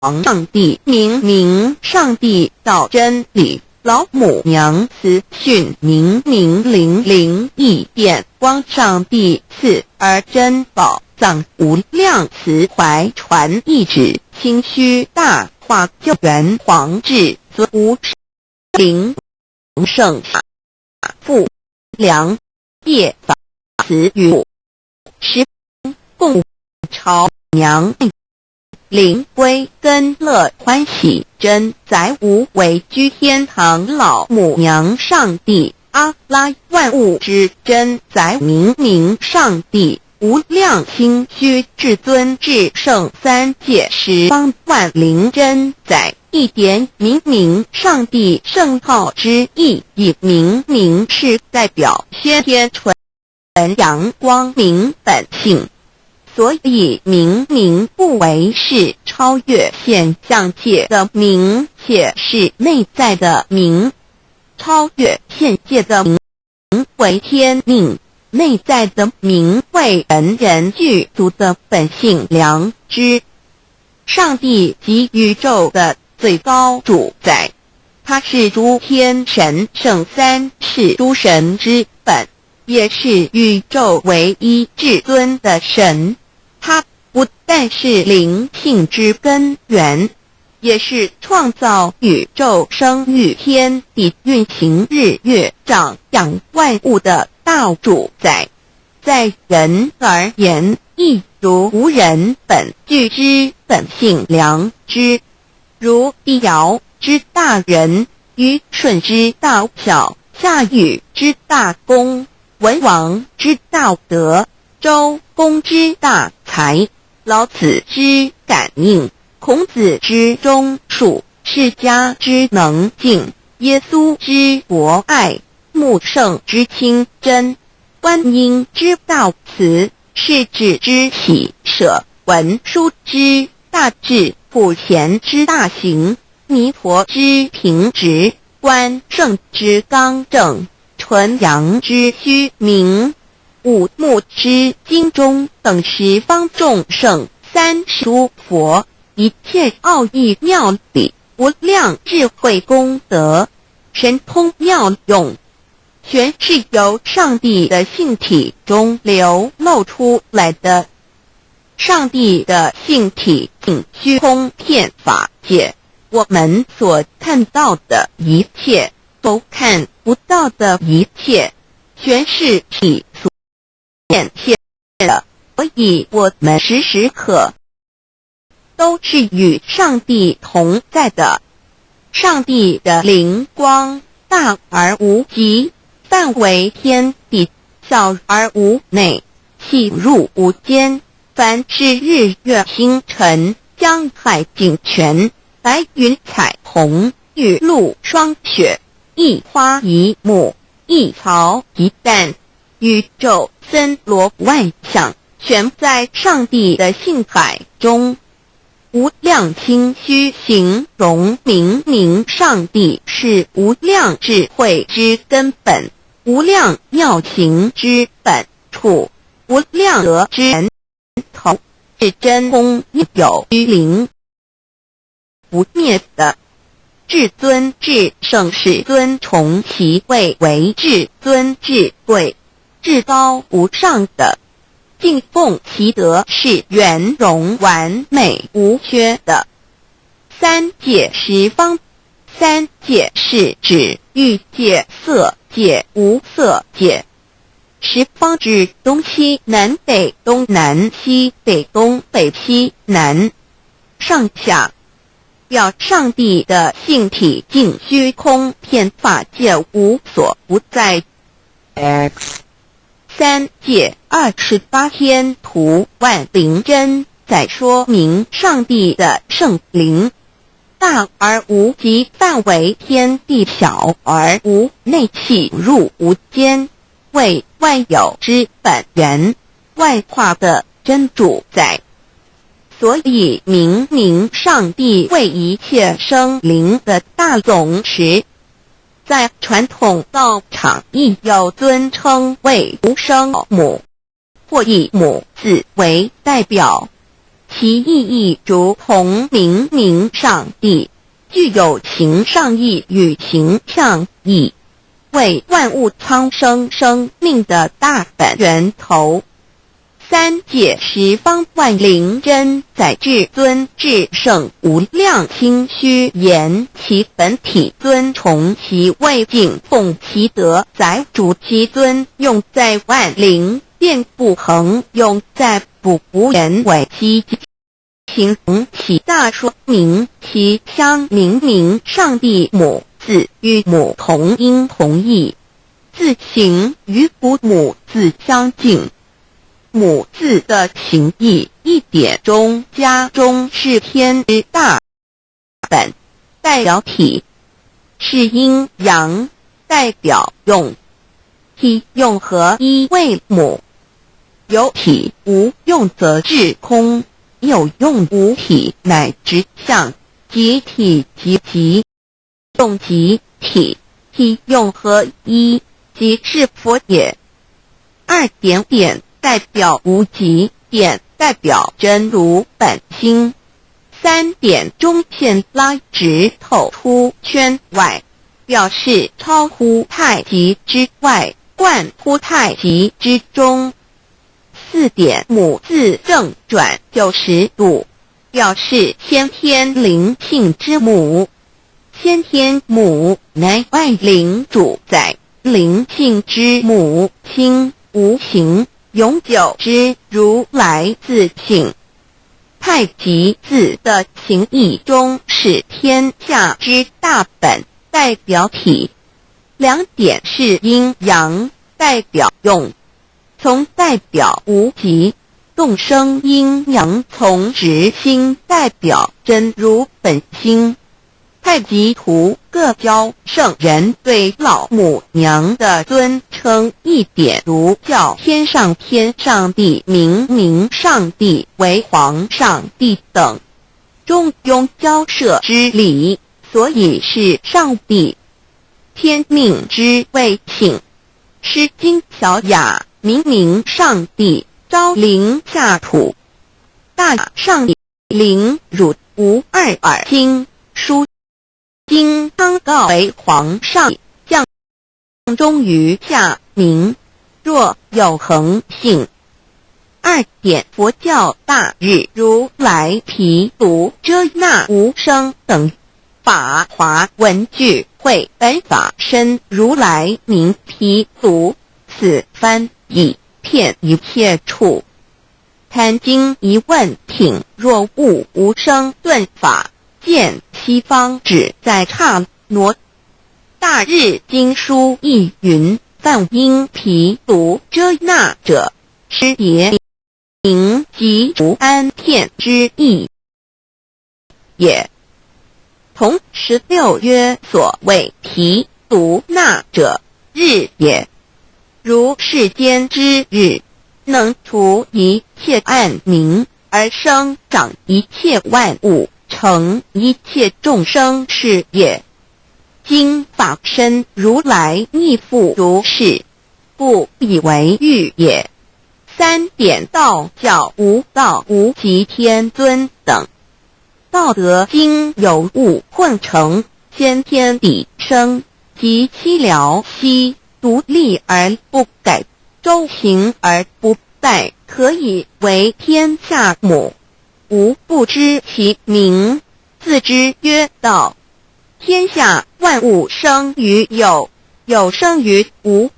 上帝，明明上帝道真理，老母娘慈训，明明灵灵意变光，上帝赐而真宝藏无量，慈怀传一旨，清虚大化救援皇治，则无灵圣富良业法慈与十共朝娘灵归根乐欢喜，真载无为居天堂，老母娘上帝阿拉万物之真载，明明上帝无量清虚至尊至圣三界十方万灵真载，一点明明上帝圣号之意，以明明是代表先天纯阳光明本性，所以明明不为是超越现象界的明，且是内在的明。超越现界的明为天命，内在的明为人人具足的本性良知。上帝即宇宙的最高主宰，他是诸天神圣三世诸神之本，也是宇宙唯一至尊的神。他不但是灵性之根源，也是创造宇宙生育天地运行日月长养万物的大主宰。在人而言，亦如无人本具之本性良知，如帝尧之大仁，虞舜之大巧，夏禹之大功，文王之大德，周公之大才，老子之感应，孔子之忠恕，释迦之能静，耶稣之博爱，穆圣之清真，观音之大慈，世子之喜舍，文殊之大智，普贤之大行，弥陀之平直，观圣之刚正，纯阳之虚明，五目之精中，等十方众圣，三世诸佛，一切奥义妙理，无量智慧功德，神通妙用，全是由上帝的性体中流露出来的。上帝的性体尽虚空遍法界，我们所看到的一切，都看不到的一切，全是体所显现的，所以我们时时刻都是与上帝同在的。上帝的灵光大而无极，范围天地，小而无内，细入无间。凡是日月星辰，江海景泉，白云彩虹，雨露霜雪，一花一木，一草一蛋，宇宙森罗万象，全在上帝的性海中。无量清虚形容明明上帝是无量智慧之根本，无量妙行之本处，无量德之源头，是真空有虚灵不灭的。至尊至圣世尊崇其位为至尊至贵，至高无上的，敬奉其德是圆融完美无缺的。三界十方，三界是指欲界、色界、无色界。十方指东西南北东南西北东北西南上下，表上帝的性体尽虚空遍法界无所不在。X 三界28天图万灵真，在说明上帝的圣灵大而无极，范围天地，小而无内，细入无间，为万有之本源，万化的真主宰。所以明明上帝为一切生灵的大总持，在传统道场亦有尊称为无生母，或以母字为代表，其意义如同明明上帝，具有形上义与形象义，为万物苍生生命的大本源头。三界十方万灵真在至尊至圣无量清虚言其本体尊崇其位敬奉其德载主其尊用在万灵遍不恒用在不无言为其形容其大说明其相明明上帝母字与母同音同义，字形与父母字相近。母字的情义一点中加中是天之大本，代表体；是阴阳，代表用。体用合一为母，有体无用则至空，有用无体乃直相，即体即极，用即体，体用合一，即是佛也。二点点代表无极，点代表真如本心。三点中线拉直透出圈外，表示超乎太极之外，贯乎太极之中。四点母字正转90度，表示先天灵性之母。先天母乃外灵主宰，灵性之母亲无形永久之如来自性。太极字的情义中是天下之大本，代表体。两点是阴阳，代表用。从代表无极，动生阴阳从直心代表真如本心。太极图各教圣人对老母娘的尊称一点如叫天上天上帝明明上帝为皇上帝等，中庸交涉之理，所以是上帝。天命之谓请，诗经小雅明明上帝昭灵下土，大雅上帝灵汝无二耳经书经汤告为皇上降终于下明，若有恒性。二点佛教大日如来毗卢遮那无生等法华文具会本法身如来名毗卢，此翻译片一切处。坛经一问挺若悟无生顿法，见西方只在刹那。大日经书亦云，梵音毗卢遮那者，师也名即无安片之意也。同16曰所谓毗卢那者，日也。如世间之日，能除一切暗明，而生长一切万物，成一切众生是也。今法身如来亦复如是，不以为喻也。三点道教无道无极天尊等，道德经有物混成，先天地生，即七辽息，独立而不改，周行而不殆，可以为天下母。吾不知其名，自之曰道。天下万物生于有，有生于无。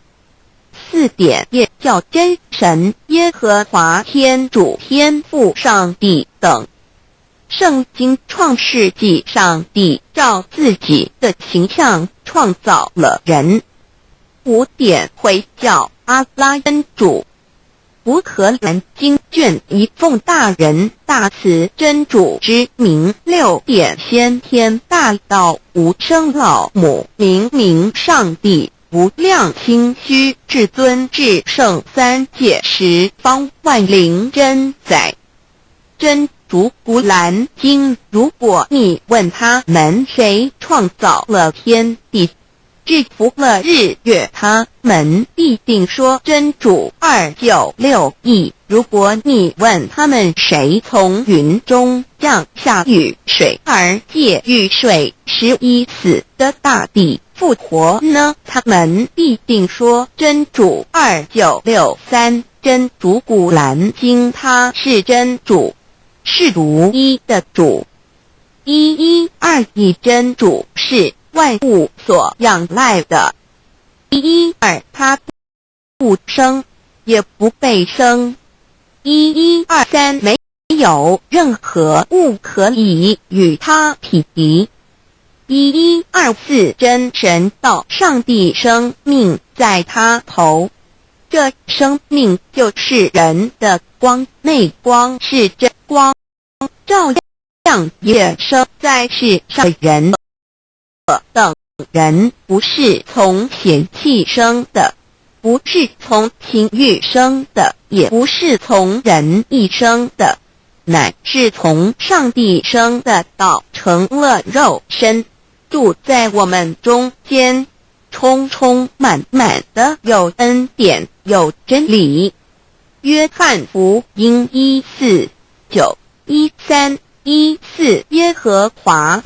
四点也叫真神耶和华天主天父上帝等。圣经创世纪上帝照自己的形象创造了人。五点回教阿拉恩主乌克兰经卷一奉大人大慈真主之名，六点先天大道无生老母明明上帝无量清虚至尊至圣三界十方万灵真在真主古兰经。如果你问他们谁创造了天地，制服了日月，他们必定说真主296亿。如果你问他们谁从云中降下雨水而借雨水使已死的大地复活呢？他们必定说真主2963。真主古兰经，他是真主，是独一的主。112亿真主是万物所仰赖的。112他不生也不被生。1123没有任何物可以与他匹敌。1124真神道上帝生命在他头，这生命就是人的光，内光是真光，照亮也生在世上的人。等人不是从血气生的，不是从情欲生的，也不是从人意生的，乃是从上帝生的道成了肉身，住在我们中间，充充满满的有恩典有真理。约翰福音1491314耶和华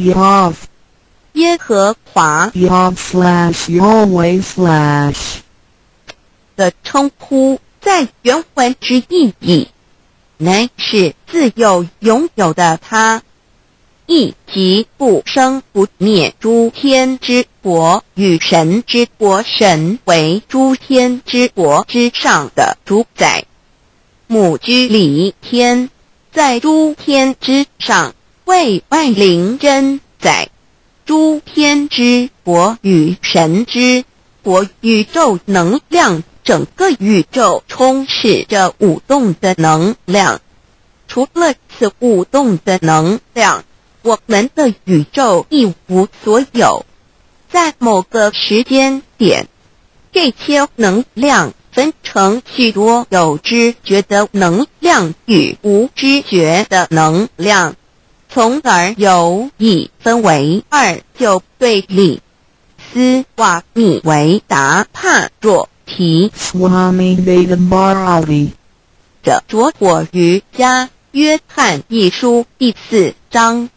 耶和华的称呼在原文之意义乃是自有拥有的他，亦即不生不灭诸天之国与神之国，神为诸天之国之上的主宰，母居里天，在诸天之上为万灵真宰。诸天之国与神之国，宇宙能量，整个宇宙充斥着舞动的能量。除了此舞动的能量，我们的宇宙一无所有。在某个时间点，这些能量分成许多有知觉的能量与无知觉的能量，从而有以分为二，就对立。斯瓦米维达帕若提着着火瑜伽约翰一书第4章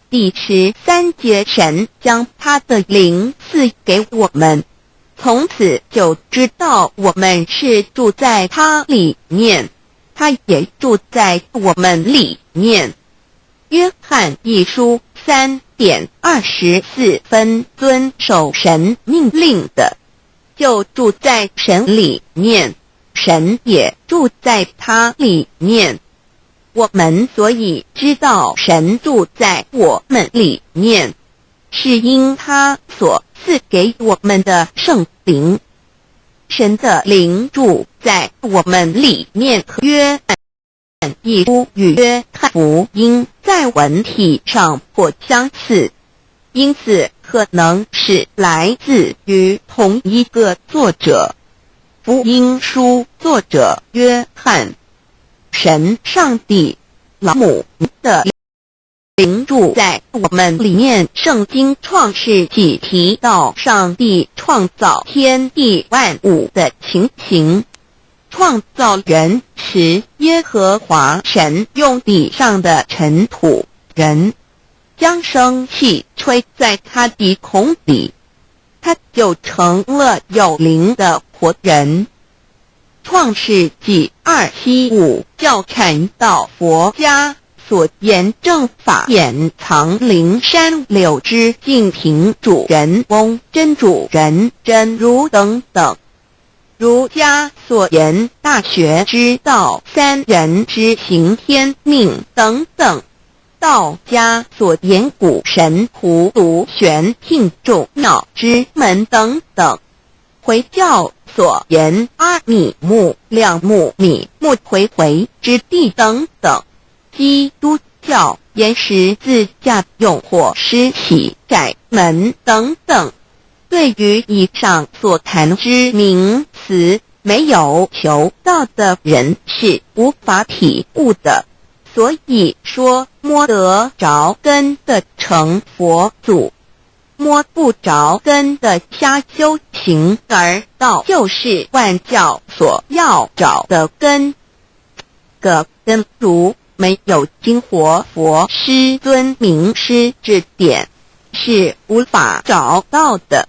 第13节，神将他的灵赐给我们，从此就知道我们是住在他里面，他也住在我们里面。约翰一书3:24遵守神命令的，就住在神里面，神也住在他里面。我们所以知道神住在我们里面，是因他所赐给我们的圣灵。神的灵住在我们里面，和约翰一书与约翰福音在文体上颇相似，因此可能是来自于同一个作者。福音书作者约翰，神上帝老母的灵住在我们里面。圣经创世纪提到上帝创造天地万物的情形，创造人时，耶和华神用地上的尘土，人将生气吹在他鼻孔里，他就成了有灵的活人。创世纪275教谈到佛家所言正法掩藏灵山柳之净瓶主人翁真主人真如等等。儒家所言大学之道三人之行天命等等，道家所言古神荼毒玄牝众鸟之门等等，回教所言阿米木两木米木回回之地等等，基督教言十字架用火施洗改门等等。对于以上所谈之名词，没有求道的人是无法体悟的，所以说摸得着根的成佛祖。摸不着根的瞎修行，而道就是万教所要找的根。个根如没有经活佛师尊名师指点，是无法找到的。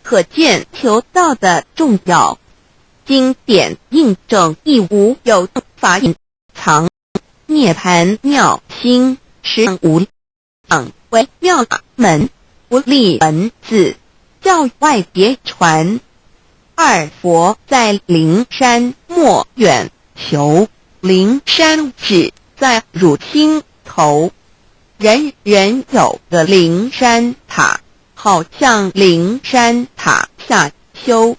可见求道的重要。经典印证亦无有法隐藏，涅槃妙心实无量，为妙法门，无立文字，教外别传。二佛在灵山莫远求，灵山只在汝心头。人人有个灵山塔，好像灵山塔下修。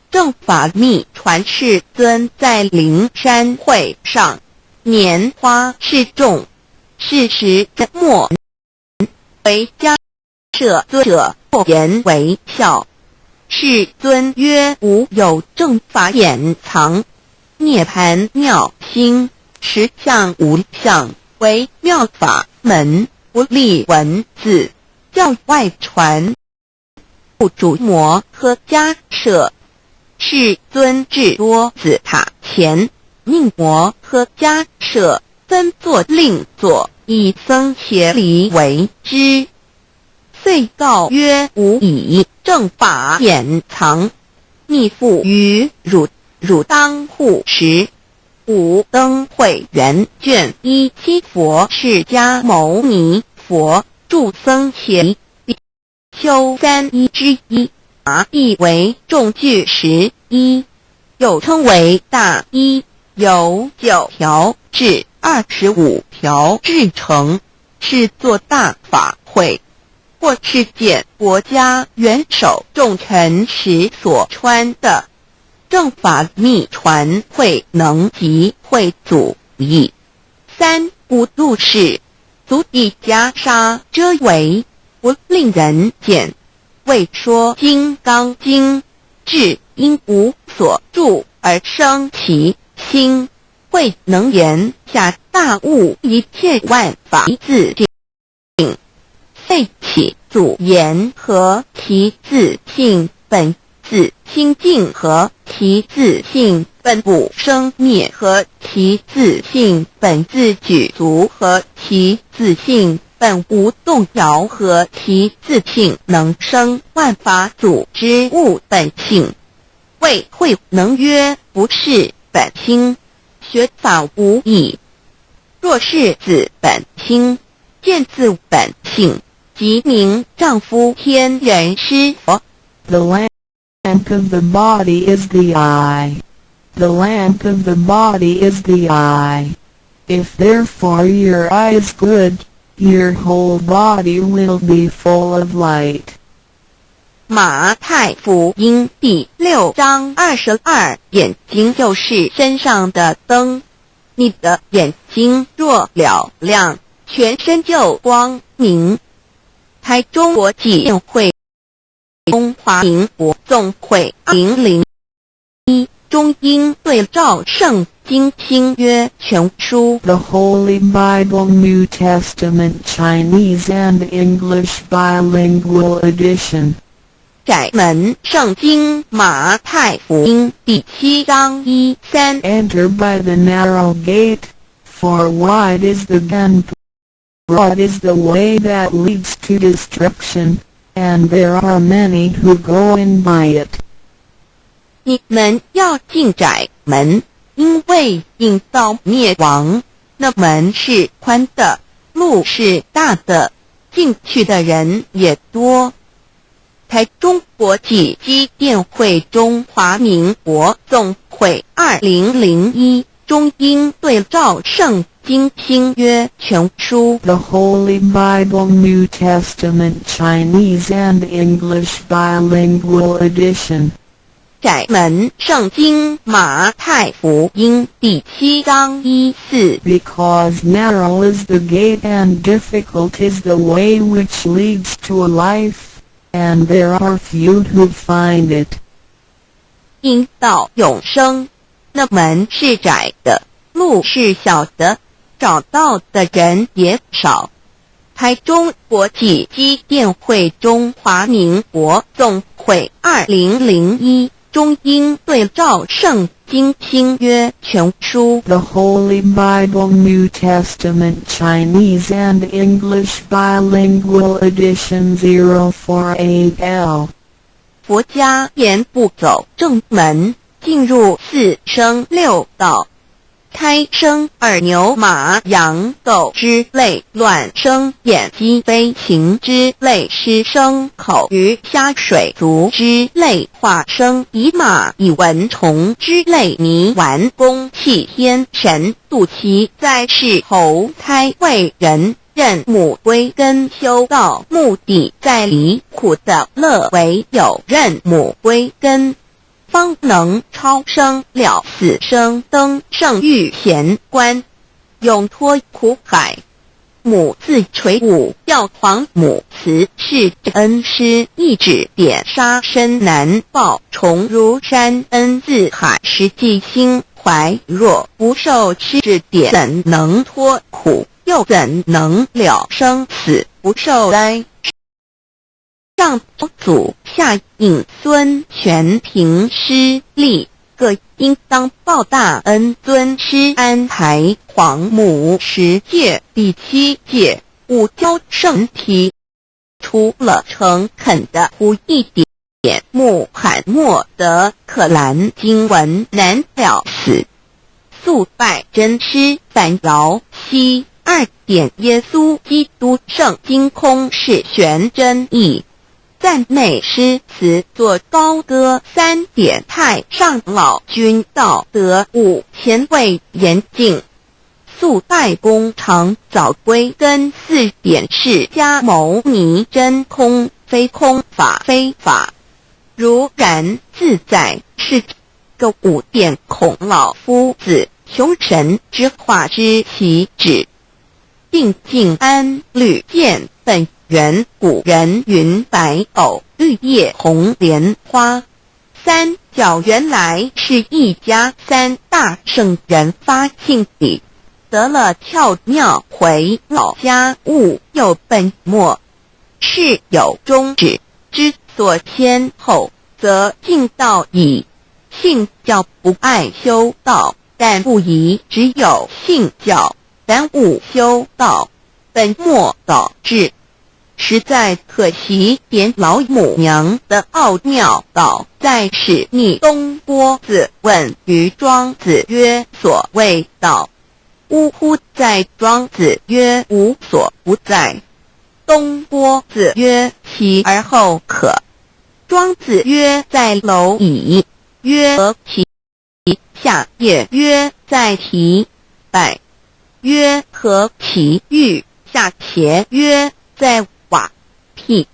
正法密传世尊在灵山会上拈花示众，是时末为迦摄尊者言为笑。世尊曰：无有正法掩藏，涅槃妙心实相无相，为妙法门，无立文字，教外传。不主摩诃迦摄。世尊至多子塔前，命摩诃迦摄分作另作，以僧伽梨为之。遂告曰：吾以正法掩藏，密付于汝，汝当护持。五灯会元卷17佛释迦牟尼佛著僧伽梨修31之一。亦为众句11，又称为大一，由9条至25条制成，是作大法会，或是见国家元首众臣时所穿的。正法密传会能及会祖义。三无入世，足以袈裟遮为，不令人见。为说金刚经，至因无所住而生其心，慧能言下大悟一切万法自性，废起祖言和其自性本自清净和其自性本不生灭和其自性本自具足和其自性本无动摇和其自性能生万法组之物本性。谓慧能曰：不是本心，学法无益。若是自本心，见自本性，即名丈夫天人师佛。 The lamp of the body is the eye. The lamp of the body is the eye. If therefore your eye is good, your whole body will be full of light. 马太福音第6章22，眼睛就是身上的灯。你的眼睛若了亮，全身就光明。台中国际宴会中华民国总会2001中英对照圣经新约全书 The Holy Bible New Testament Chinese and English Bilingual Edition. 窄门圣经马太福音第7章1、3 Enter by the narrow gate, for wide is the gate, and broad is the way that leads to destruction, and there are many who go in by it. 你们要进窄门，因为引到灭亡。那门是宽的，路是大的，进去的人也多。台中国际机电会中华民国总会2001中英对照圣经新约全书 The Holy Bible New Testament Chinese and English Bilingual Edition. 窄门圣经马太福音第7章1、4 Because narrow is the gate and difficult is the way which leads to life, and there are few who find it. 因到永生，那门是窄的，路是小的，找到的人也少。台中国际机电会中华民国总会2001中英对照圣经新约全书 The Holy Bible New Testament Chinese and English Bilingual Edition 048L 佛家言步走正门，进入四生六道。胎生耳牛马羊狗之类，卵生眼鸡飞禽之类，湿生口鱼虾水族之类，化生以马以蚊虫之类，泥丸公气天神度其在世投胎为人，任母归根修道，目的在离苦的乐为有任母归根，方能超生了死生，登圣域贤官，永脱苦海。母自垂武，教皇母慈是恩师，一指点杀身难报，重如山恩自海，实际心怀若不受施指点，怎能脱苦？又怎能了生死不受灾？上祖下应孙权凭师力，各应当报大恩，尊师安排。皇母10届第7届武教圣体，除了诚恳的胡一点穆罕默德可兰经文难了死，素拜真师反尧西2点耶稣基督圣经空是玄真义，赞美诗词作高歌3点太上老君道德5前卫严谨，素拜公常早归根4点释迦牟尼真空非空法非法，如然自在是个5点孔老夫子求神之化之其旨，定静安律见本源古人云白藕绿叶红莲花，三角原来是一家3大圣人发庆礼，得了窍妙，回老家务有本末，事有终止，之所先后，则敬道矣。信教不爱修道，但不宜只有信教耽误修道，本末倒置，实在可惜。点老母娘的奥妙道，在使逆东郭子问于庄子曰：所谓道，呜呼！在庄子曰：无所不在。东郭子曰：其而后可。庄子曰：在蝼蚁。曰：何其？下也曰：在蹄。百曰：何其欲？下且曰：在瓦辟。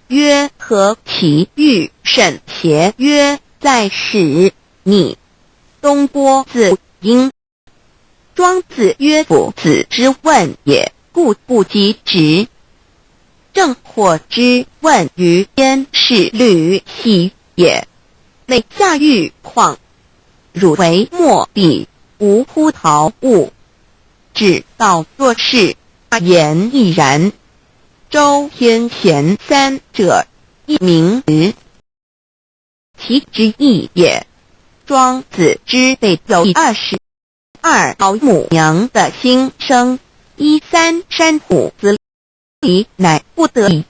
曰：何其欲？甚且曰：在使逆。东郭子应。庄子曰：夫子之问也，故不及直。正或之问于焉是履兮也。内下欲况，汝为莫必，无乎陶物。只道若是，言亦然。周天贤3者，一名直，其之义也。庄子之辈有22老母娘的心声，13山虎子离，乃不得已。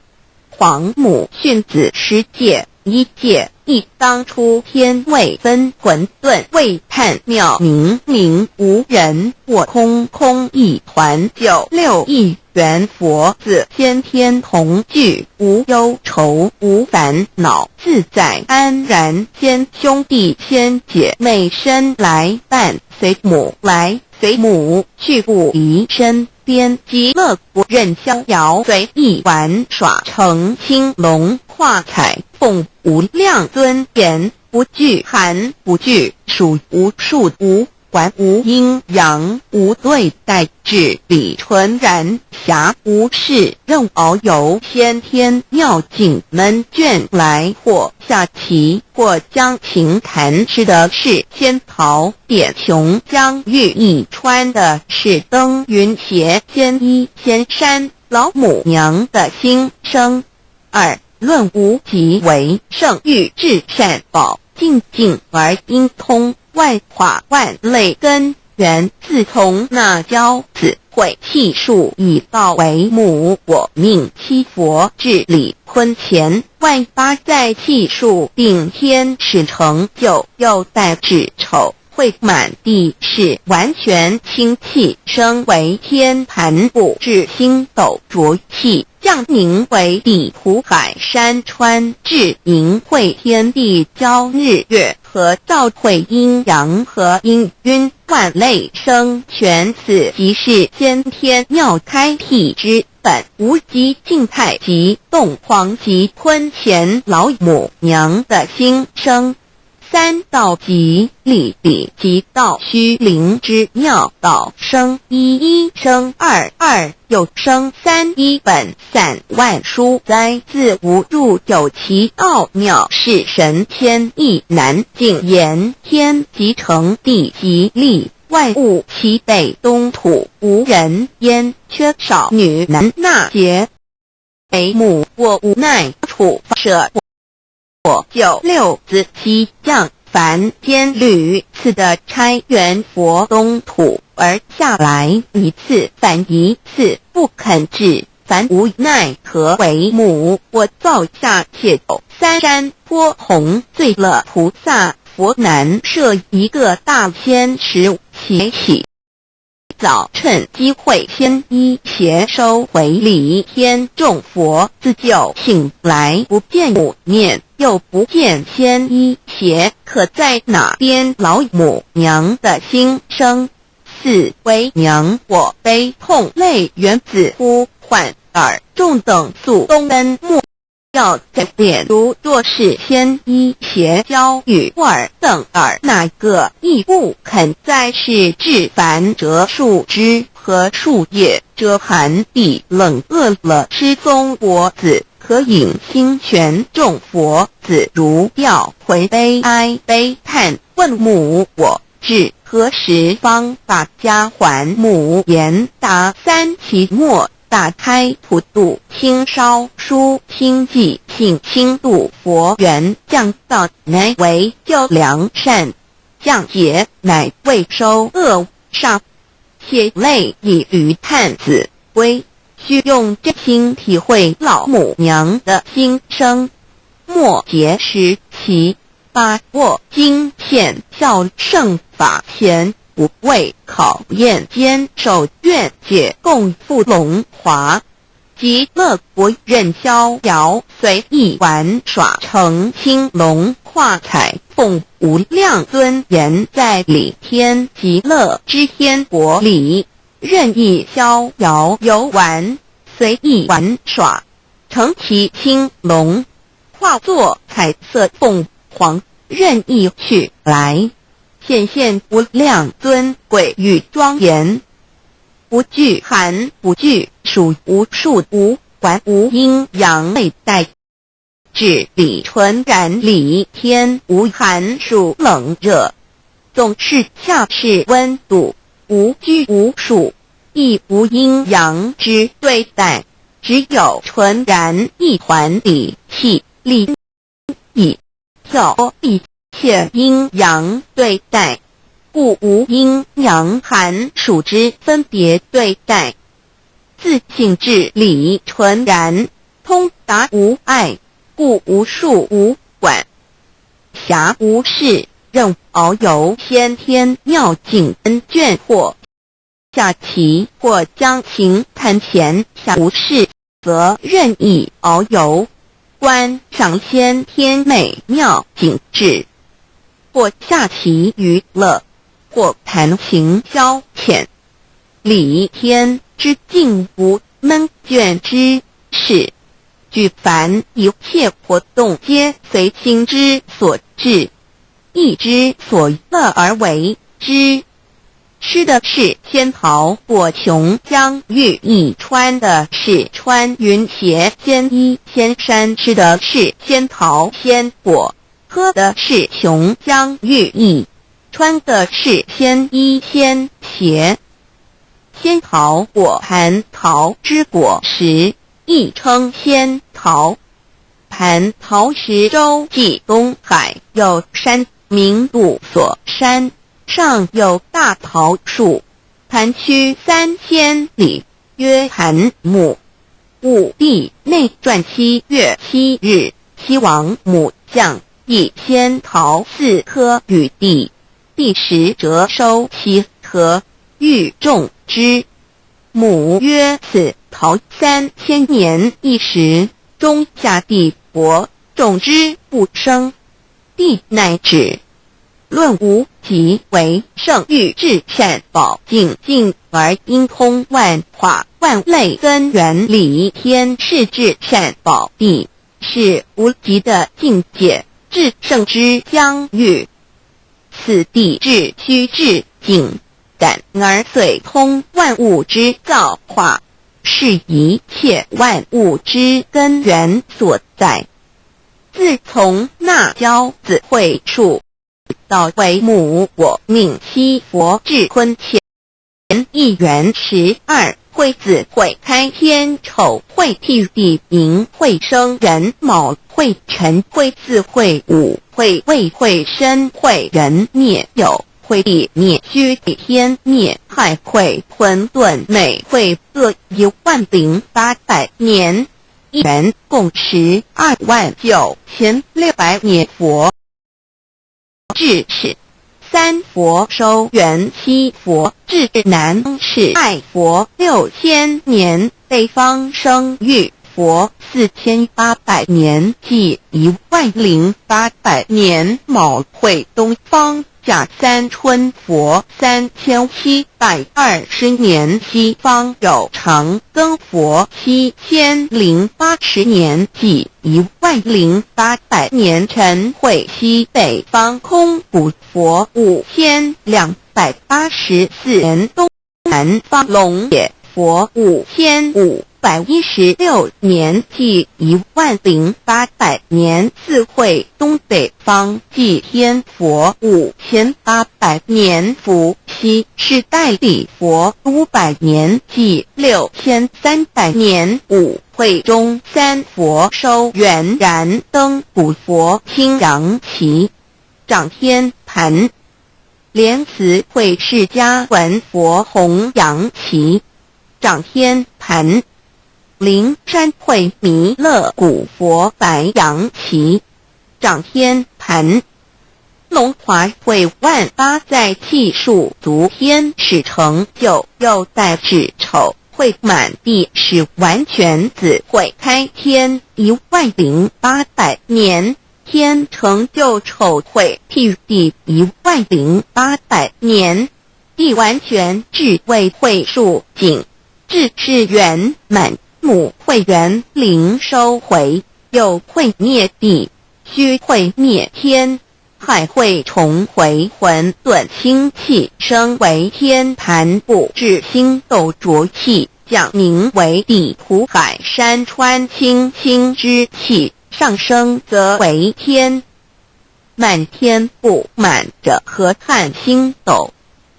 皇母训子10戒1戒，亦当出天未分，混沌未判，妙明明无人，我空空一团，96亿元佛子，先天同聚，无忧愁无烦恼，自在安然。先兄弟先姐妹身来伴，随母来随母去，不离身边，极乐国任逍遥随意玩耍，乘青龙跨彩凤，无量尊严，不惧寒不惧暑，无数无管无阴阳，无对待，至理纯然，暇无事任遨游，先天妙境门卷来，或下棋，或将琴弹，吃的是仙桃点琼，将玉一穿的是登云鞋，仙衣仙山，老母娘的心声。2. 论无极为圣欲至善宝，静静而阴通，万化万类根源，自从那骄子会气数以道为母，我命七佛至理坤前，万八在气数并天使成就，又待至丑会满地是完全清气，升为天盘部至星斗浊气，降凝为地土海山川，至凝会天地交日月和照会阴阳和阴晕，万类生全，此即是先天妙开辟之本，无极静态及动黄及坤乾老母娘的心声。3. 道即理理即道虚灵之妙道生一一生二二又生三一本散万殊哉，自无入有其奥妙，是神千亿难尽言，天即成地即立，万物其北东土，无人焉，缺少女男纳结为母，我无奈处舍我就六子西降凡间屡次的差援佛东土而下来一次反一次不肯治，凡无奈何为母，我造下且走三山坡红最乐菩萨佛南设一个大仙池其起早趁机会先一邪收回礼，天众佛自救醒来，不见母面，又不见先一邪，可在哪边？老母娘的心声。4. 为娘我悲痛泪源自呼唤耳众等宿东恩莫要在脸如若是先一邪教与尔等耳，哪个亦不肯再是至凡折树枝和树叶，遮寒地冷饿了失踪佛子，可引心玄众佛子如调回悲哀悲叹，问母我至何时方把家还母？言答3期末打开普度清烧书清寂性清度佛缘，降道乃为救良善，降劫乃为收恶煞，血泪以于叹子归，须用真心体会老母娘的心声。末节时期，把握经现效圣法前，不畏考验，坚守愿解共赴龙华，极乐国任逍遥，随意玩耍成青龙化彩凤，无量尊严在理天极乐之天国里，任意逍遥游玩，随意玩耍成其青龙，化作彩色凤凰，任意去来，显现无量尊贵与庄严，不惧寒不惧暑，无数无管无阴阳内带，至理纯然理天，无寒暑冷热，总是恰是温度，无拘无束，亦无阴阳之对待，只有纯然一环理气力以调一切阴阳对待，故无阴阳寒暑之分别对待，自性至理纯然，通达无碍，故无束无管，暇无事，任遨游先天妙境恩眷或下棋或将琴弹弦，暇无事则任意遨游，观赏先天美妙景致，或下棋娱乐，或弹琴消遣，理天之境无闷倦之事，举凡一切活动皆随心之所至，意之所乐而为之。吃的是仙桃果琼浆玉一，穿的是穿云鞋仙衣仙衫，吃的是仙桃仙果，喝的是琼浆玉液，穿的是仙衣仙鞋。仙桃果蟠桃之果实，亦称仙桃。蟠桃实洲际东海有山，名鹿索山，上有大桃树，盘曲3000里，曰蟠木。武帝内传7月7日，西王母将以仙桃4颗与帝，帝时折收其核，欲种之。母曰：此桃3000年一时，终下地薄，种之不生。帝乃止。论无极为圣域至善宝净净而因通万化万类根源理天是至善宝地，是无极的境界，至圣之相遇。此地至虚至境，感而遂通万物之造化，是一切万物之根源所在。自从那骄子会树到为母，我命西佛至坤前1元12，会子会开天丑会替地明会生人卯会辰会巳会午会未会申会人灭酉会地灭虚天灭亥会混沌美会各10800年，1元共129600年佛。至是3佛收元7佛，至南是爱佛6000年，北方生玉佛4800年，即10800年。卯会东方甲三春佛3720年，西方有长庚佛7080年，即10800年。辰会西北方空补佛5284年，东南方龙野佛5516年，即10800年。四会东北方祭天佛5800年，伏羲是代理佛500年，即6300年。五会中3佛收元燃灯补佛清阳旗，掌天盘。莲慈会释迦文佛弘扬旗，掌天盘。灵山会弥勒古佛白羊旗，掌天盘。龙华会万八在气数足天使成就，又代指丑会满地是完全子会开天10800年，天成就丑会替地10800年，地完全至为会数尽，至是圆满。母会元灵收回，又会灭地，虚会灭天，亥会重回混沌清气，生为天盘部，至星斗浊气，降名为地土海山川清清之气，上升则为天。满天不满者何叹星斗，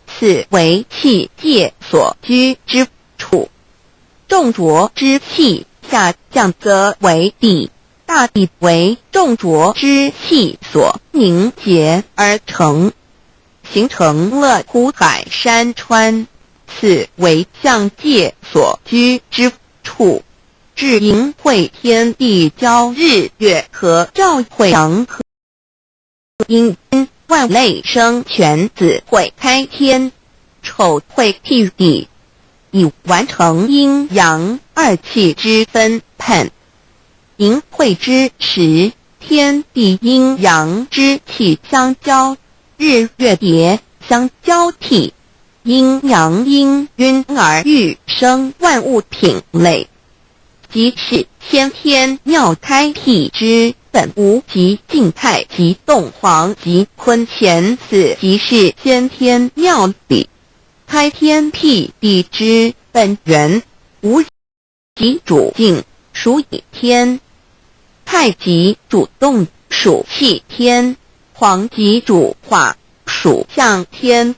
此为气界所居之处。重浊之气下降则为地，大地为重浊之气所凝结而成，形成了土海山川，此为象界所居之处。至寅会天地交日月和照会阳和阴万类生全子会开天，丑会替地，以完成阴阳二气之分判。寅会之时，天地阴阳之气相交，日月叠相交替，阴阳氤氲而育生万物品类，即是先天妙开辟之本无极静态及动黄及坤乾，此即是先天妙理。开天辟地之本源，无极主静，属以天；太极主动，属气天；黄极主化，属象天；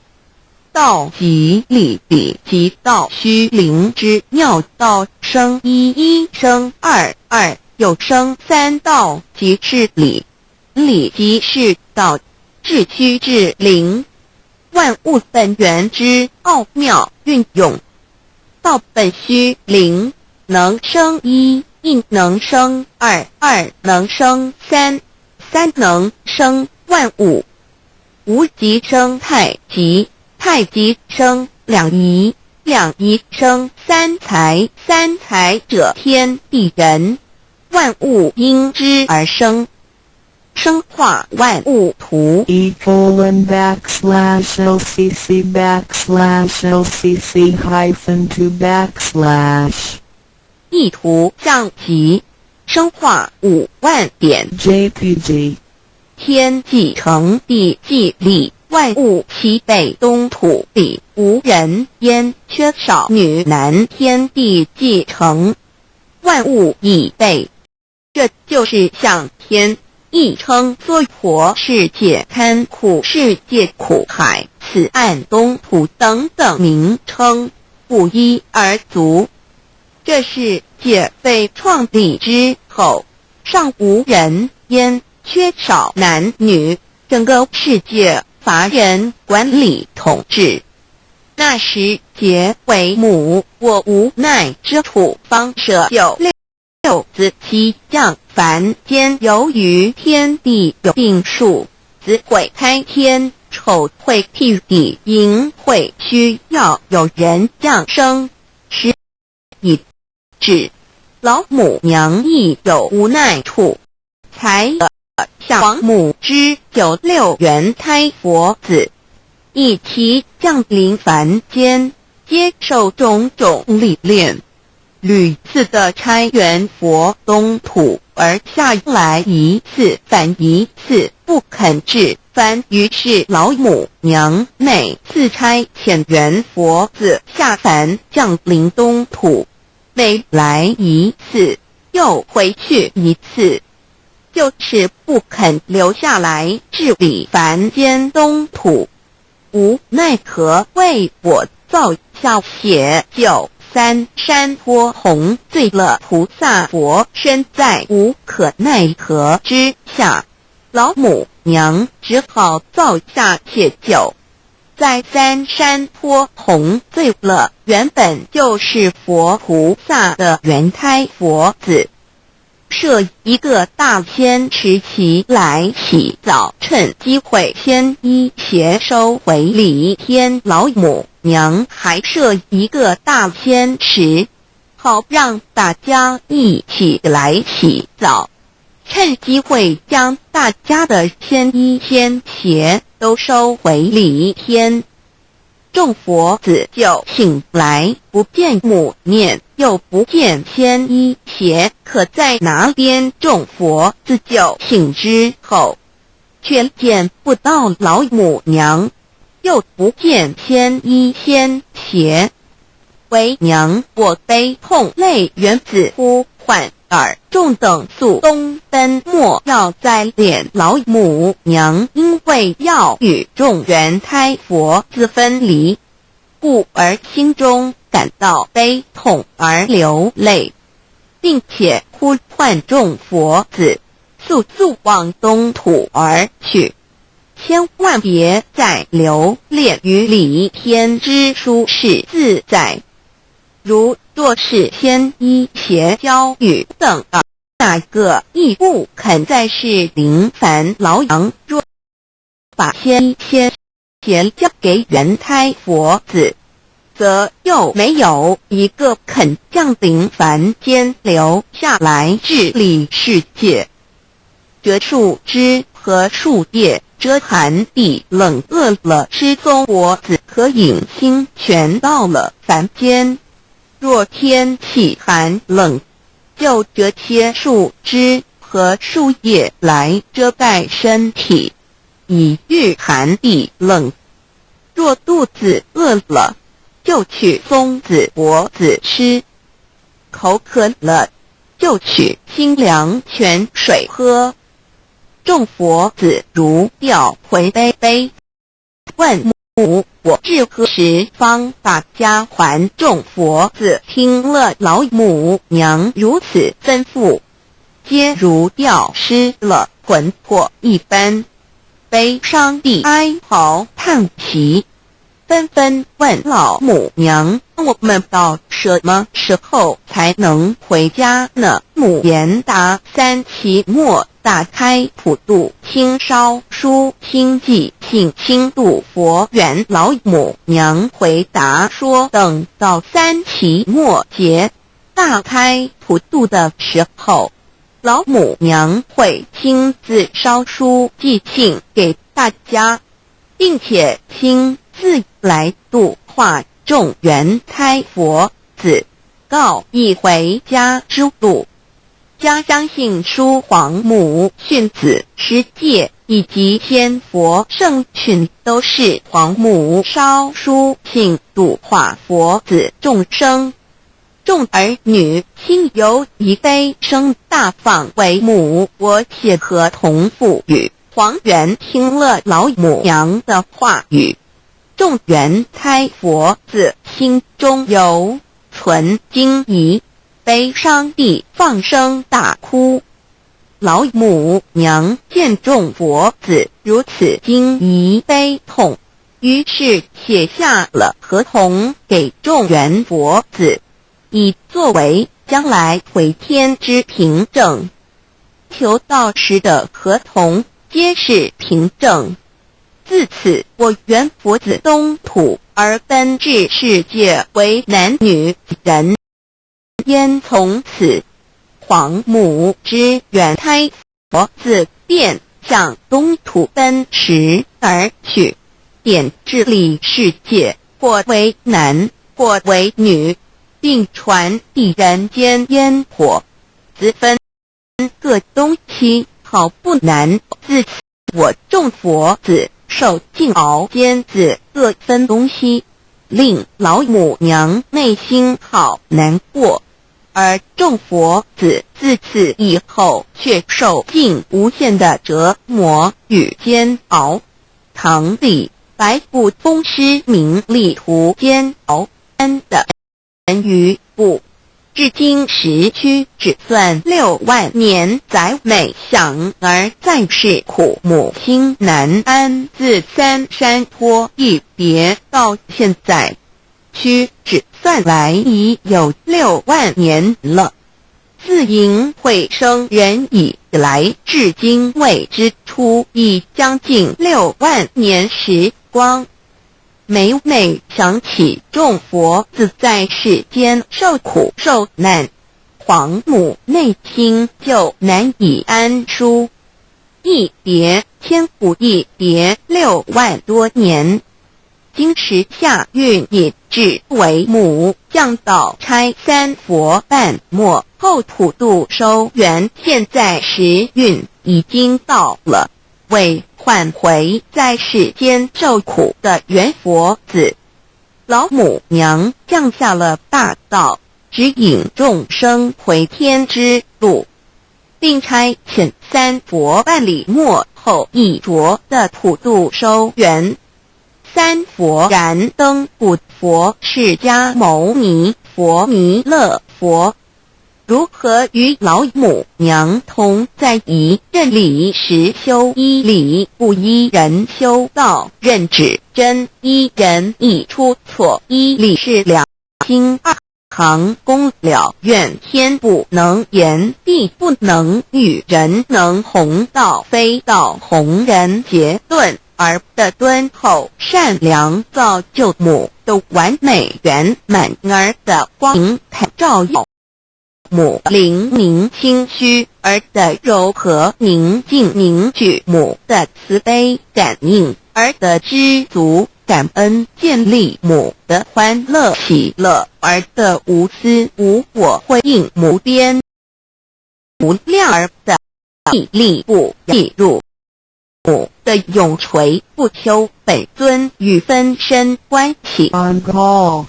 道即理理即道虚灵之妙道生一一生二二又生三道即是理，理即是道，至虚至灵，万物本源之奥妙运用。道本虚灵，能生一，一能生二，二能生三，三能生万物。无极生太极，太极生两仪，两仪生三才，三才者天地人，万物因之而生。生化万物图://LCC_LCC_2 意图象棋，生化5万点 JPG 天既成地既立，万物其北东土里，无人焉，缺少女男，天地既成，万物已备。这就是向天，亦称娑婆世界、堪苦世界、苦海、此岸东土等等名称，不一而足。这世界被创立之后，尚无人焉，缺少男女，整个世界乏人管理统治。那时桀为母，我无奈之土方舍六子七将，凡间由于天地有定数，子会开天，丑会替地，寅会需要有人降生，时以至老母娘亦有无奈处，才下王母之96元胎佛子，以其降临凡间，接受种种历练，屡次的差援佛东土，而下来一次反一次不肯至凡，于是老母娘每次差遣援佛子下凡降临东土，每来一次又回去一次，就是不肯留下来治理凡间东土。无奈何为我造下血酒三山坡红醉了菩萨佛，身在无可奈何之下，老母娘只好造下血酒，在三山坡红醉了原本就是佛菩萨的原胎佛子，设一个大仙池其来洗澡，趁机会先衣邪收回礼天。老母娘还设一个大仙池，好让大家一起来洗澡，趁机会将大家的仙衣仙鞋都收回礼天。众佛子就醒来，不见母念，又不见仙衣鞋可在哪边。众佛子就醒之后，却见不到老母娘，又不见仙衣仙鞋，为娘我悲痛泪源子呼唤耳，众等速东奔，莫要再敛老母娘，因为要与众原胎佛子分离，故而心中感到悲痛而流泪，并且呼唤众佛子速速往东土而去，千万别再留恋于礼天之舒适自在。如若是仙衣鞋交与等哪个亦不肯再是临凡劳扬，若把仙衣仙鞋交给原胎佛子，则又没有一个肯降临凡间留下来治理世界。这树枝和树叶遮寒地冷，饿了吃松果子和饮清泉，到了凡间，若天气寒冷，就折些树枝和树叶来遮盖身体，以御寒地冷。若肚子饿了，就取松子果子吃，口渴了，就取清凉泉水喝。众佛子如调回杯杯，问我至何时方把家还众佛子听了老母娘如此吩咐，皆如掉失了魂魄一般，悲伤地哀嚎叹息，纷纷问老母娘：“我们到什么时候才能回家呢？”母言答：“3期末打开普渡清烧书清寂信清度佛缘。”老母娘回答说：“等到3期末节大开普渡的时候，老母娘会亲自烧书寄信给大家，并且亲自来度化众缘胎佛子，告一回家之路。”家相信书皇母训子师戒以及仙佛圣训都是皇母烧书信度化佛子众生，众儿女亲友以悲生大放为母。我写合同赋予皇元听了老母娘的话语，众缘胎佛子心中有存惊疑，悲伤地放声大哭。老母娘见众佛子如此惊疑悲痛，于是写下了合同给众缘佛子，以作为将来回天之凭证。求道时的合同皆是凭证。自此，我缘佛子东土而奔至世界为男女人，焉从此皇母之缘胎佛子便向东土奔驰而去，点治理世界，或为男，或为女，并传递人间烟火，自分各东西，好不难。自此，我众佛子受尽熬煎子各分东西，令老母娘内心好难过。而众佛子自此以后却受尽无限的折磨与煎熬。唐李白骨风师名利图煎熬安的人于故，至今时区只算6万年载每想而在世苦母心难安。自三山坡一别到现在，区只算来已有6万年了。自寅会生人以来至今未知出，已将近6万年时光。每每想起众佛子在世间受苦受难，皇母内心就难以安舒。一别千古一别6万多年，今时下运引至为母降道差3佛半末后普渡收缘，现在时运已经到了，为唤回在世间受苦的缘佛子，老母娘降下了大道，指引众生回天之路，并差遣3佛办理末后一着的普渡收缘。3佛燃灯古佛释迦牟尼佛弥勒佛，如何与老母娘同在一任理时修一理，不依人修道，任指真一人一出错，一理是两心二行功了愿，天不能言，地不能语，人能弘道，非道弘人。结论而的敦厚善良造就母的完美圆满儿的光明照耀母灵明清虚儿的柔和宁静凝聚母的慈悲感应儿的知足感恩建立母的欢乐喜乐儿的无私无我回应母边无量儿的毅力不易入母的永垂不朽本尊与分身关系。On call.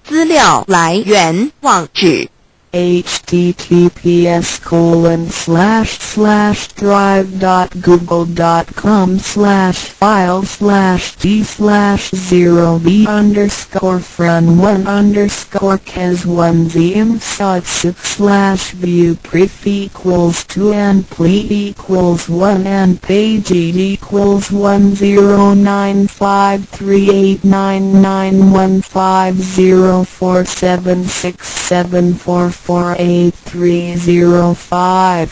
资料来源网址 https://drive.google.com/files/d/0b_cas1z_imsot6/view pref equals 2 and ple equals 1 and page equals 1095389914704767448305.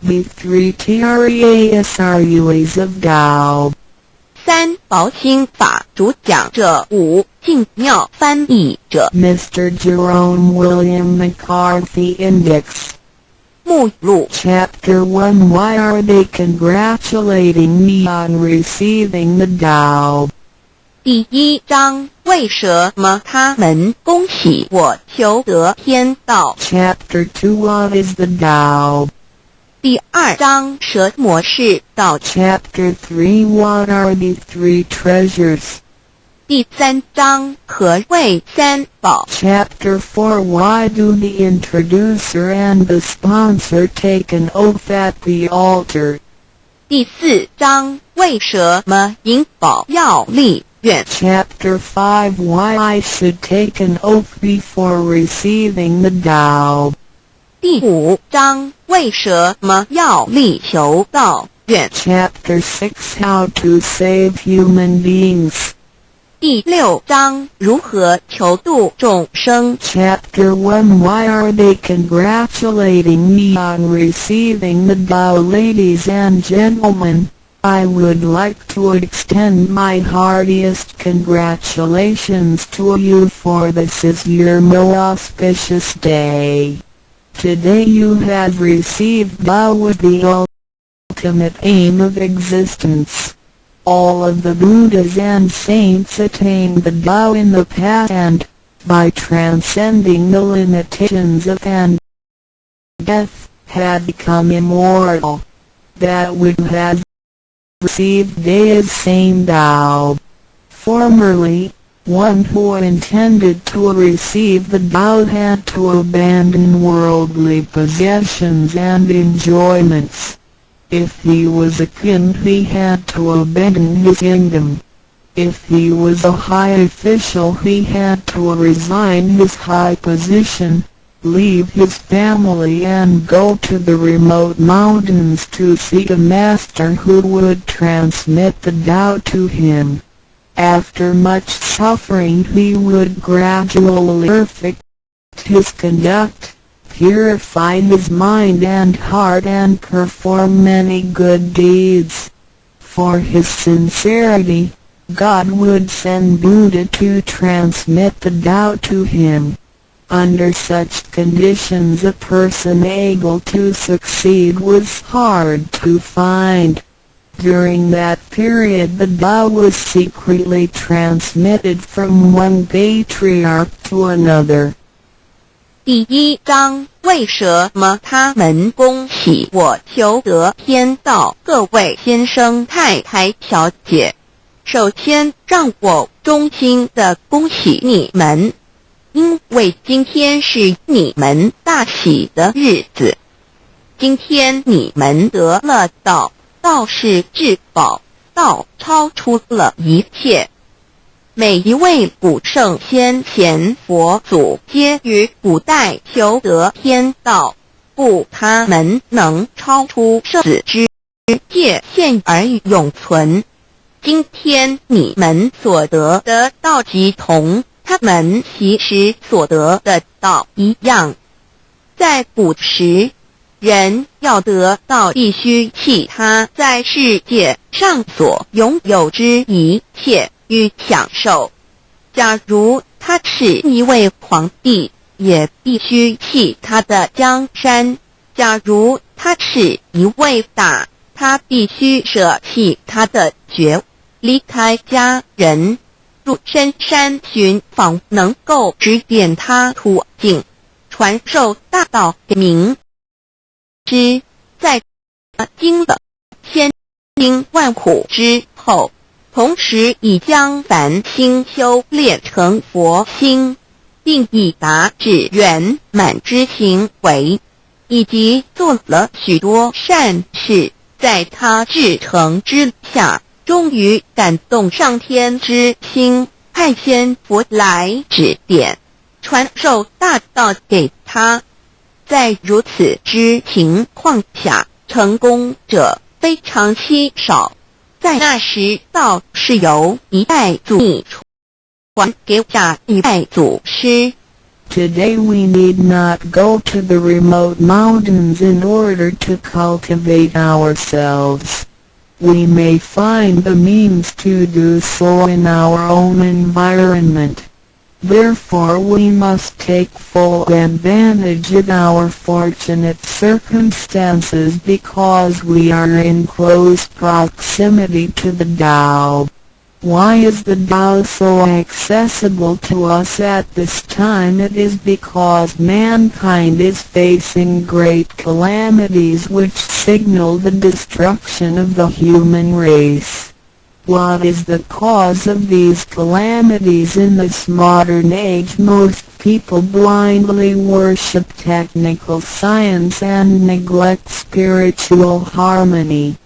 The 3 TREASRUAs of Tao. 三薄心法主讲者5静妙翻译者 Mr. Jerome William McCarthy Index. 目录 Chapter 1 Why are they congratulating me on receiving the Tao? 第1章为什么他们恭喜我求得天道 Chapter 2 What is the Tao? 第2章什么是道 Chapter 3 What are the 3 treasures? 第3章何谓三宝 Chapter 4 Why do the introducer and the sponsor take an oath at the altar? 第4章为什么引宝要立愿 Chapter 5 Why I should take an oath before receiving the Tao? 第5章为什么要立求道愿 Chapter 6 How to save human beings. 第6章如何求度众生 Chapter 1 Why are they congratulating me on receiving the Tao? Ladies and gentlemen, I would like to extend my heartiest congratulations to you, for this is your most auspicious day. Today you have received Tao with the ultimate aim of existence. All of the Buddhas and saints attained the Tao in the past, and, by transcending the limitations of and death, had become immortal. That would have received this same Tao. Formerly, one who intended to receive the Tao had to abandon worldly possessions and enjoyments. If he was a king, he had to abandon his kingdom. If he was a high official, he had to resign his high position, leave his family and go to the remote mountains to seek a master who would transmit the Tao to him. After much suffering he would gradually perfect his conduct, purify his mind and heart, and perform many good deeds. For his sincerity, God would send Buddha to transmit the Tao to him. Under such conditions a person able to succeed was hard to find. During that period the Tao was secretly transmitted from one patriarch to another. 第1章为什么他们恭喜我求得天道？各位先生太太小姐，首先让我衷心地恭喜你们，因为今天是你们大喜的日子。今天你们得了道，道是至宝，道超出了一切。每一位古圣先贤佛祖皆于古代求得天道，故他们能超出生死之界限而永存。今天你们所得的道即同他们其实所得的道一样。在古时，人要得道必须弃他在世界上所拥有之一切与享受。假如他是一位皇帝，也必须弃他的江山；假如他是一位大，他必须舍弃他的爵，离开家人，入深山寻访能够指点他途径，传授大道给民之。在经了千辛万苦之后，同时已将凡心修炼成佛心，并以达至圆满之行为，以及做了许多善事，在他至诚之下，终于感动上天之心，派仙佛来指点，传授大道给他。在如此之情况下，成功者非常稀少。在那时，道是由一代祖传给下一代祖师。Today we need not go to the remote mountains in order to cultivate ourselves. We may find the means to do so in our own environment. Therefore we must take full advantage of our fortunate circumstances because we are in close proximity to the Tao. Why is the Tao so accessible to us at this time? It is because mankind is facing great calamities which signal the destruction of the human race. What is the cause of these calamities in this modern age? Most people blindly worship technical science and neglect spiritual harmony.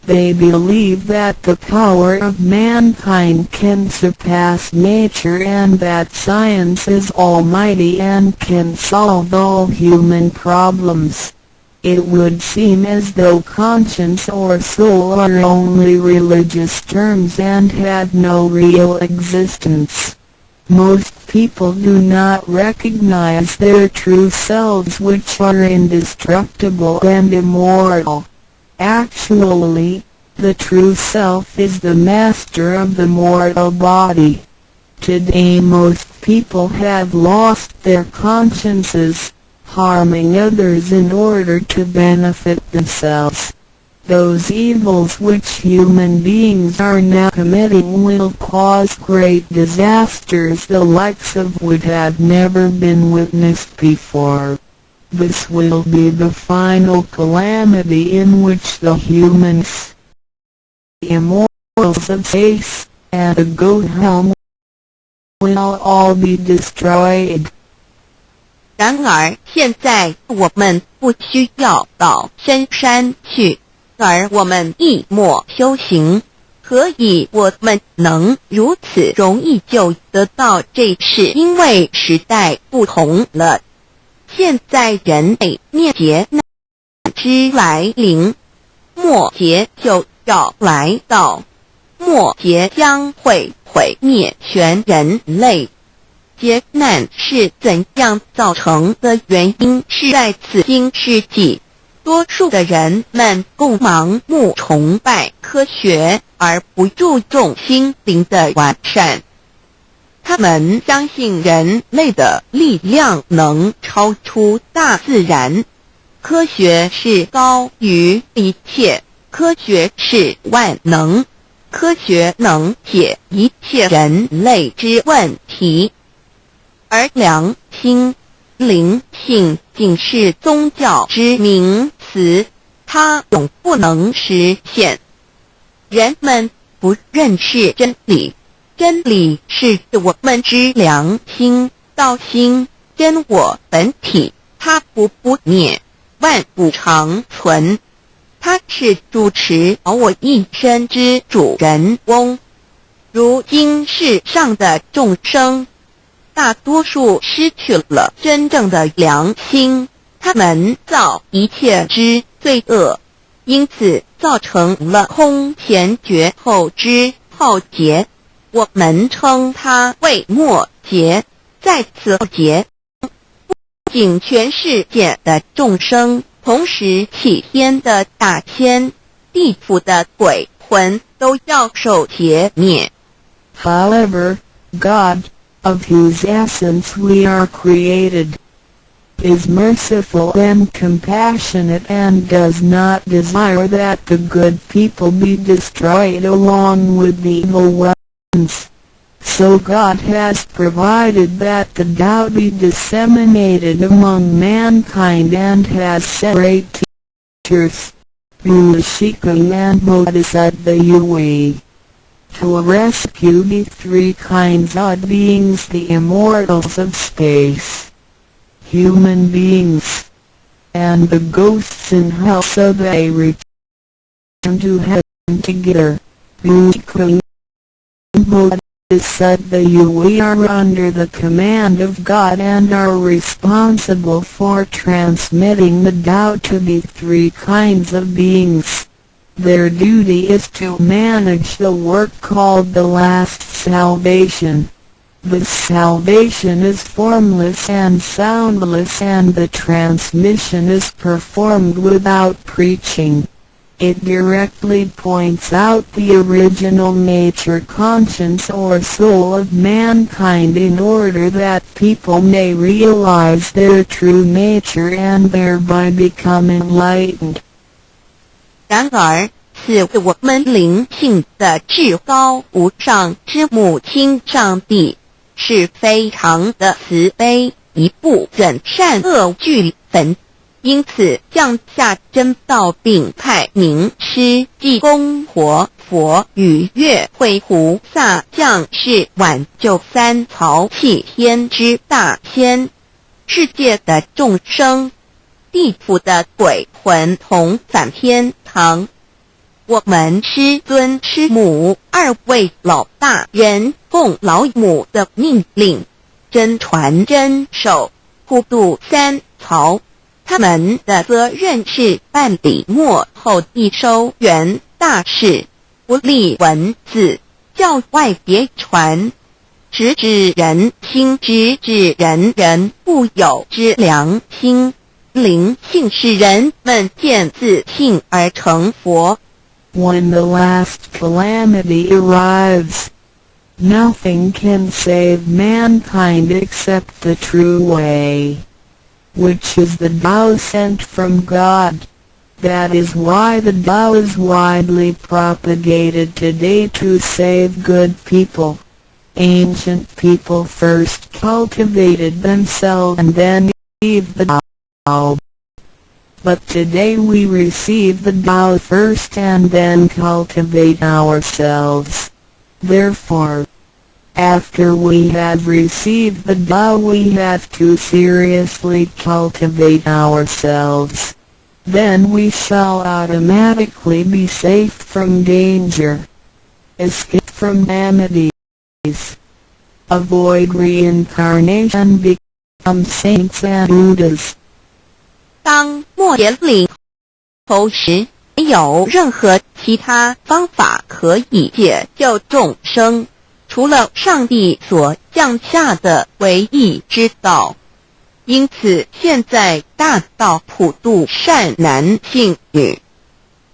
They believe that the power of mankind can surpass nature and that science is almighty and can solve all human problems. It would seem as though conscience or soul are only religious terms and had no real existence. Most people do not recognize their true selves, which are indestructible and immortal. Actually, the true self is the master of the mortal body. Today most people have lost their consciences, harming others in order to benefit themselves. Those evils which human beings are now committing will cause great disasters the likes of which had never been witnessed before. This will be the final calamity in which the humans, the immortals of space, and the goat helm will all be destroyed. 然而现在我们不需要到深山去，而我们一默修行。何以我们能如此容易就得到这事？因为时代不同了。现在人类灭劫难之来临，末劫就要来到，末劫将会毁灭全人类。劫难是怎样造成的？原因是在此今世纪，多数的人们共盲目崇拜科学，而不注重心灵的完善。他们相信人类的力量能超出大自然，科学是高于一切，科学是万能，科学能解一切人类之问题。而良心、灵性仅是宗教之名词，它永不能实现。人们不认识真理，真理是我们之良心、道心、真我本体，它不灭，万物长存。它是主持我一生之主人翁。如今世上的众生，大多数失去了真正的良心，他们造一切之罪恶，因此造成了空前绝后之浩劫。我们称它为末劫。在此劫，不仅全世界的众生，同时起天的大千、地府的鬼魂都要受劫灭。However, God, of whose essence we are created, is merciful and compassionate and does not desire that the good people be destroyed along with the evil ones. So God has provided that the Tao be disseminated among mankind and has set great teachers, Wu Shikung and Bodhisattva Yue, to rescue the three kinds of beings, the immortals of space, human beings, and the ghosts in hell, so they return to heaven together. Said that we are under the command of God and are responsible for transmitting the Tao to the three kinds of beings. Their duty is to manage the work called the last salvation. This salvation is formless and soundless, and the transmission is performed without preaching. It directly points out the original nature, conscience or soul of mankind, in order that people may realize their true nature and thereby become enlightened. 然而，是我们灵性的至高无上之母亲上帝是非常的慈悲，一不忍善恶俱焚。因此降下真道，并派名师济公活佛与月慧菩萨降世，挽救三曹弃天之大仙，世界的众生，地府的鬼魂同返天堂。我们师尊师母二位老大人奉老母的命令，真传真守，普渡三曹。他们的责任是办理末后一收圆大事，不立文字，教外别传，直指人心，直指人人不有之良心。灵性使人们见自信而成佛。When the last calamity arrives, nothing can save mankind except the true way, which is the Tao sent from God. That is why the Tao is widely propagated today to save good people. Ancient people first cultivated themselves and then received the Tao. But today we receive the Tao first and then cultivate ourselves. Therefore, after we have received the Tao, we have to seriously cultivate ourselves. Then we shall automatically be safe from danger, escape from calamities, avoid reincarnation, become saints and Buddhas. 当末节领头时，没有任何其他方法可以解救众生，除了上帝所降下的唯一之道。因此现在大道普渡善男信女，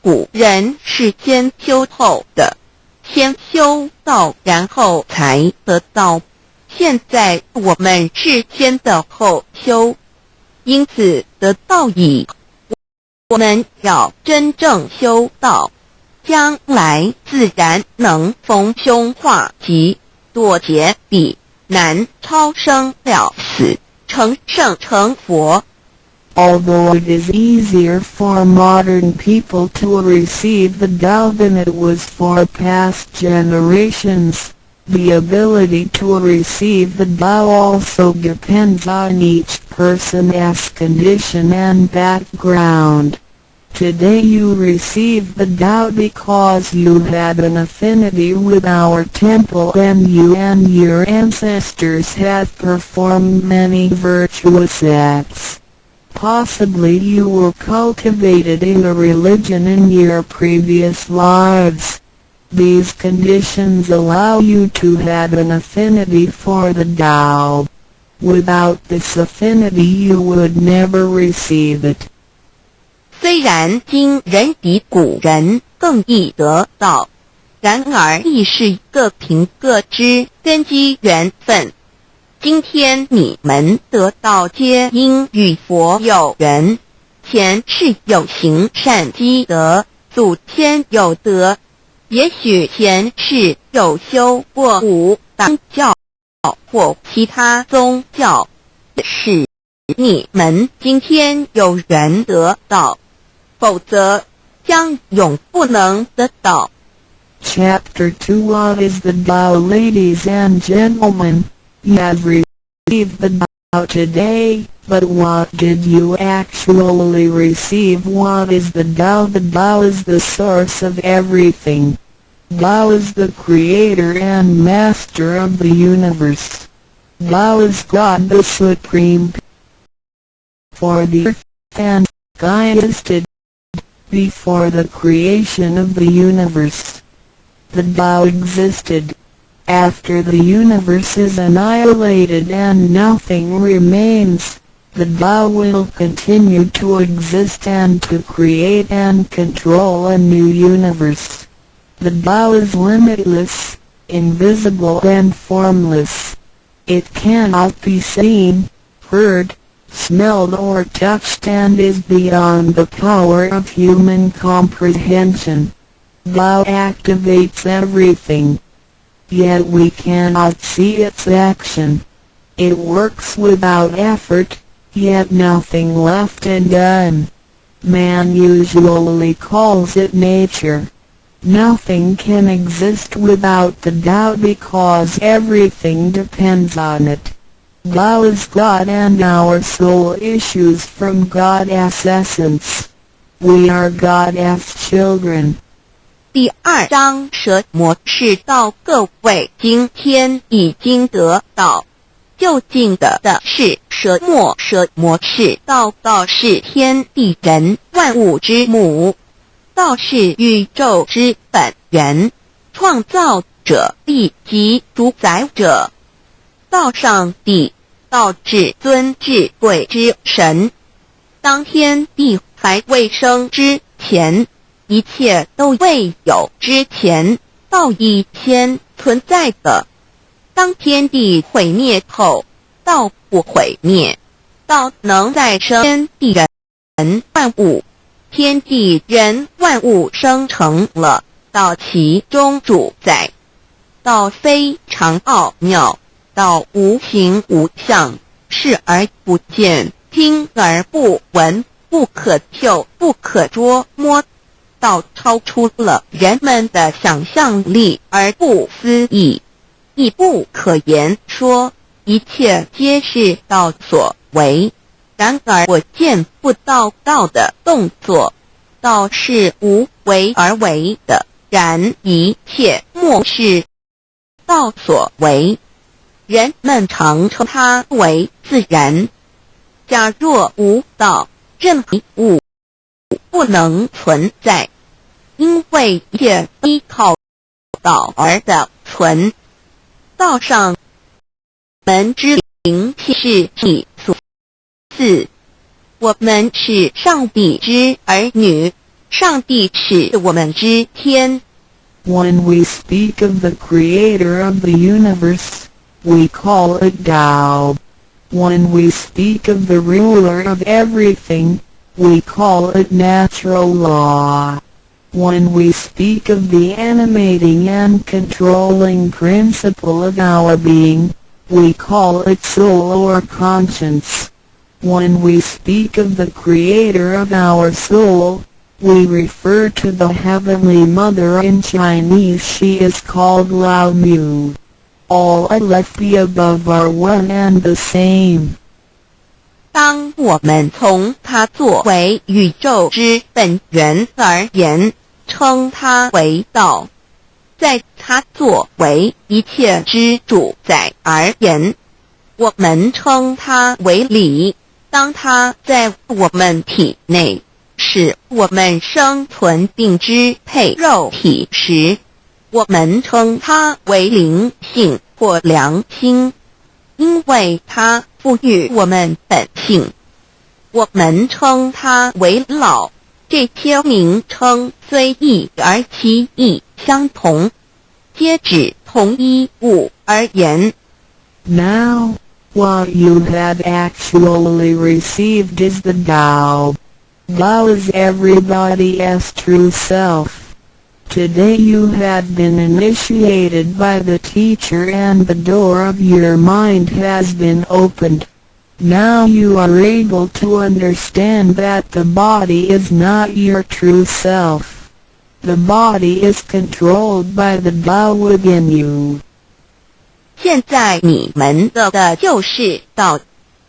古人是先修后的，先修道然后才得道，现在我们是先的后修，因此得道以我们要真正修道，将来自然能逢凶化吉，躲劫彼难，超生了死，成圣成佛。Although it is easier for modern people to receive the Tao than it was for past generations, the ability to receive the Tao also depends on each person's condition and background. Today you receive the Tao because you had an affinity with our temple and you and your ancestors have performed many virtuous acts. Possibly you were cultivated in a religion in your previous lives. These conditions allow you to have an affinity for the Tao. Without this affinity you would never receive it. 虽然今人比古人更易得道，然而亦是各凭各之，根基缘分。今天你们得道皆因与佛有缘，前世有行善积德，祖先有德，也许前世有修过武当教或其他宗教，使你们今天有缘得道，否则将永不能得到。Chapter 2. What is the Tao? Ladies and gentlemen, you have received the Tao today, but what did you actually receive? What is the Tao? The Tao is the source of everything. Tao is the creator and master of the universe. Tao is God the Supreme. For the earth and sky existed before the creation of the universe. The Tao existed after the universe is annihilated and nothing remains. The Tao will continue to exist and to create and control a new universe. The Tao is limitless, invisible and formless. It cannot be seen, heard, smelled or touched and is beyond the power of human comprehension. Tao activates everything, yet we cannot see its action. It works without effort, yet nothing left undone. Man usually calls it nature. Nothing can exist without the Tao because everything depends on it. Tao is God and our soul issues from God's essence. We are God's children. 第2章蛇魔是道。各位今天已经得到究竟的是蛇魔。蛇魔是道。道是天地人万物之母。道是宇宙之本源，创造者亦即主宰者。道上帝，道至尊至贵之神。当天地还未生之前，一切都未有之前，道已先存在的。当天地毁灭后，道不毁灭。道能再生天地人万物。天地人万物生成了道其中主宰。道非常奥妙，道无形无相，视而不见，听而不闻，不可嗅不可捉摸。道超出了人们的想象力而不思议，亦不可言说，一切皆是道所为。然而我见不到道的动作，道是无为而为的，然一切莫是道所为。人们常称它为自然。假若无道，任何物不能存在，因为一切依靠道而的存。道上门之灵气是体所赐，我们是上帝之儿女，上帝是我们之天。When we speak of the creator of the universe, we call it Tao. When we speak of the ruler of everything, we call it natural law. When we speak of the animating and controlling principle of our being, we call it soul or conscience. When we speak of the creator of our soul, we refer to the Heavenly Mother. In Chinese she is called Lao Mu. All left the above are one and the same. 当我们从它作为宇宙之本源而言，称它为道；在它作为一切之主宰而言，我们称它为理。当它在我们体内，使我们生存并支配肉体时，我们称它为灵性或良心，因为它赋予我们本性。我们称它为老，这些名称虽异而其意相同，皆指同一物而言。Now, what you have actually received is the Tao. Tao is everybody's true self. Today you have been initiated by the teacher and the door of your mind has been opened. Now you are able to understand that the body is not your true self. The body is controlled by the Tao within you. 现在你们的就是道，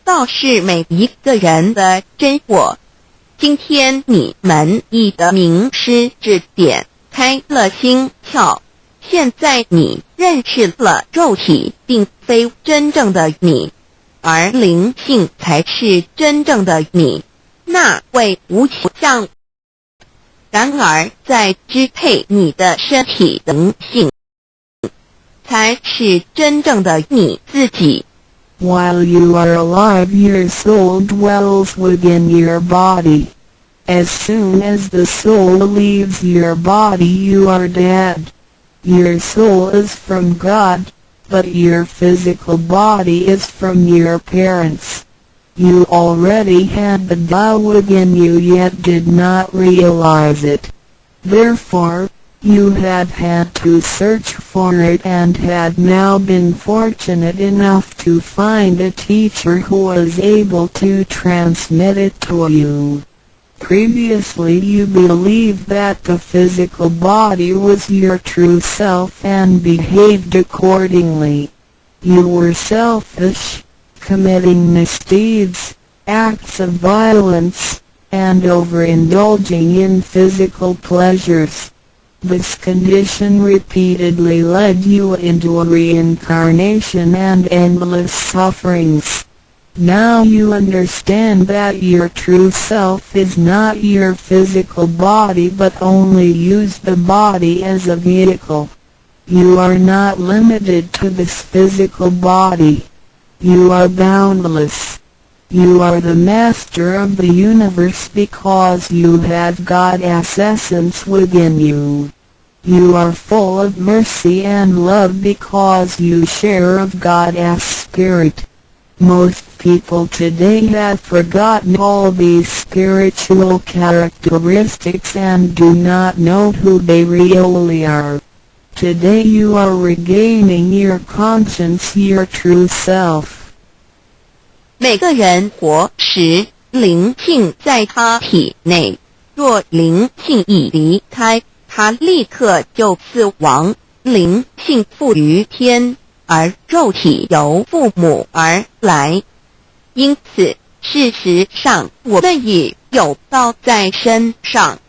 道是每一个人的真我。今天你们一的名师指点，开了心窍。现在你认识了肉体并非真正的你，而灵性才是真正的你，那位无相。然而在支配你的身体的灵性，才是真正的你自己。While you are alive, your soul dwells within your body. As soon as the soul leaves your body, you are dead. Your soul is from God, but your physical body is from your parents. You already had the Tao within you yet did not realize it. Therefore, you had to search for it and had now been fortunate enough to find a teacher who was able to transmit it to you. Previously you believed that the physical body was your true self and behaved accordingly. You were selfish, committing misdeeds, acts of violence, and overindulging in physical pleasures. This condition repeatedly led you into a reincarnation and endless sufferings. Now you understand that your true self is not your physical body but only use the body as a vehicle. You are not limited to this physical body. You are boundless. You are the master of the universe because you have God's essence within you. You are full of mercy and love because you share of God's spirit. Most people today have forgotten all these spiritual characteristics and do not know who they really are. Today you are regaining your conscience, your true self. 每个人活时，灵性在他体内，若灵性一离开，他立刻就死亡。灵性附于天，而肉体由父母而来。因此，事实上我们也有道在身上，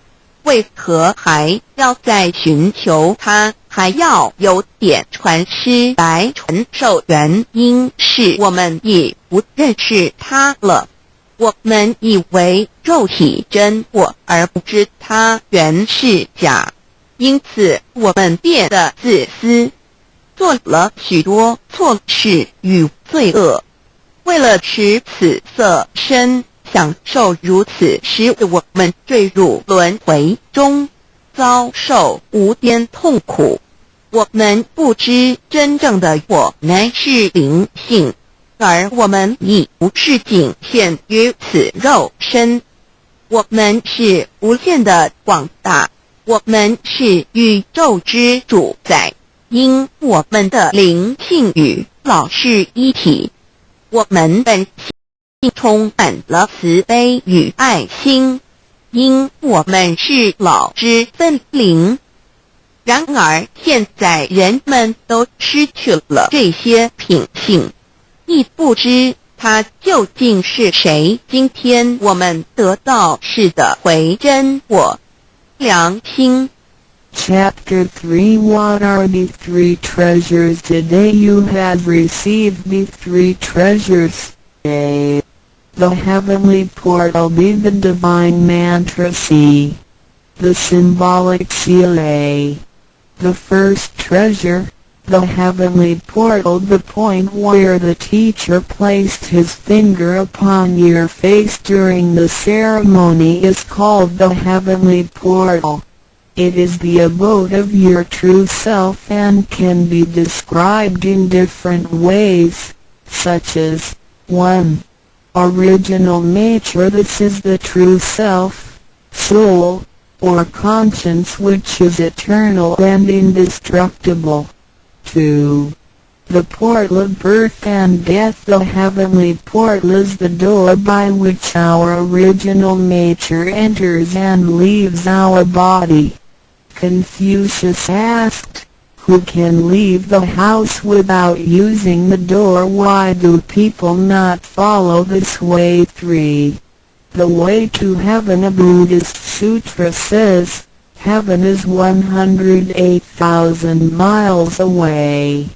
为何还要再寻求它？还要有点传师来传授，原因是我们也不认识它了。我们以为肉体真我，而不知它原是假，因此我们变得自私，做了许多错事与罪恶。为了使此色身享受如此，使我们坠入轮回中，遭受无边痛苦。我们不知真正的我乃是灵性，而我们已不是仅限于此肉身。我们是无限的广大，我们是宇宙之主宰，因我们的灵性与老是一体。我们本性充满了慈悲与爱心，因我们是老之分灵。然而现在人们都失去了这些品性，亦不知他究竟是谁。今天我们得到是的回真我良心。Chapter 3 What are the three treasures? Today you have received the three treasures. A. The heavenly portal. B. The divine mantra. C. The symbolic seal. A. The first treasure, the heavenly portal. The point where the teacher placed his finger upon your face during the ceremony is called the heavenly portal. It is the abode of your true self and can be described in different ways, such as 1. Original nature. This is the true self, soul, or conscience which is eternal and indestructible. 2. The portal of birth and death. The heavenly portal is the door by which our original nature enters and leaves our body. Confucius asked, "Who can leave the house without using the door? Why do people not follow this way?" 3. The way to heaven. A Buddhist sutra says, heaven is 108,000 miles away.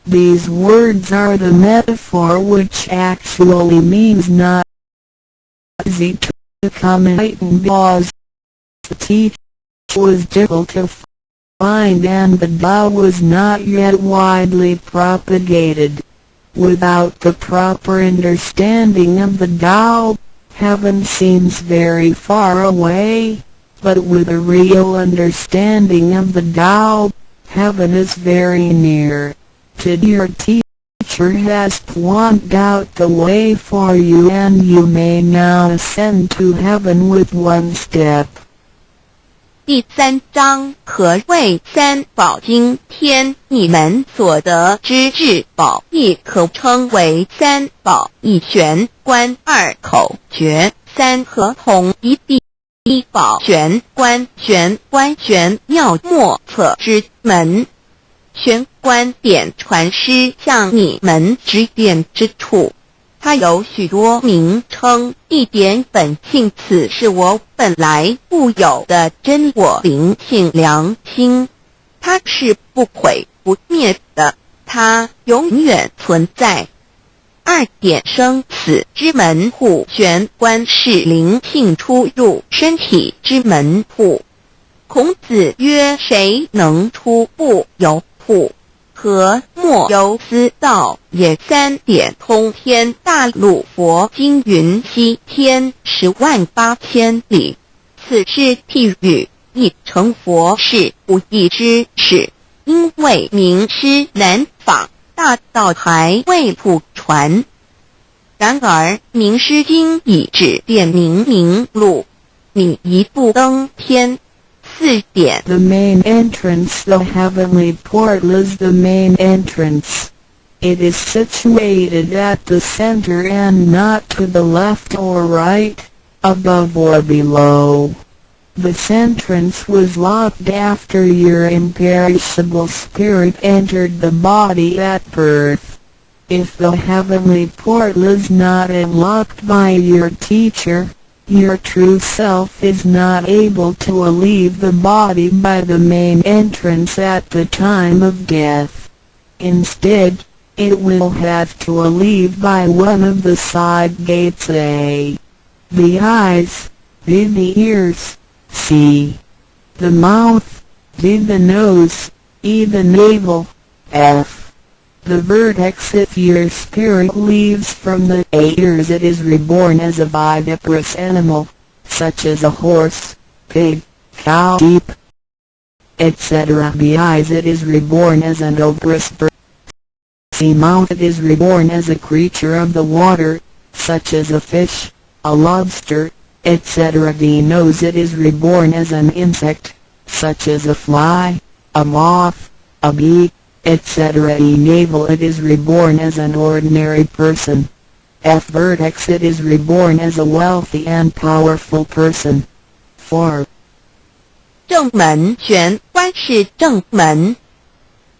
These words are the metaphor, which actually means not easy to come, because the teaching was difficult to find and the Tao was not yet widely propagated. Without the proper understanding of the Tao, heaven seems very far away, but with a real understanding of the Tao, heaven is very near. Your teacher has pointed out the way for you, and you may now ascend to heaven with one step. 第3章可谓三宝经，天你们所得之至宝，亦可称为三宝，一玄关，二口诀，三合同，一地。一宝玄关，玄关玄妙莫测之门。玄关点传师向你们指点之处，它有许多名称，一点本性，此是我本来固有的真我灵性良心，它是不毁不灭的，它永远存在。2点生死之门户，玄关是灵性出入身体之门户。孔子曰：谁能出不由户？何莫由斯道也。3点通天。大陆佛经云：西天108000里，此是譬喻，亦成佛是不易之事，因为名师难访，大道还未普传。然而名师经已指点明路，你一步登天。4点 The main entrance. The heavenly portal is the main entrance. It is situated at the center and not to the left or right, above or below. This entrance was locked after your imperishable spirit entered the body at birth. If the heavenly portal is not unlocked by your teacher, your true self is not able to leave the body by the main entrance at the time of death. Instead, it will have to leave by one of the side gates: A. The eyes, B. The ears, C. The mouth, D. The nose, E. The navel, F. The vertex. If your spirit leaves from the ears, it is reborn as a viviparous animal, such as a horse, pig, cow, sheep, etc. The eyes, it is reborn as an operous bird. The mouth, it is reborn as a creature of the water, such as a fish, a lobster, etc. The nose, it is reborn as an insect, such as a fly, a moth, a bee, etc. The navel, it is reborn as an ordinary person. F. Vertex, it is reborn as a wealthy and powerful person. 4. 正门。玄关是正门，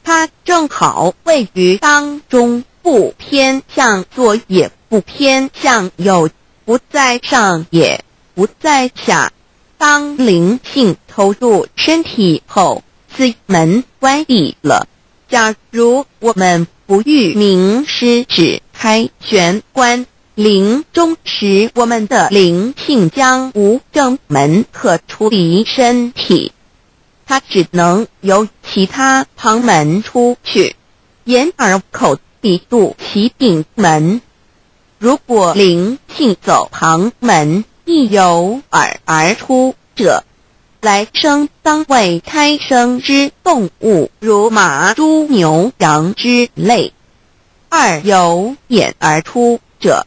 它正好位于当中，不偏向左也不偏向右，不在上也不在下。当灵性投入身体后，此门关闭了。假如我们不遇名师指开玄关，临终时我们的灵性将无正门可出离身体，它只能由其他旁门出去，眼耳口鼻肚脐顶门。如果灵性走旁门，亦由耳而出者，来生当为胎生之动物，如马、猪、牛、羊之类；二由眼而出者，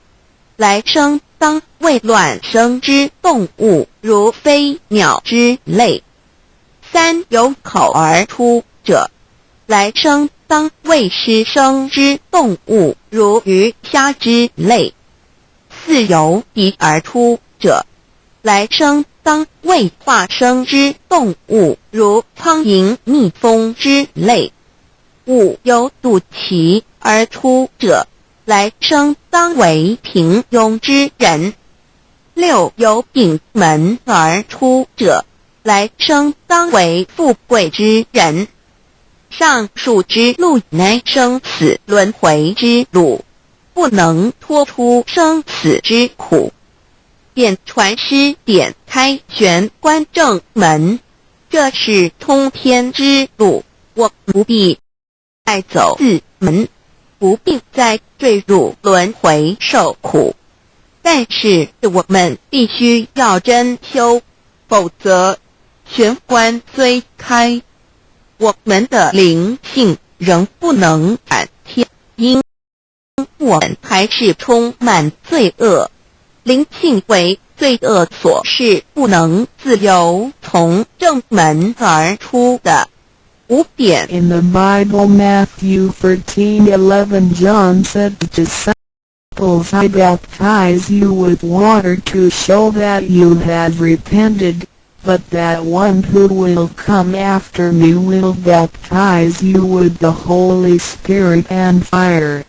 来生当为卵生之动物，如飞鸟之类；三由口而出者，来生当为湿生之动物，如鱼虾之类；四由鼻而出者，来生当为化生之动物，如苍蝇、蜜蜂之类。5有肚脐而出者，来生当为平庸之人。6有顶门而出者，来生当为富贵之人。上述之路乃生死轮回之路，不能脱出生死之苦。便传师点开玄关正门，这是通天之路，我不必再走四门，不必再坠入轮回受苦。但是我们必须要真修，否则玄关虽开，我们的灵性仍不能返天，因我们还是充满罪恶，灵性为罪恶所是不能自由从正门而出的。5点 In the Bible, Matthew 13:11, John said to disciples, I baptize you with water to show that you have repented, but that one who will come after me will baptize you with the Holy Spirit and fire.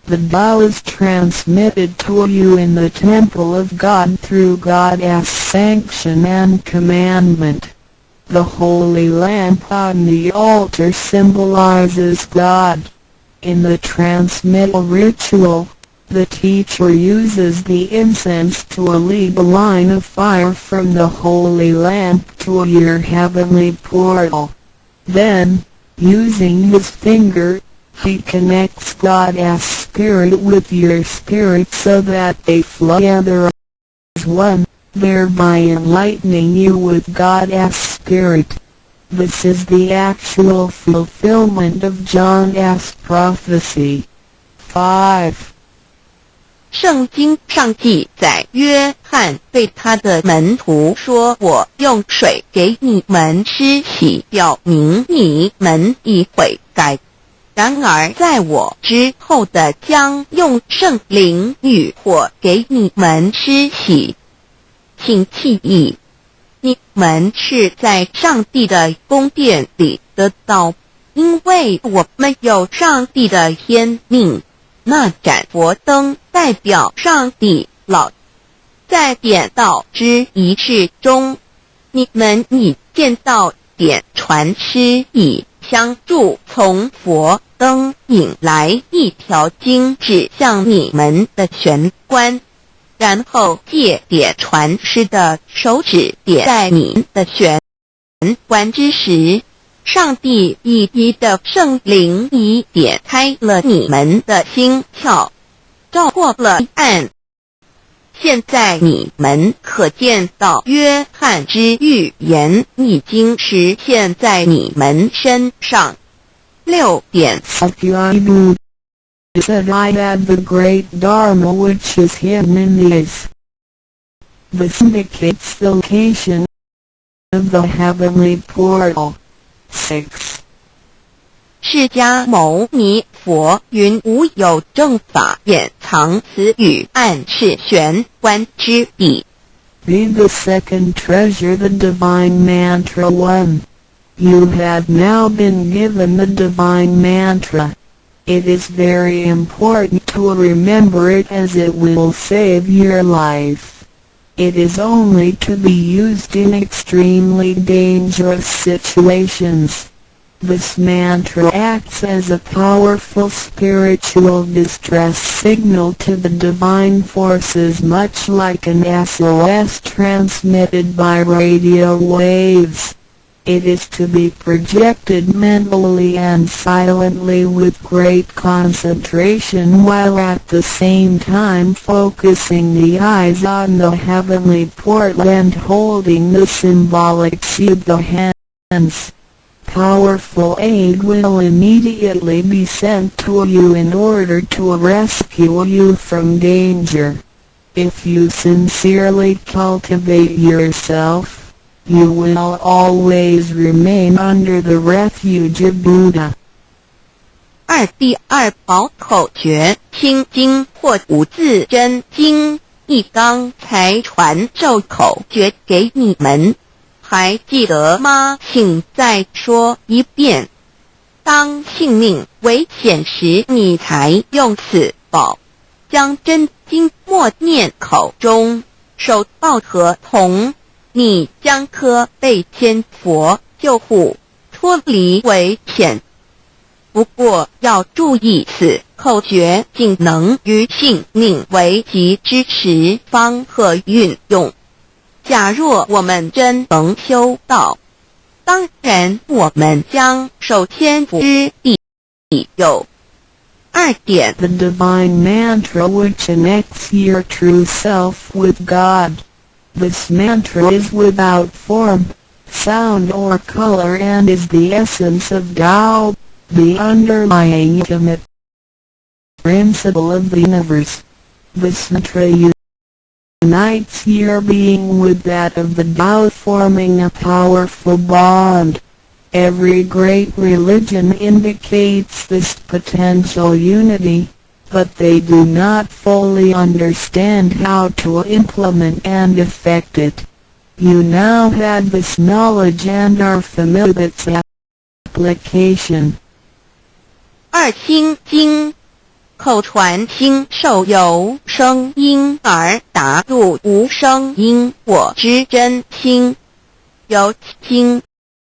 The vow is transmitted to you in the temple of God through God's sanction and commandment. The holy lamp on the altar symbolizes God. In the transmittal ritual, the teacher uses the incense to lead a line of fire from the holy lamp to your heavenly portal. Then, using his finger, he connects God's Spirit with your spirit so that they flow together as one, thereby enlightening you with God's Spirit. This is the actual fulfillment of John's prophecy. 5. 圣经上记载，约翰对他的门徒说，我用水给你们施洗，表明你们已悔改。然而在我之后的将用圣灵与火给你们施洗。请记忆，你们是在上帝的宫殿里得到，因为我们有上帝的天命。那盏佛灯代表上帝老，在点道之仪式中，你们已见到点传师以相助从佛灯引来一条经指向你们的玄关，然后借点传师的手指点在你们的玄关之时，上帝以一的圣灵已点开了你们的心窍，照过了暗。现在你们可见到约翰之预言已经实现在你们身上。6点 Sakyadu said, I have the great Dharma which is hidden in these. This indicates the location of the heavenly portal. 6. 释迦牟尼佛云无有正法掩藏此语，暗示玄关之地。Read the second treasure, the divine mantra 1. You have now been given the divine mantra. It is very important to remember it as it will save your life. It is only to be used in extremely dangerous situations. This mantra acts as a powerful spiritual distress signal to the divine forces, much like an SOS transmitted by radio waves. It is to be projected mentally and silently with great concentration, while at the same time focusing the eyes on the heavenly portal and holding the symbolic Siddha hands. Powerful aid will immediately be sent to you in order to rescue you from danger. If you sincerely cultivate yourself, you will always remain under the refuge of Buddha. 第二宝口诀：心经或五字真经，一刚才传授口诀给你们，还记得吗？请再说一遍。当性命危险时，你才用此宝，将真经默念口中，手抱合同，你将可被千佛救护，脱离危险。不过要注意，此口诀仅能于性命危急之时方可运用。假若我们真能修道，当然我们将受千福之地。有2点 The divine mantra which connects your true self with God. This mantra is without form, sound or color and is the essence of Tao, the underlying ultimate principle of the universe. This mantra unites your being with that of the Tao, forming a powerful bond. Every great religion indicates this potential unity, but they do not fully understand how to implement and effect it. You now have this knowledge and are familiar with its application. 2心经，口传心授由声音而达入无声因果之真心，由经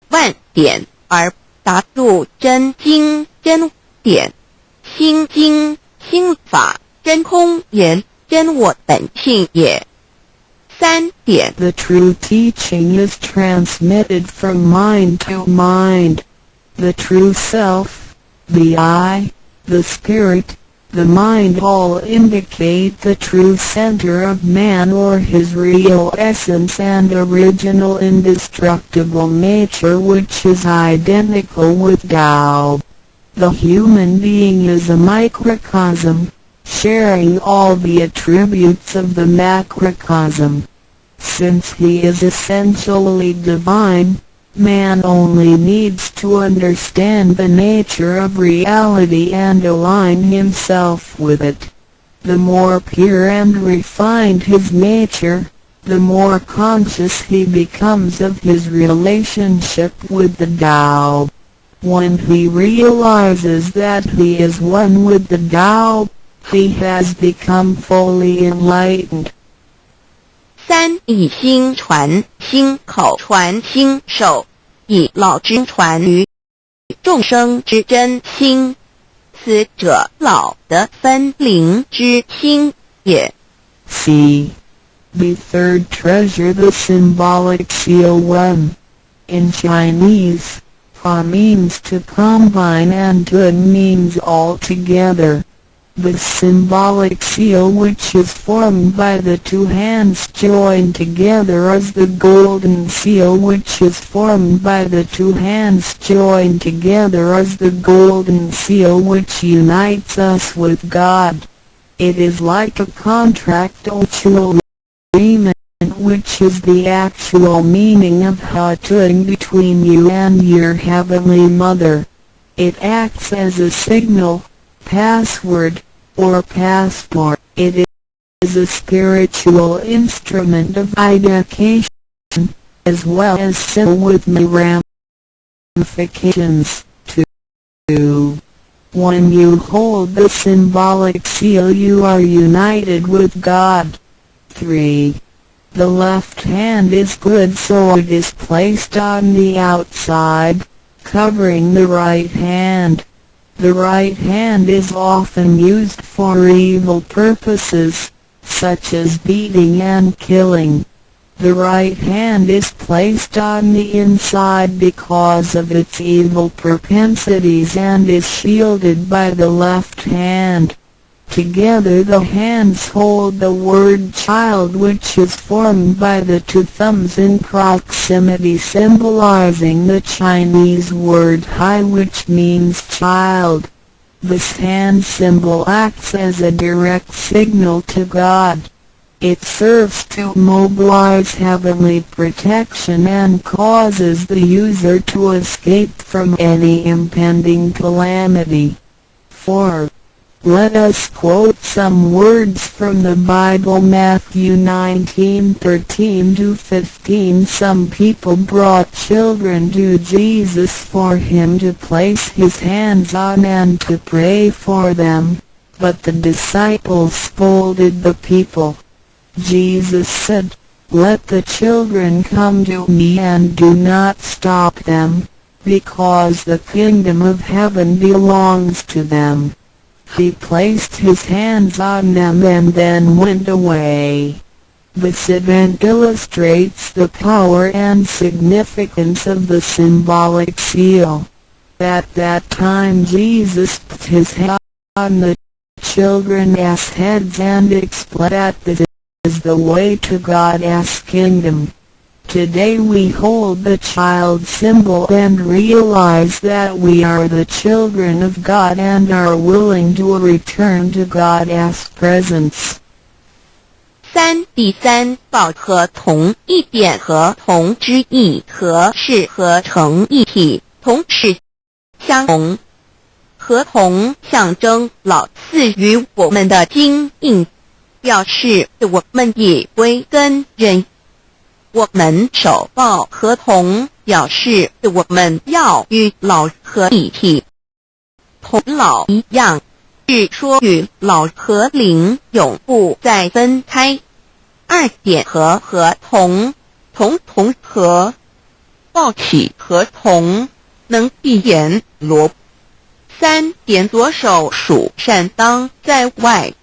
万点而达入真经真点。心经心法真空也，真我本性也。3点 The true teaching is transmitted from mind to mind. The true self, the I, the spirit, the mind all indicate the true center of man or his real essence and original indestructible nature, which is identical with Tao. The human being is a microcosm, sharing all the attributes of the macrocosm. Since he is essentially divine, man only needs to understand the nature of reality and align himself with it. The more pure and refined his nature, the more conscious he becomes of his relationship with the Tao. When he realizes that he is one with the Tao, he has become fully enlightened. 3以心传心，口传心授，以老之传于众生之真心，此者老的分灵之心也。C. The third treasure, the symbolic seal 1. In Chinese, Pa means to combine and Tun means all together. The symbolic seal, which is formed by the two hands joined together, is the golden seal, which is formed by the two hands joined together, is the golden seal which unites us with God. It is like a contractual agreement, which is the actual meaning of Hatun between you and your Heavenly Mother. It acts as a signal, password, or passport. It is a spiritual instrument of identification, as well as symbol with many ramifications. 2. When you hold the symbolic seal, you are united with God. 3. The left hand is good, so it is placed on the outside, covering the right hand. The right hand is often used for evil purposes, such as beating and killing. The right hand is placed on the inside because of its evil propensities and is shielded by the left hand. Together the hands hold the word child, which is formed by the two thumbs in proximity, symbolizing the Chinese word hai, which means child. This hand symbol acts as a direct signal to God. It serves to mobilize heavenly protection and causes the user to escape from any impending calamity. 4. Let us quote some words from the Bible. Matthew 19:13-15. Some people brought children to Jesus for him to place his hands on and to pray for them, but the disciples scolded the people. Jesus said, "Let the children come to me and do not stop them, because the kingdom of heaven belongs to them." He placed his hands on them and then went away. This event illustrates the power and significance of the symbolic seal. At that time Jesus put his hand on the children's heads and explained that this is the way to God's kingdom. Today we hold the child symbol and realize that we are the children of God and are willing to return to God's presence. 第三抱合同一点合同之意，合是合成一体，同是相同。合同象征老赐予我们的经印，表示我们以为跟人。我们手抱合同，表示我们要与老合一体，同老一样，是说与老和灵永不再分开。二点合合同，同合，抱起合同，能闭眼罗。三点左手属善当在外，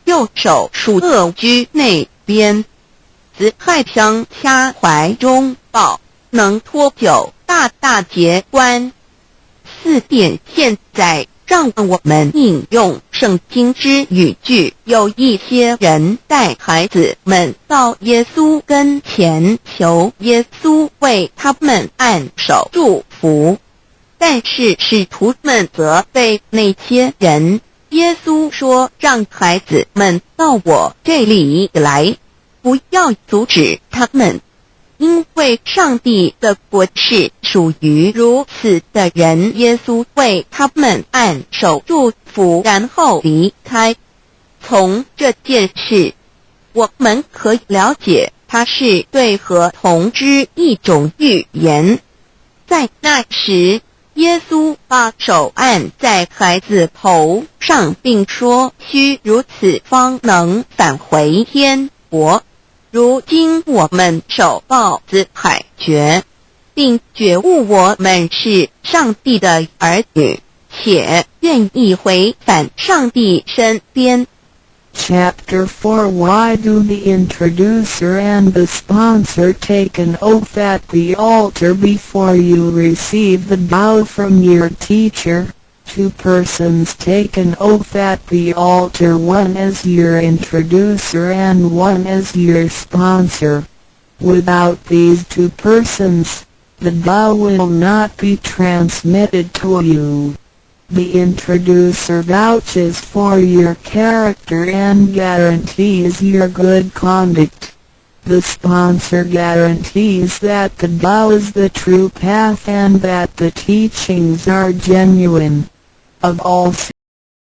右手属恶居内边。子亥相掐怀中抱，能脱臼大大节关。四点现在让我们引用圣经之语句，有一些人带孩子们到耶稣跟前，求耶稣为他们按手祝福，但是使徒们责备那些人。耶稣说，让孩子们到我这里来，不要阻止他们，因为上帝的国是属于如此的人。耶稣为他们按手祝福，然后离开。从这件事，我们可以了解，它是对合同之一种预言。在那时，耶稣把手按在孩子头上，并说，须如此方能返回天国。如今我们手抱子海觉，并觉悟我们是上帝的儿女，且愿意回返上帝身边。Chapter 4. Why do the introducer and the sponsor take an oath at the altar before you receive the vow from your teacher? Two persons take an oath at the altar, one as your introducer and one as your sponsor. Without these two persons, the vow will not be transmitted to you. The introducer vouches for your character and guarantees your good conduct. The sponsor guarantees that the vow is the true path and that the teachings are genuine. Of all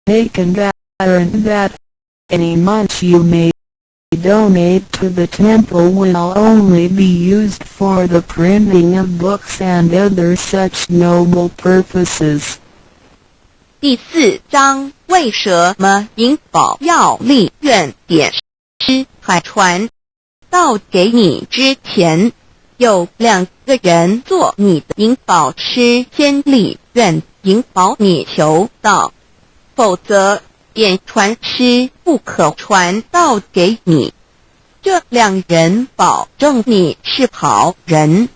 taken guarantee that any much you may donate to the temple will only be used for the printing of books and other such noble purposes. 第四章，为什么银宝要立愿点师海传？到给你之前，有两个人做你的银宝师，先立愿引保你求道，否则点传师不可传道给你。这两人保证你是好人，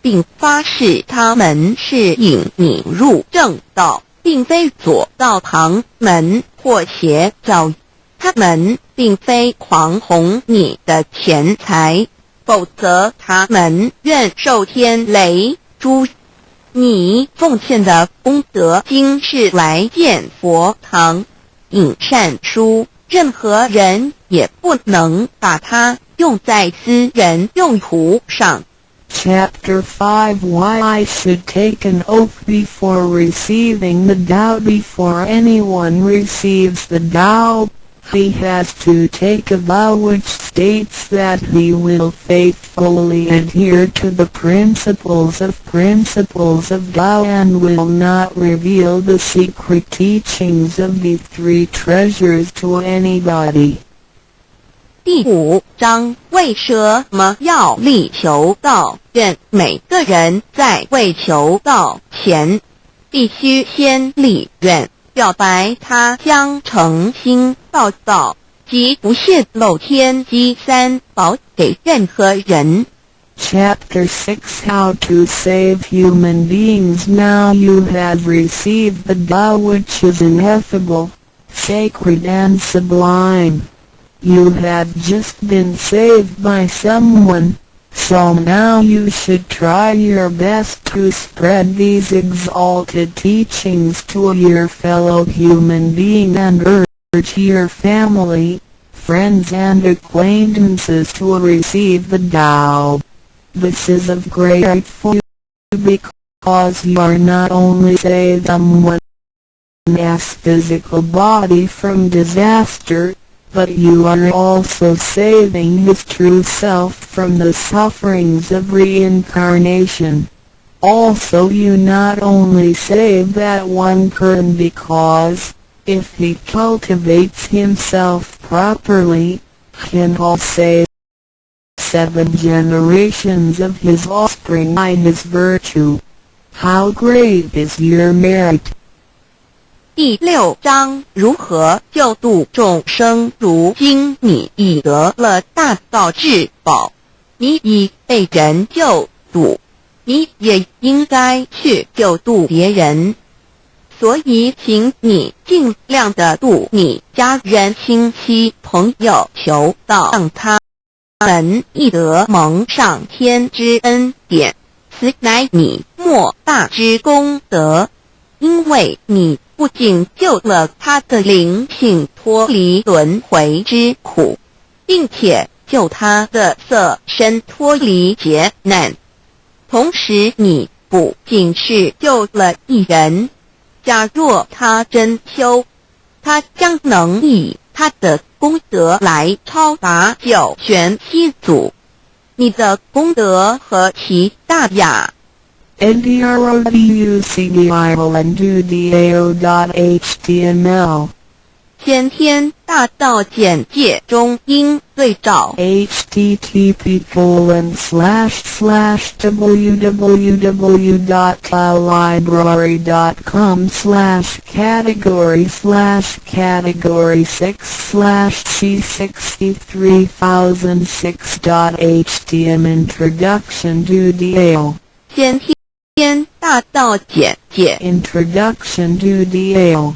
并发誓他们是引你入正道，并非左道旁门或邪教。他们并非狂哄你的钱财，否则他们愿受天雷诛。你奉献的功德金是来建佛堂、引善书，任何人也不能把它用在私人用途上。Chapter 5 Why I should take an oath before receiving the Tao. Before anyone receives the Tao, he has to take a vow which states that he will faithfully adhere to the principles of Tao and will not reveal the secret teachings of the three treasures to anybody. 第5章为什么要力求道？愿每个人在为求道前，必须先立愿，表白他将诚心报道及不泄露天机三宝给任何人。Chapter 6 How to Save Human Beings. Now you have received the Tao which is ineffable, sacred and sublime. You have just been saved by someone, so now you should try your best to spread these exalted teachings to your fellow human being and urge your family, friends and acquaintances to receive the Tao. This is of great value because you are not only saving someone's physical body from disaster, but you are also saving his true self from the sufferings of reincarnation. Also you not only save that one person because, if he cultivates himself properly, can also save 7 generations of his offspring by his virtue. How great is your merit! 第6章如何救度众生。如今你已得了大道至宝，你已被人救度，你也应该去救度别人。所以请你尽量的度你家人亲戚朋友，求道让他们亦得蒙上天之恩典，此乃你莫大之功德。因为你不仅救了他的灵性脱离轮回之苦，并且救他的色身脱离劫难，同时你不仅是救了一人，假若他真修，他将能以他的功德来超拔九玄七祖。你的功德何其大呀！ndroduscdial.html 先天大道简介中应对照 http://www.category/category6/c63006.htm Introduction to Tao 先天大道简介 Introduction to Tao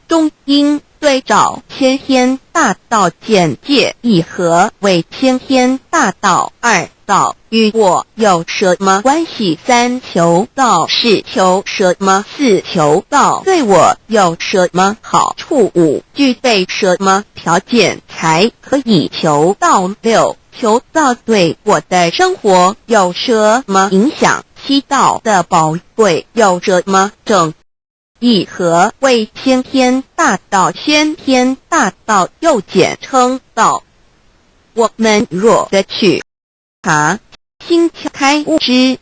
中应对照先天大道简介一和为先天大道二道与我有什么关系？三求道是求什么？四求道对我有什么好处？五具备什么条件才可以求道？六求道对我的生活有什么影响？七道的宝贵有什么正义和为先天大道？先天大道又简称道。我们若的去查心开悟之，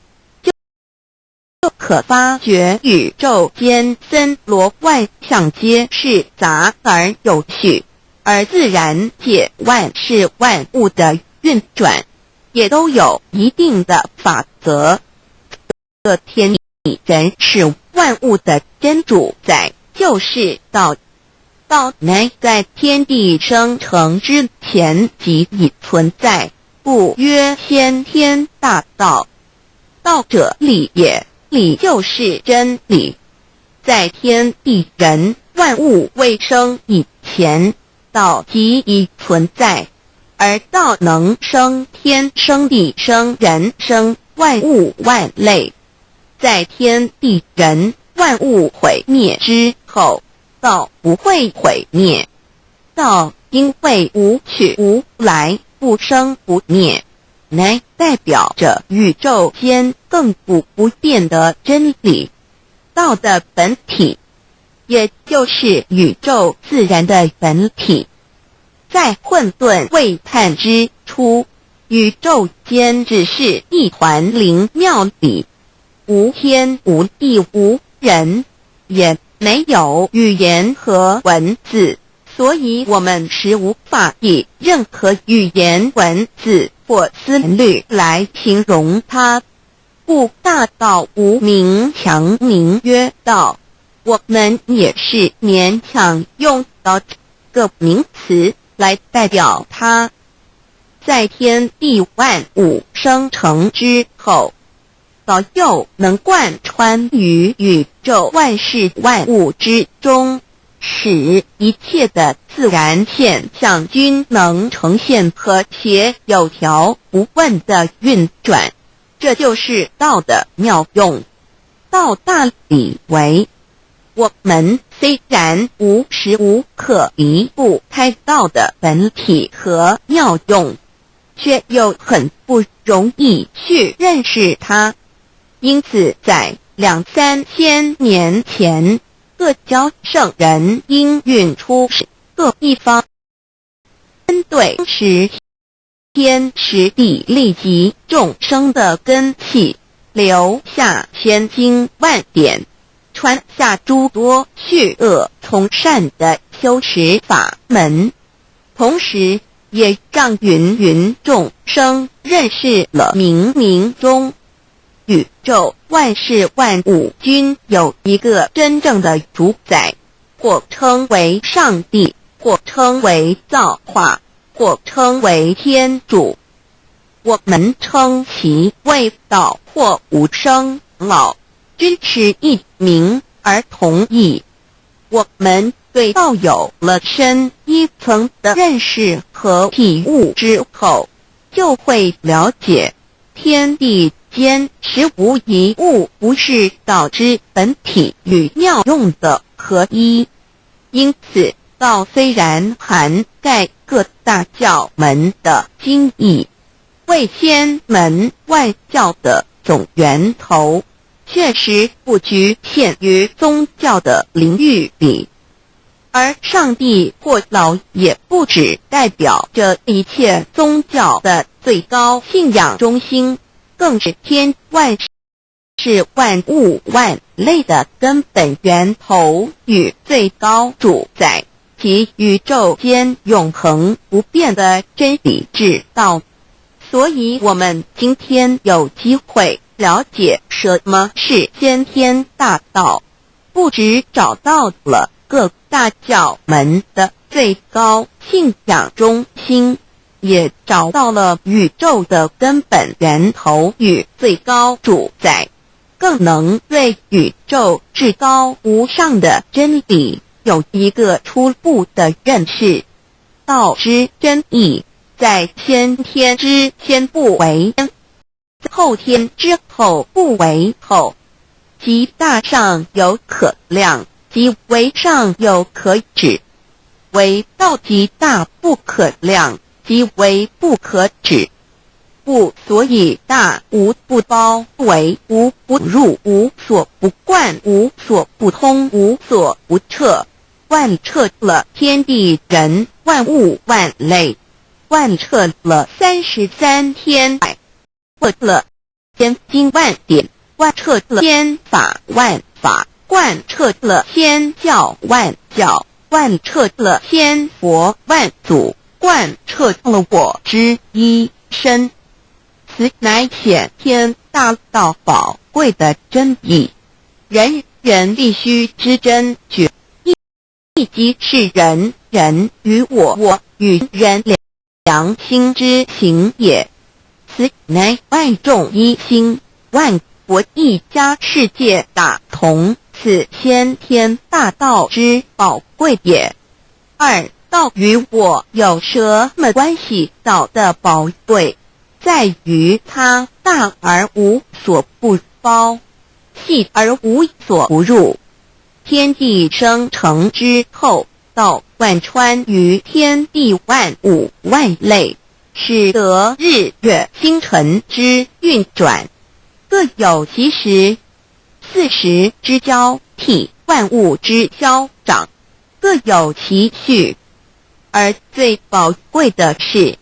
就可发觉宇宙间森罗万象皆是杂而有序，而自然界万事万物的运转也都有一定的法则。这天地人是万物的真主宰，就是道。道乃在天地生成之前即已存在，故曰先天大道。道者理也，理就是真理。在天地人万物未生以前，道即已存在，而道能生天生地生人生万物万类。在天地人万物毁灭之后，道不会毁灭。道因为无去无来，不生不灭，乃代表着宇宙间亘古不变的真理，道的本体，也就是宇宙自然的本体。在混沌未探之初，宇宙间只是一团灵妙理，无天无地无人，也没有语言和文字，所以我们实无法以任何语言文字或思虑来形容它。故大道无名强名曰道，我们也是勉强用到这个名词来代表它。在天地万物生成之后，早就能贯穿于宇宙万事万物之中，使一切的自然现象均能呈现和谐有条不紊的运转。这就是道的妙用。道大理为，我们虽然无时无刻离不开道的本体和妙用，却又很不容易去认识它。因此在2-3千年前，各教圣人应运出各一方，针对时天时地利及众生的根器，留下千经万典，传下诸多去恶从善的修持法门，同时也让芸芸众生认识了冥冥中宇宙万事万物均有一个真正的主宰，或称为上帝，或称为造化，或称为天主。我们称其为道或无生老，均是一名而同义。我们对道有了深一层的认识和体悟之后，就会了解天地间实无一物不是道之本体与妙用的合一。因此道虽然涵盖各大教门的经义，为千门万教的总源头，确实不局限于宗教的领域里。而上帝或老也不只代表着一切宗教的最高信仰中心，更是天万事万物万类的根本源头与最高主宰，及宇宙间永恒不变的真理之道。所以我们今天有机会了解什么是先天大道，不只找到了各大教门的最高信仰中心，也找到了宇宙的根本源头与最高主宰，更能对宇宙至高无上的真理有一个初步的认识。道之真义，在先天之先不为先，后天之后不为后，即大上有可量，即为上有可止，为道即大不可量，即为不可止。故所以大无不包，为无不入，无所不贯，无所不通，无所不彻，贯彻了天地人万物万类，贯彻了33天百，贯彻了千经万典，贯彻了千法万法，贯彻了千教万教，贯彻了千佛万祖，贯彻了我之一身。此乃显天大道宝贵的真义，人人必须知真觉，亦即是人人与我与人良心之行也。此乃万众一心，万国一家，世界大同，此先天大道之宝贵也。二，道与我有什么关系？道的宝贵在于它大而无所不包，细而无所不入。天地生成之后，道贯穿于天地万物万类，使得日月星辰之运转各有其时，四时之交替，万物之消长各有其序。而最宝贵的是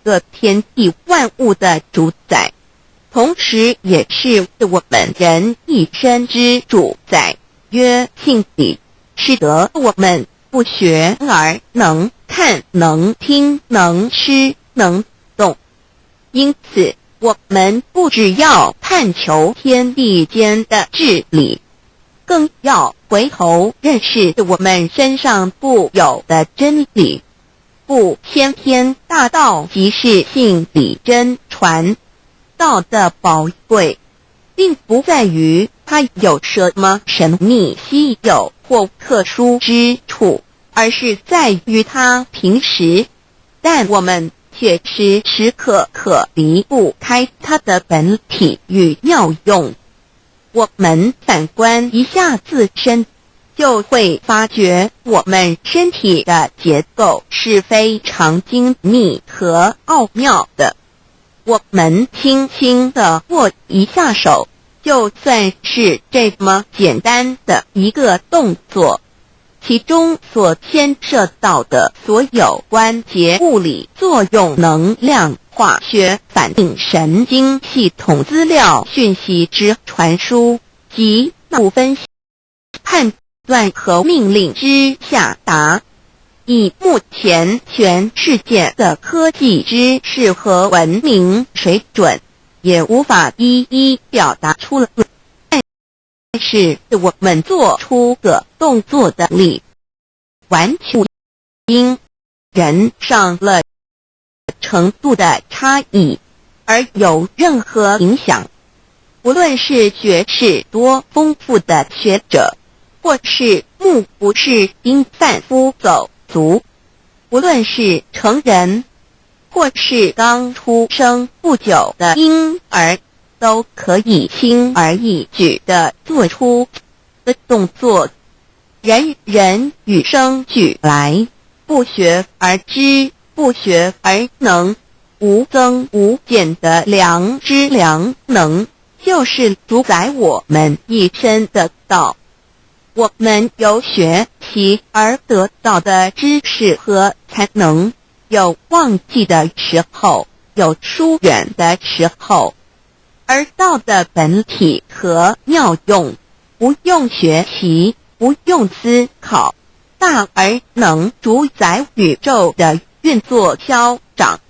各天地万物的主宰，同时也是我们人一生之主宰，曰性理，使得我们不学而能看，能听，能吃，能动。因此我们不只要探求天地间的治理，更要回头认识我们身上固有的真理。故先天大道即是性理真传。道的宝贵并不在于它有什么神秘稀有或特殊之处，而是在于它平时，但我们却时时刻刻离不开它的本体与妙用。我们反观一下自身，就会发觉我们身体的结构是非常精密和奥妙的。我们轻轻地握一下手，就算是这么简单的一个动作，其中所牵涉到的所有关节物理作用、能量、化学反应、神经系统资料讯息之传输及不分析、判断和命令之下达，以目前全世界的科技知识和文明水准，也无法一一表达出来。但是我们做出个动作的力，完全因人上了程度的差异而有任何影响。无论是学识多丰富的学者，或是目不识丁贩夫走卒，无论是成人或是刚出生不久的婴儿，都可以轻而易举地做出的动作。人人与生俱来，不学而知，不学而能，无增无减的良知良能，就是主宰我们一生的道。我们由学习而得到的知识和才能，有忘记的时候，有疏远的时候，而道的本体和妙用，不用学习，不用思考，大而能主宰宇宙的运作消长，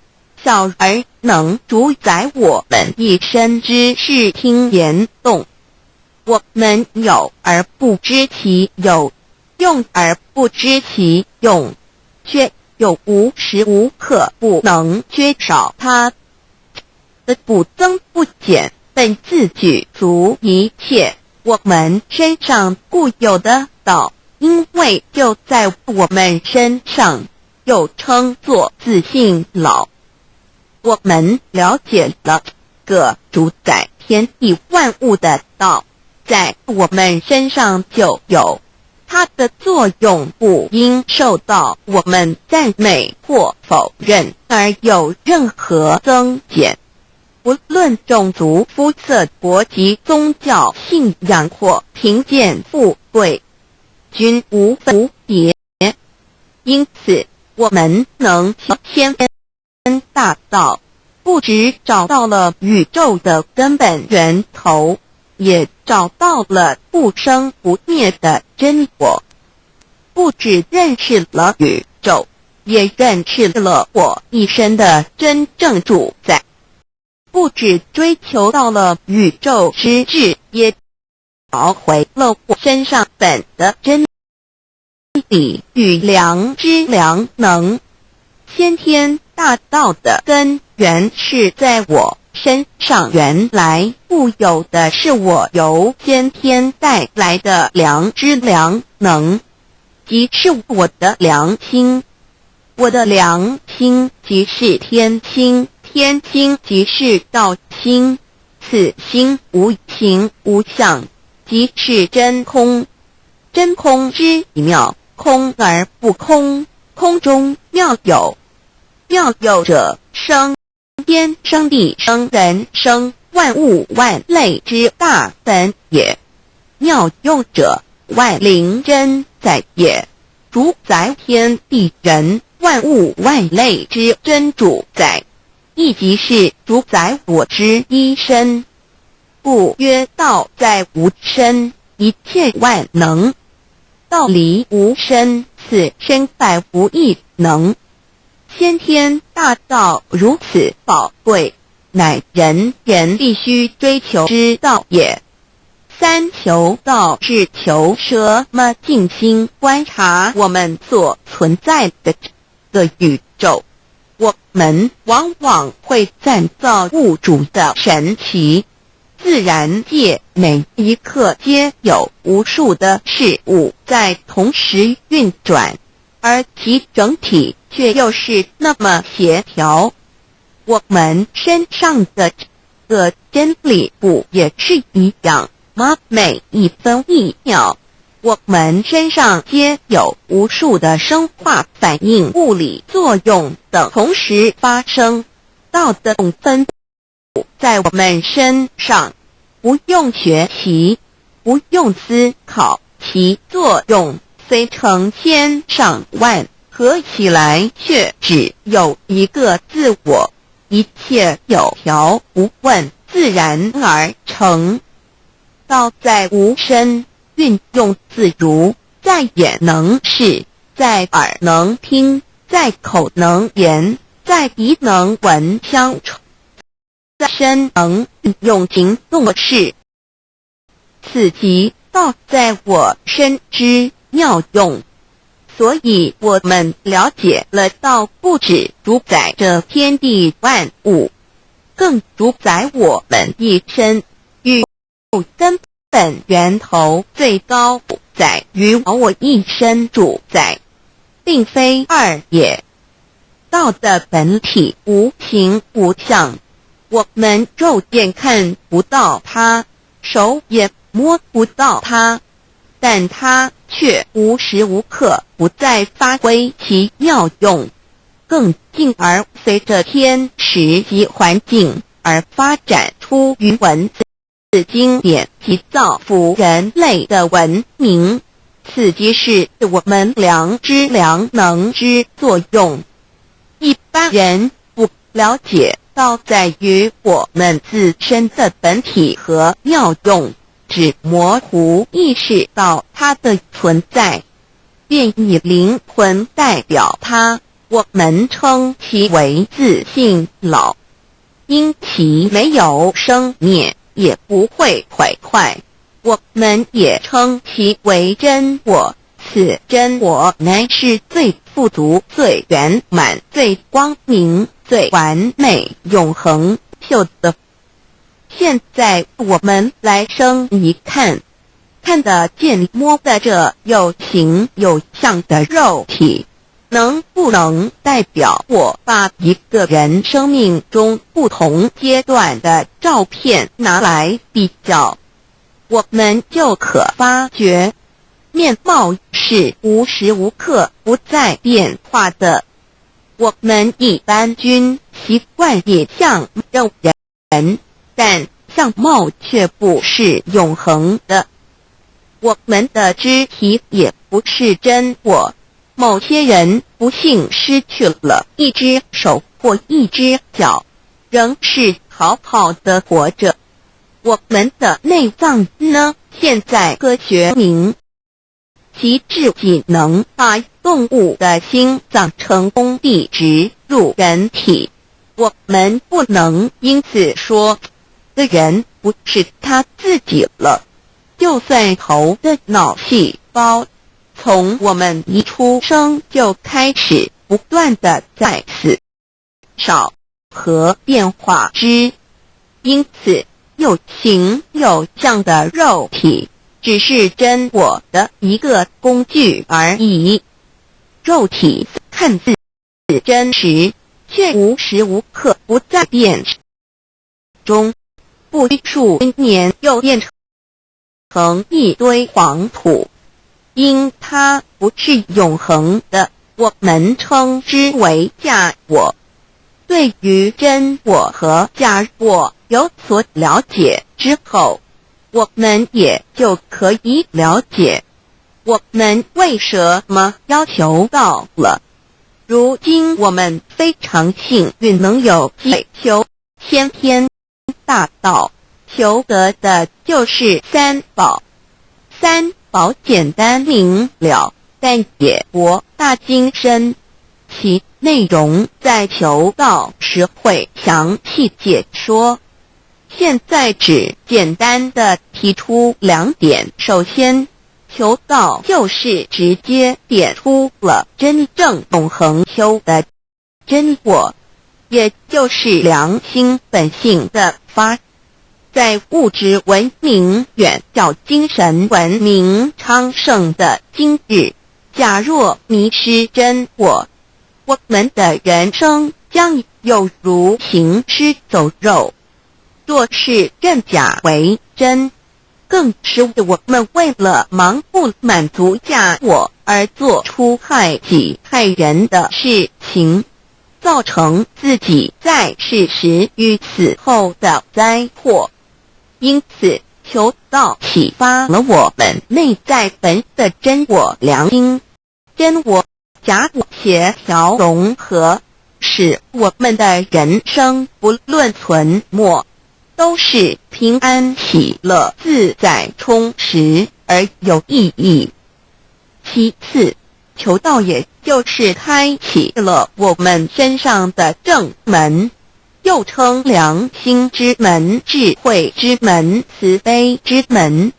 小而能主宰我们一生之视听言动。我们有而不知其有，用而不知其用，却又无时无刻不能缺少它的不增不减，本自具足一切我们身上固有的道，因为就在我们身上，又称作自性老。我们了解了个主宰天地万物的道，在我们身上就有，它的作用不应受到我们赞美或否认而有任何增减。无论种族、肤色、国籍、宗教、信仰或贫贱富贵，均无分无别。因此我们能先天大道，不只找到了宇宙的根本源头，也找到了不生不灭的真我。不只认识了宇宙，也认识了我一生的真正主宰。不只追求到了宇宙之智，也找回了我身上本的真理与良知良能。先天大道的根源是在我身上，原来固有的是我由先天带来的良知良能，即是我的良心。我的良心即是天心，天心即是道心，此心无形无相，即是真空。真空之妙，空而不空，空中妙有，妙有者生天生地生人生万物万类之大本也。妙用者，万灵真在也。主宰天地人万物万类之真主宰，亦即是主宰我之一身。故曰道在无身，一切万能。道离无身，此身在无一能。先天大道如此宝贵，乃人必须追求之道也。三求道是求什么？静心观察我们所存在的这个宇宙，我们往往会赞造物主的神奇。自然界每一刻皆有无数的事物在同时运转，而其整体却又是那么协调。我们身上的这个真理不也是一样吗？每一分一秒，我们身上皆有无数的生化反应、物理作用等同时发生。道的分布在我们身上，不用学习，不用思考，其作用虽成千上万，合起来却只有一个自我。一切有条不紊，自然而成。道在无身，运用自如，在眼能视，在耳能听，在口能言，在鼻能闻香臭，在身能用行动事。此即道在我身之妙用。所以我们了解了道不只主宰着天地万物，更主宰我们一身。宇宙根本源头最高在于我一身主宰，并非二也。道的本体无形无相，我们肉眼看不到它，手也摸不到它，但它却无时无刻不在发挥其妙用，更进而随着天时及环境而发展出于文字经典及造福人类的文明。此即是我们良知良能之作用。一般人不了解道在于我们自身的本体和妙用，只模糊意识到它的存在，便以灵魂代表它，我们称其为自性老。因其没有生灭，也不会毁坏，我们也称其为真我。此真我乃是最富足、最圆满、最光明、最完美、永恒秀的。现在我们来生一看，看得见摸得着有形有相的肉体，能不能代表我把一个人生命中不同阶段的照片拿来比较，我们就可发觉面貌是无时无刻不在变化的。我们一般均习惯也像肉人，但相貌却不是永恒的。我们的肢体也不是真我，某些人不幸失去了一只手或一只脚，仍是好好的活着。我们的内脏呢？现在科学明其自己能把动物的心脏成功地植入人体，我们不能因此说这人不是他自己了。就算头的脑细胞从我们一出生就开始不断的在死少和变化之，因此有形有相的肉体只是真我的一个工具而已。肉体看似真实，却无时无刻不在变中，不数年又变成一堆黄土。因它不是永恒的，我们称之为假我。对于真我和假我有所了解之后，我们也就可以了解我们为什么要求道了。如今我们非常幸运能有机求先天大道，求得的就是三宝。三宝简单明了，但也博大精深，其内容在求道时会详细解说。现在只简单的提出2点。首先，求道就是直接点出了真正永恒修的真我，也就是良心本性的发。在物质文明远较精神文明昌盛的今日，假若迷失真我，我们的人生将有如行尸走肉。若是认假为真，更是我们为了盲目满足假我而做出害己害人的事情，造成自己在世时与死后的灾祸。因此，求道启发了我们内在本的真我良心，真我假我协调融合，使我们的人生不论存没，都是平安喜乐自在充实而有意义。其次，求道也就是开启了我们身上的正门，又称良心之门、智慧之门、慈悲之门。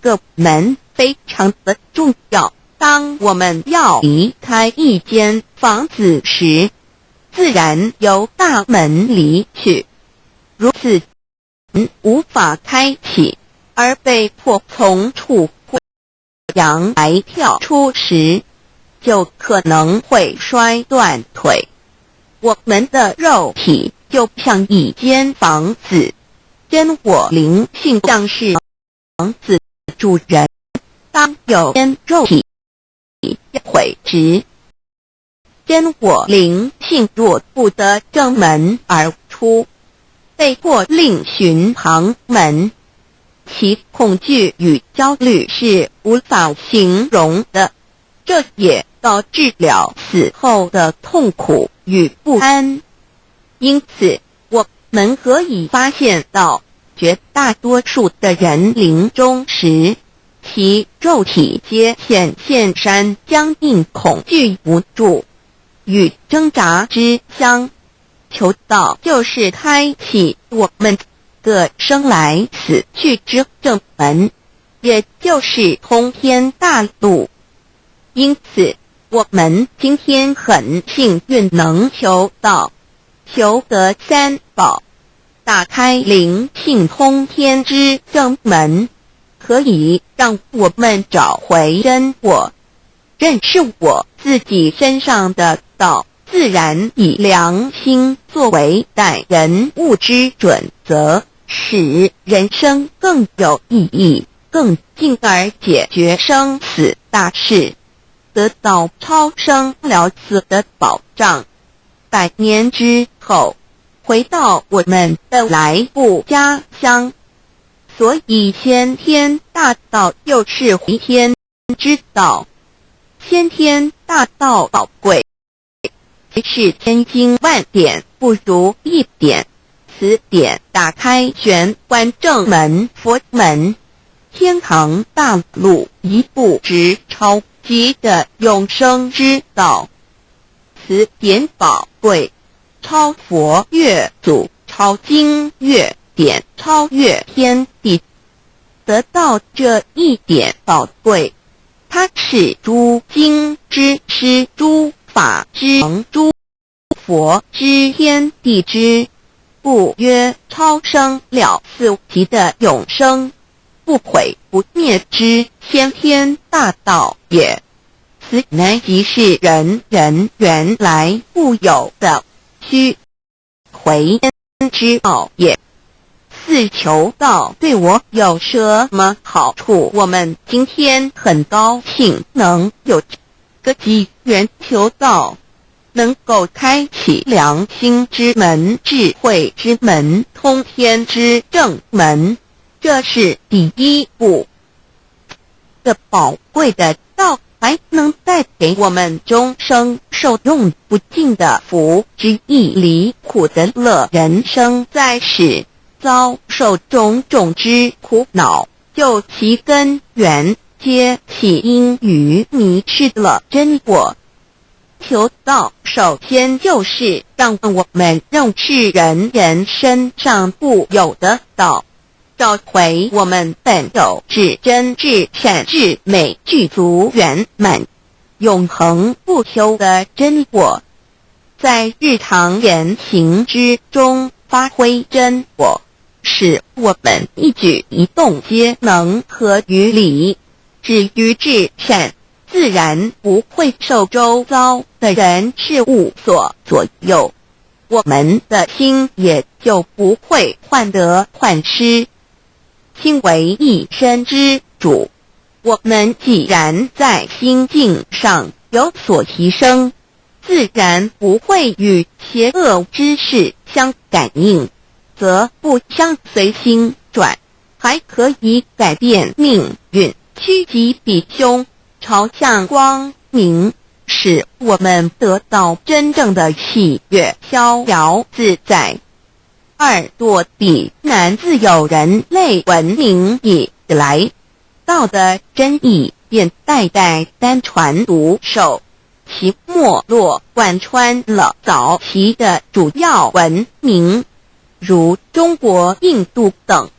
各门非常的重要。当我们要离开一间房子时，自然由大门离去。如此无法开启，而被迫从储会阳台跳出时，就可能会摔断腿。我们的肉体就像一间房子，真我灵性像是房子主人。当有间肉体毁之，真我灵性若不得正门而出，被迫另寻旁门，其恐惧与焦虑是无法形容的，这也导致了死后的痛苦与不安。因此，我们可以发现到，绝大多数的人临终时，其肉体皆显现山僵硬、恐惧、无助与挣扎之相。求道就是开启我们的生来死去之正门，也就是通天大路。因此，我们今天很幸运能求道，求得三宝，打开灵性通天之正门，可以让我们找回真我，认识我自己身上的道，自然以良心作为待人物之准则，使人生更有意义，更进而解决生死大事，得到超生了死的保障。100年之后，回到我们的来部家乡。所以先天大道又是回天之道，先天大道宝贵，是千经万典不如一点。此点打开玄关正门佛门，天堂大路一步直超级的永生之道。此点宝贵，超佛越祖，超经越典，超越天地。得到这一点宝贵，它是诸经之师，诸法之能，诸佛之天地之故曰超生了死级的永生，不毁不灭之先天大道也。此乃即是人人原来固有的虚回天之道也。四求道对我有什么好处？我们今天很高兴能有这个机缘求道，能够开启良心之门、智慧之门、通天之正门，这是第一步。这宝贵的道还能带给我们终生受用不尽的福之益，离苦的乐。人生在世，遭受种种之苦恼，就其根源皆起因于迷失了真我。求道首先就是让我们认识人身上固有的道，找回我们本有至真至善至美具足圆满永恒不朽的真我，在日常言行之中发挥真我，使我们一举一动皆能合于理，止于至善，自然不会受周遭的人事物所左右，我们的心也就不会患得患失。心为一身之主，我们既然在心境上有所提升，自然不会与邪恶之事相感应，则不相随心转，还可以改变命运，趋吉避凶，朝向光明，使我们得到真正的喜悦、逍遥自在。二多地南自有人类文明以来，道的真意便代代单传独授，其没落贯穿了早期的主要文明，如中国、印度等。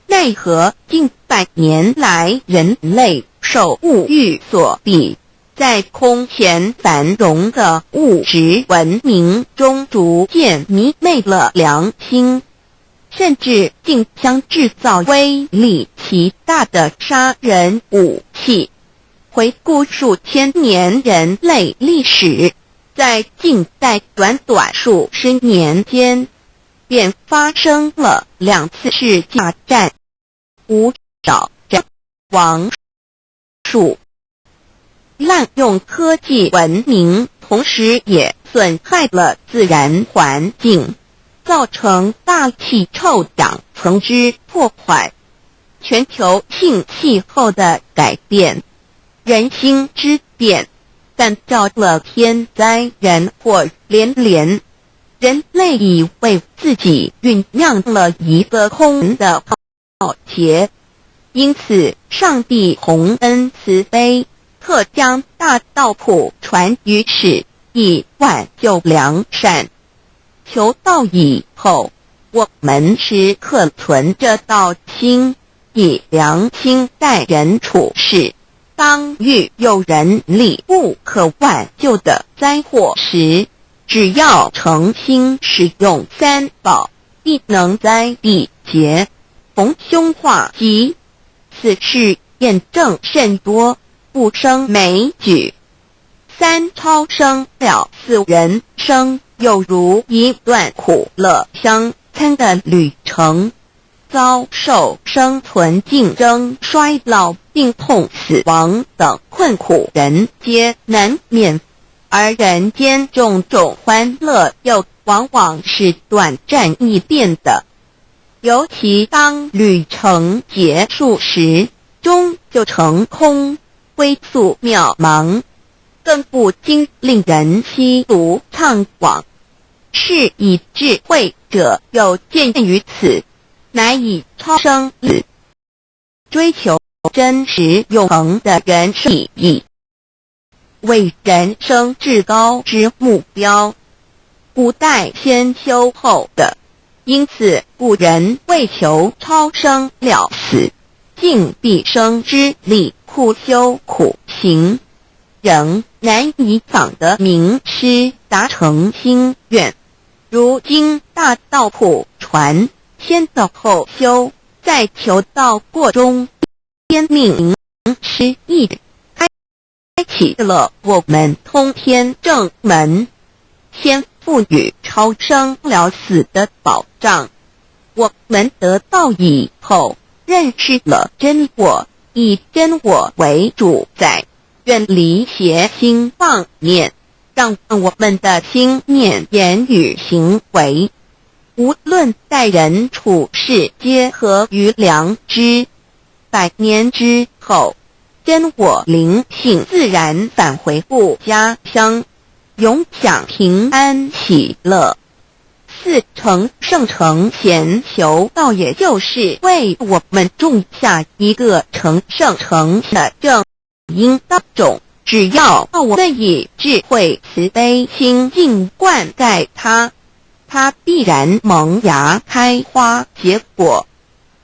奈何近百年来人类受物欲所逼，在空前繁荣的物质文明中逐渐迷昧了良心，甚至竟将制造威力极大的杀人武器。回顾数千年人类历史，在近代短数十年间，便发生了2次世界大战，无少战亡数。滥用科技文明，同时也损害了自然环境，造成大气臭氧层之破坏，全球性气候的改变，人心之变，但造了天灾人祸连连。人类已为自己酝酿了一个空的浩劫，因此上帝洪恩慈悲，特将大道谱传于世，以挽救良善。求道以后，我们时刻存着道心，以良心待人处事。当遇有人力不可挽救的灾祸时，只要诚心使用三宝，必能灾必劫，逢凶化吉。此事验证甚多，不胜枚举。三超生了4人生，有如一段苦乐相参的旅程，遭受生存竞争、衰老、病痛、死亡等困苦，人皆难免。而人间种种欢乐又往往是短暂易变的，尤其当旅程结束时，终就成空，归宿渺茫，更不禁令人凄独怅惘。是以智慧者有见于此，乃以超生死，追求真实永恒的人生意义为人生至高之目标，古代先修后的，因此古人为求超生了死，尽毕生之力苦修苦行，仍难以访得名师达成心愿。如今大道谱传，先道后修，在求道过中，天命师意，开启了我们通天正门，先赋予超生了死的保障。我们得道以后，认识了真我，以真我为主宰，远离邪心妄念，让我们的心念、言语、行为，无论待人处事，皆合于良知。100年之后，真我灵性自然返回故家乡，永享平安喜乐。4成圣成贤求道，也就是为我们种下一个成圣成贤的正因道种。只要我们以智慧慈悲心境灌溉它，它必然萌芽开花结果。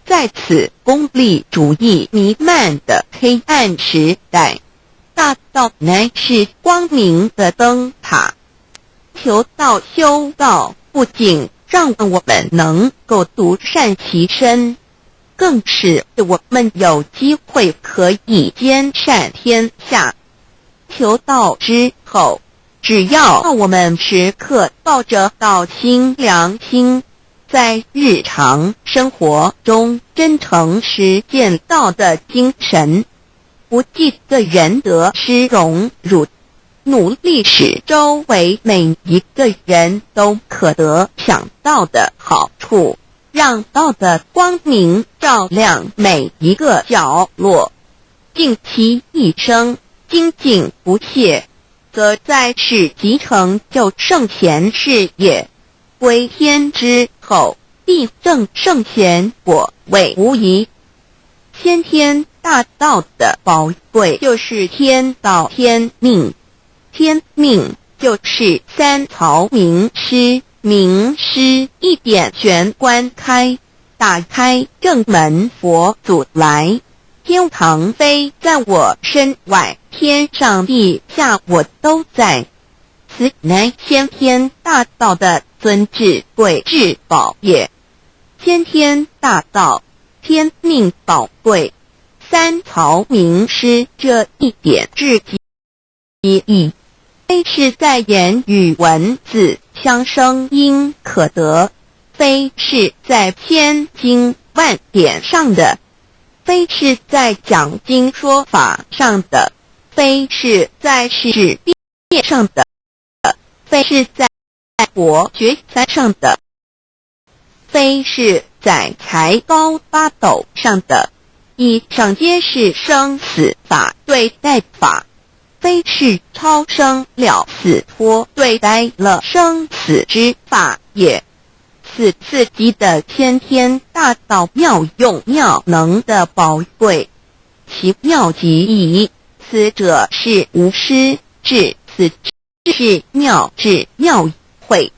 在此功利主义弥漫的黑暗时代，大道乃是光明的灯塔。求道修道，不仅让我们能够独善其身，更使我们有机会可以兼善天下。求道之后，只要我们时刻抱着道心良心，在日常生活中真诚实践道的精神，不计个人得失荣辱，努力使周围每一个人都可得享道的好处，让道的光明照亮每一个角落，尽其一生精进不懈，则在世即成就圣贤事业。归天之后，必证圣贤果位无疑。先天大道的宝贵就是天道天命，天命就是3曹名师，名师一点玄关开，打开正门佛祖来。天堂非在我身外，天上地下我都在。此乃先天大道的尊至贵至宝也。先天大道，天命宝贵，3曹名师这一点至极义，非是在言语文字相声音可得，非是在千经万典上的，非是在讲经说法上的，非是在事变上的，非是在博学三上的，非是在才高八斗上的。以上皆是生死法对待法，非是超生了死脱对待了生死之法也。此次级的先天大道妙用妙能的宝贵，其妙极矣。此者是无师智，此智是妙智妙慧，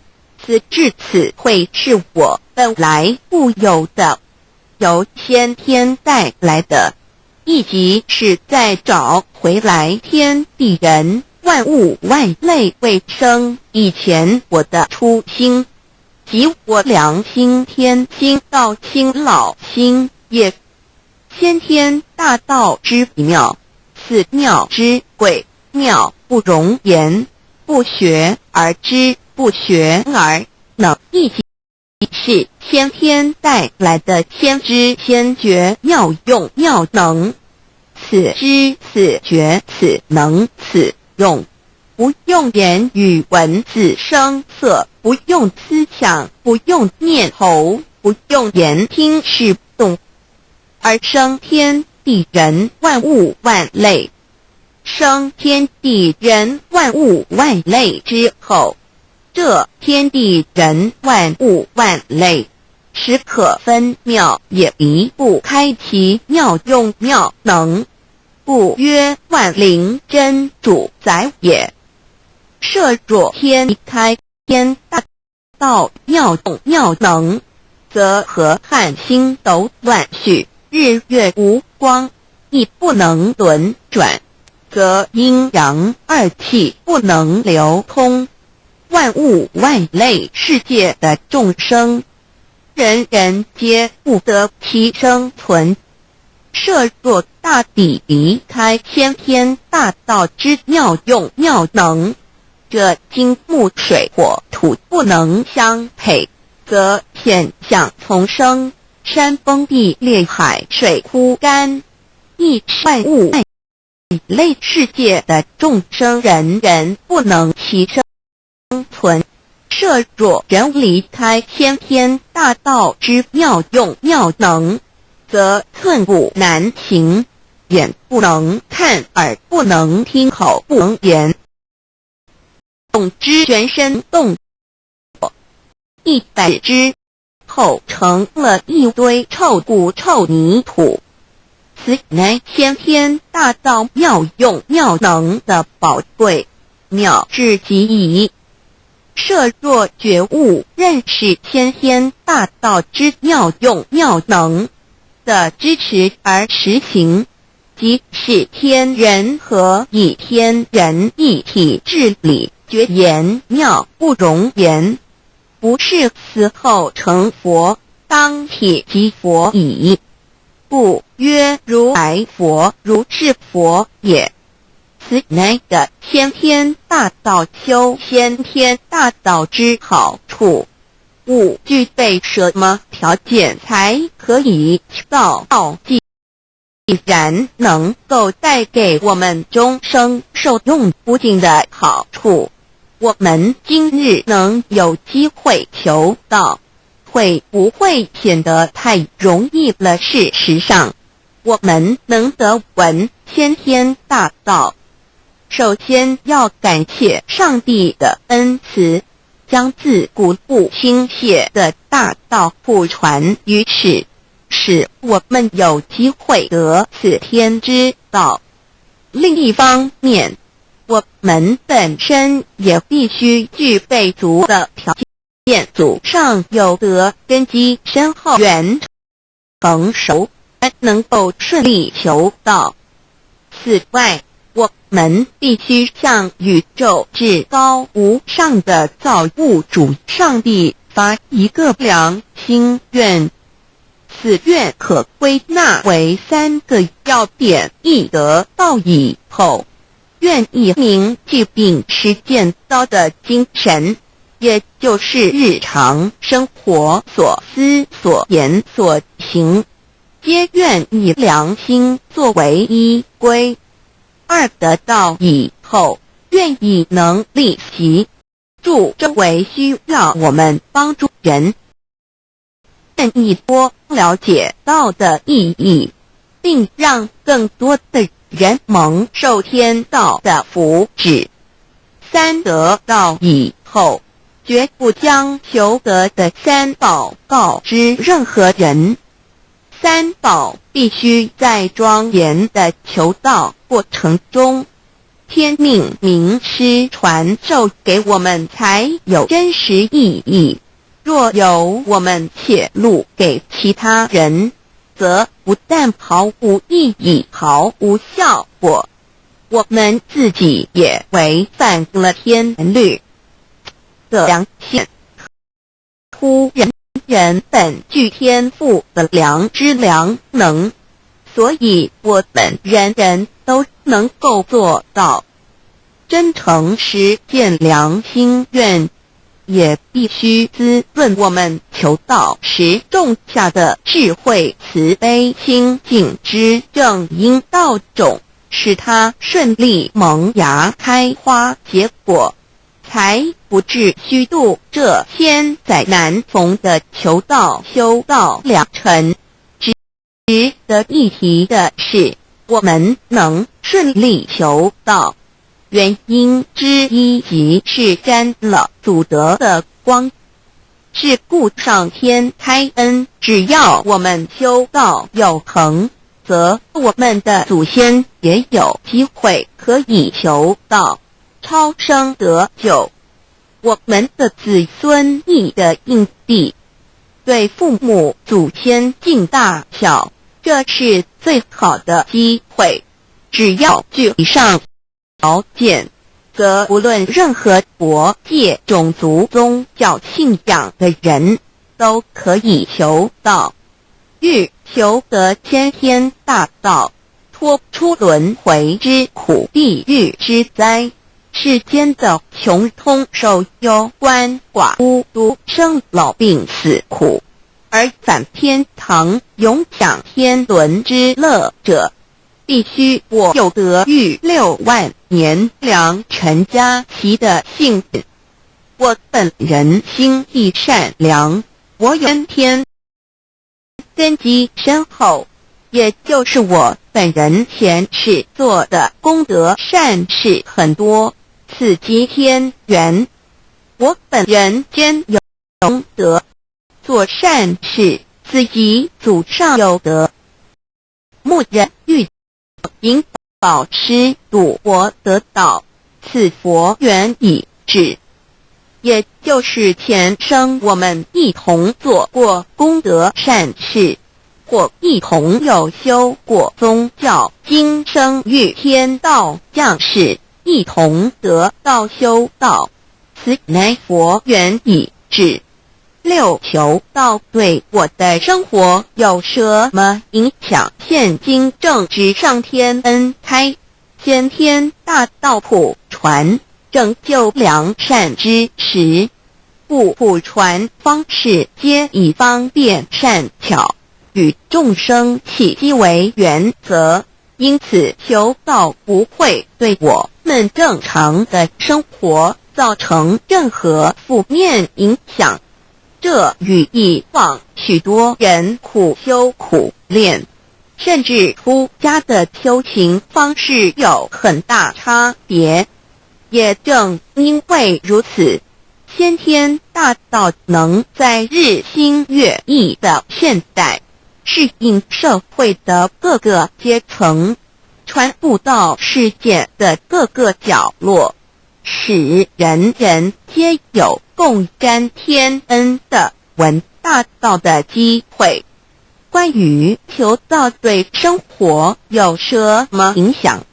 此智此慧是我本来固有的，由先天带来的，亦即是在找回来天地人万物万类为生以前我的初心，即我良心天心道心老心也。先天大道之妙，此妙之贵，妙不容言，不学而知，不学而能，亦即是先天带来的先知先觉妙用妙能。此知此觉此能此用，不用言语文字声色，不用思想，不用念头，不用言听是动，而生天地人万物万类。生天地人万物万类之后，这天地人万物万类实可分妙，也离不开其妙用妙能，故曰万灵真主宰也。设若天离开天大道妙用妙能，则河汉星斗乱序，日月无光，亦不能轮转，则阴阳二气不能流通，万物万类世界的众生，人人皆不得其生存。设若大地离开先天大道之妙用妙能，这金木水火土不能相配，则险象丛生，山崩地裂，海水枯干，亦万物类世界的众生人人不能其生存。设若人离开先天大道之妙用妙能，则寸步难行，眼不能看，耳不能听，口不能言，动之全身动100之后成了一堆臭骨臭泥土。此乃先天大道妙用妙能的宝贵妙至极矣。设若觉悟认识先天大道之妙用妙能的支持而实行，即是天人合一天人一体治理，绝言妙不容言，不是死后成佛，当体即佛矣。故曰如来佛，如是佛也。此乃的先天大道修先天大道之好处。勿具备什么条件才可以到道，既然能够带给我们终生受用不尽的好处，我们今日能有机会求道，会不会显得太容易了？事实上，我们能得闻先天大道，首先要感谢上帝的恩慈，将自古不倾泻的大道普传于世，使我们有机会得此天之道。另一方面，我们本身也必须具备足的条件，祖上有德，根基深厚，缘成熟，能够顺利求道。此外，我们必须向宇宙至高无上的造物主上帝发一个良心愿，此愿可归纳为3个要点：一得道以后，愿以明具并实践道的精神，也就是日常生活所思所言所行，皆愿以良心作为依归。2得道以后，愿以能力协助周围需要我们帮助人，愿意多了解道的意义，并让更多的人蒙受天道的福祉。3得道以后，绝不将求得的3宝告知任何人。3宝必须在庄严的求道过程中，天命名师传授给我们，才有真实意义。若由我们泄露给其他人，则不但毫无意义，毫无效果，我们自己也违反了天律的良心。人本具天赋的良知良能，所以我们人人都能够做到。真诚实践良心愿，也必须滋润我们求道时种下的智慧、慈悲、清净之正因道种，使它顺利萌芽、开花结果，才不至虚度这千载难逢的求道修道良辰。值得一提的是，我们能顺利求道，原因之一即是沾了祖德的光，是故上天开恩，只要我们修道有恒，则我们的祖先也有机会可以求道超生得救。我们的子孙亦的印地，对父母祖先尽大孝，这是最好的机会。只要具以上条件，则无论任何国界、种族、宗教信仰的人，都可以求道。欲求得先天大道，脱出轮回之苦、地狱之灾，世间的穷通受忧、鳏寡孤独、生老病死苦，而返天堂永享天伦之乐者，必须我有得遇6万年良辰佳期的幸运。我本人心地善良，我有先天根基深厚，也就是我本人前世做的功德善事很多，此即天缘。我本人间有功德，做善事，此即祖上有德。牧人欲引导师度我得道，此佛缘已至。也就是前生我们一同做过功德善事，或一同有修过宗教，今生遇天道降世，一同得道修道，此乃佛缘已至。6求道对我的生活有什么影响？现今正值上天恩开，先天大道普传，拯救良善之时，故普传方式皆以方便善巧，与众生契机为原则，因此求道不会对我们正常的生活造成任何负面影响。这与以往许多人苦修苦练，甚至出家的修行方式有很大差别。也正因为如此，先天大道能在日新月异的现代适应社会的各个阶层，传布到世界的各个角落，使人人皆有共沾天恩的闻大道的机会。关于求道对生活有什么影响，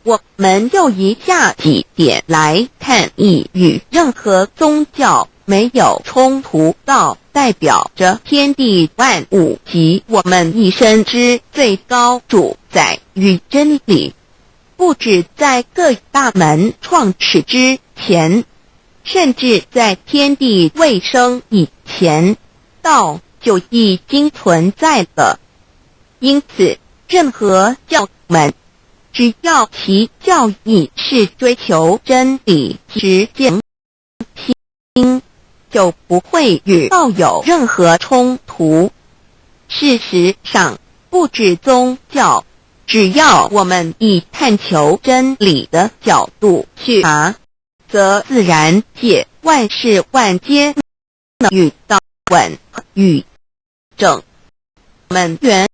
我们就以下几点来看。一、与任何宗教没有冲突，道代表着天地万物及我们一生之最高主宰与真理。不止在各大门创始之前，甚至在天地未生以前，道就已经存在了。因此，任何教门，只要其教义是追求真理实践心，就不会与道有任何冲突。事实上，不止宗教，只要我们以探求真理的角度去查，则自然界万事万皆与道稳与正。我们原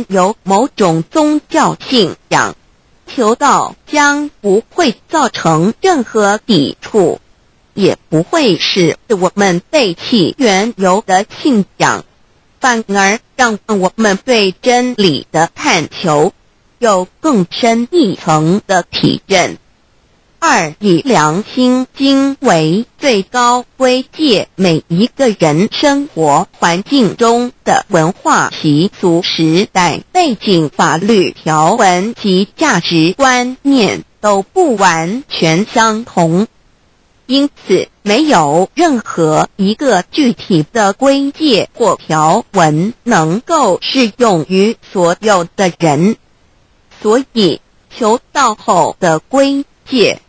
有某种宗教信仰，求道将不会造成任何抵触，也不会使我们背弃原有的信仰，反而让我们对真理的探求有更深一层的体认。2、以良心经为最高规戒每一个人生活环境中的文化习俗、时代背景、法律条文及价值观念都不完全相同，因此没有任何一个具体的规戒或条文能够适用于所有的人。所以求道后的规戒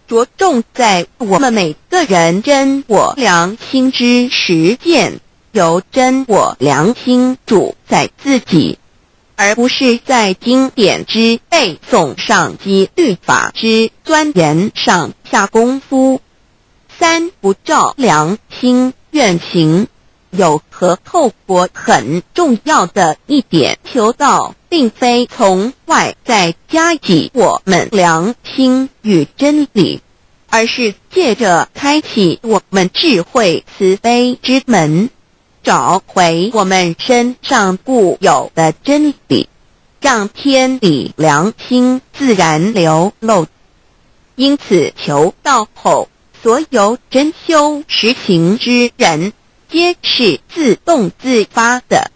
着重在我们每个人真我良心之实践，由真我良心主宰自己，而不是在经典之背诵上及律法之钻研上下功夫。3、不照良心愿行。有和透过很重要的一点，求道并非从外在加给我们良心与真理，而是借着开启我们智慧慈悲之门，找回我们身上固有的真理，让天理良心自然流露。因此求道后，所有真修实行之人皆是自动自发的。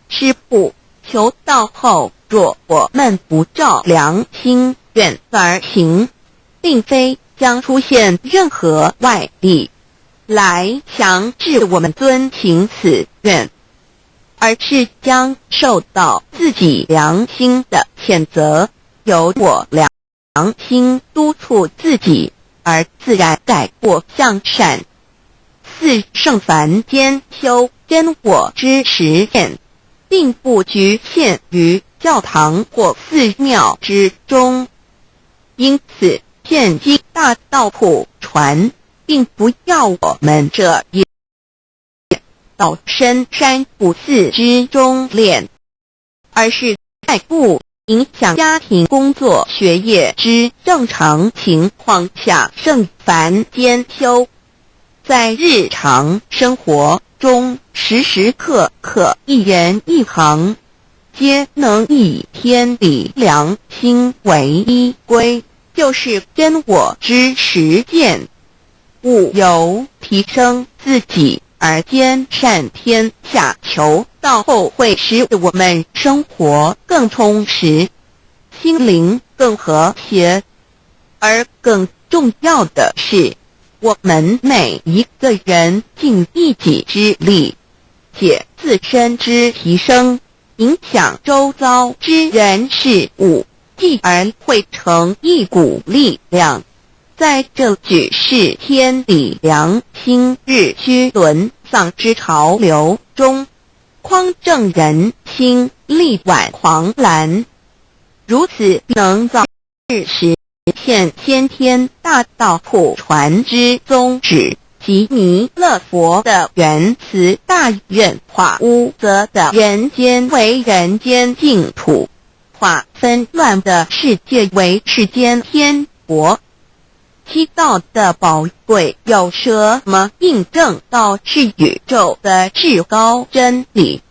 师父，求道后，若我们不照良心愿而行，并非将出现任何外力来强制我们遵行此愿。而是将受到自己良心的谴责，由我良心督促自己，而自然改过向善。四圣凡间修真我之实践，并不局限于教堂或寺庙之中。因此，现今大道普传，并不要我们这一到深山不寺之中练，而是在不影响家庭、工作、学业之正常情况下圣凡兼修。在日常生活中，时时刻刻一言一行，皆能以天理良心为依归，就是真我之实践。务由提升自己而兼善天下，求道后会使我们生活更充实，心灵更和谐。而更重要的是，我们每一个人尽一己之力，借自身之提升，影响周遭之人事物，继而汇成一股力量，在这举世天理良心日趋沦丧之潮流中，匡正人心，力挽狂澜。如此能早日实现先天大道普传之宗旨及弥勒佛的原慈大愿，化污浊的人间为人间净土，化纷乱的世界为世间天国。七道的宝贵有什么印证到是宇宙的至高真理？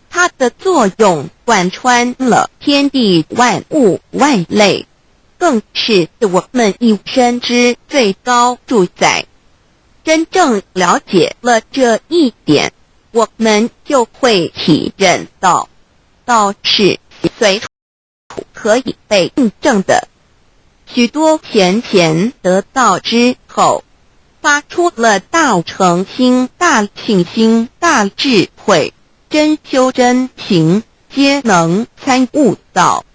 它的作用贯穿了天地万物万类，更是我们一生之最高主宰。真正了解了这一点，我们就会体认到，道是随处可以被印证的。许多贤得道之后，发出了大诚心、大信心、大智慧，真修真行，皆能参悟到。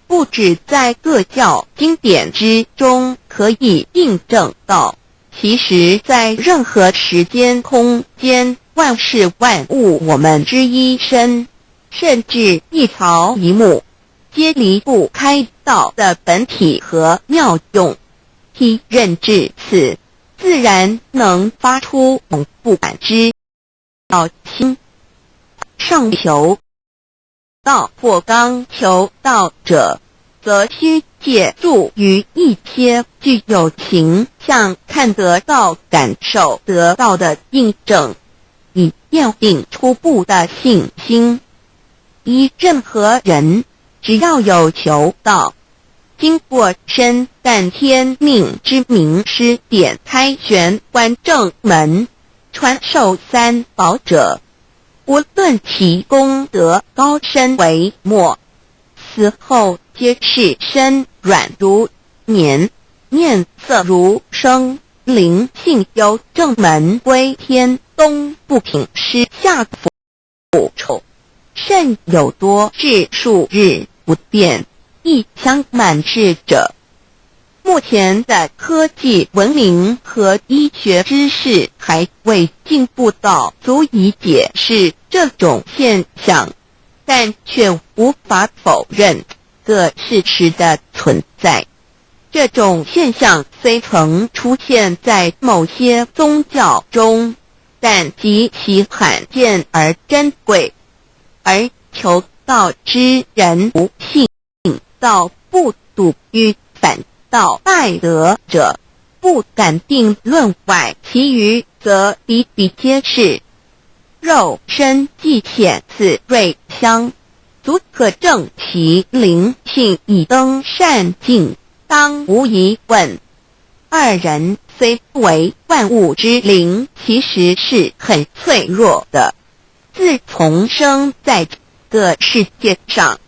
不只在各教经典之中可以印证到，其实在任何时间空间、万事万物我们之一身，甚至一草一木，皆离不开道的本体和妙用。体认至此，自然能发出不敢之道心。上求道或刚求道者，则需借助于一些具有形象看得到、感受得到的印证，以奠定初步的信心。依任何人，只要有求道，经过身但天命之名师点开玄关正门，传授三宝者，无论其功德高深为末，死后皆是身软如棉，面色如生，灵性由正门归天，东不品师，下腐臭，甚有多至数日不变，一腔满志者。目前的科技文明和医学知识还未进步到足以解释这种现象，但却无法否认个事实的存在。这种现象虽曾出现在某些宗教中，但极其罕见而珍贵，而求道之人不信道不笃于反道败德者，不敢定论外，其余则比比皆是。肉身既显此瑞香，足可证其灵性已登善境，当无疑问。二人虽为万物之灵，其实是很脆弱的。自从生在这个世界上，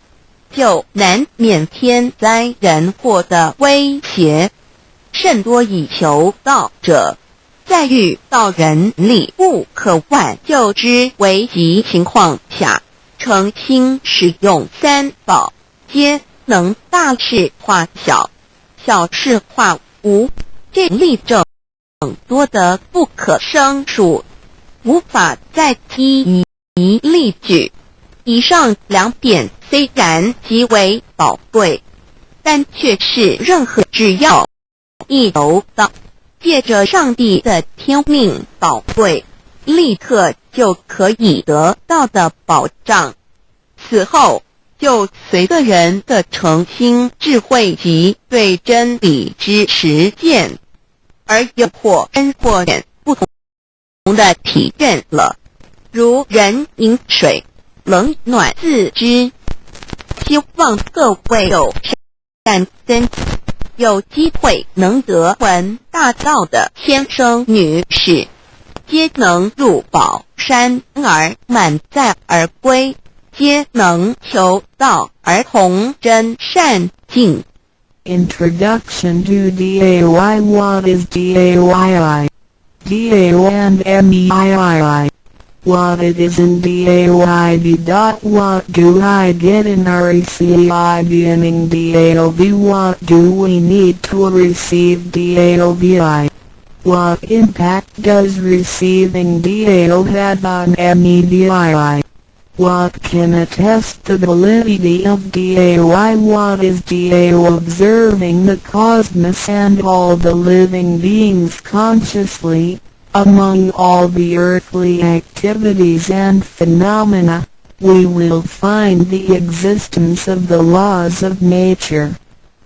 就难免天灾人祸的威胁，甚多以求道者，在遇到人力不可挽救之危急情况下，诚心使用三宝，皆能大事化小，小事化无，这例证多得不可胜数，无法再一一例举。以上两点虽然极为宝贵，但却是任何只要一求到，借着上帝的天命宝贵，立刻就可以得到的保障。此后就随个人的诚心、智慧及对真理之实践，而有或深或浅不同的体验了。如人饮水，冷暖自知。希望各位有善根，有机会能得闻大道的先生女士，皆能入宝山而满载而归，皆能求道而同真善境。 Introduction to DAY. What is DAYI? DAO and MEII. What it is in DAYB. What do I get in RECI beginning DAOB? What do we need to receive DAOBI? What impact does receiving DAO have on MEDII? What can attest the validity of DAY? What is DAO? Observing the cosmos and all the living beings consciously, among all the earthly activities and phenomena, we will find the existence of the laws of nature.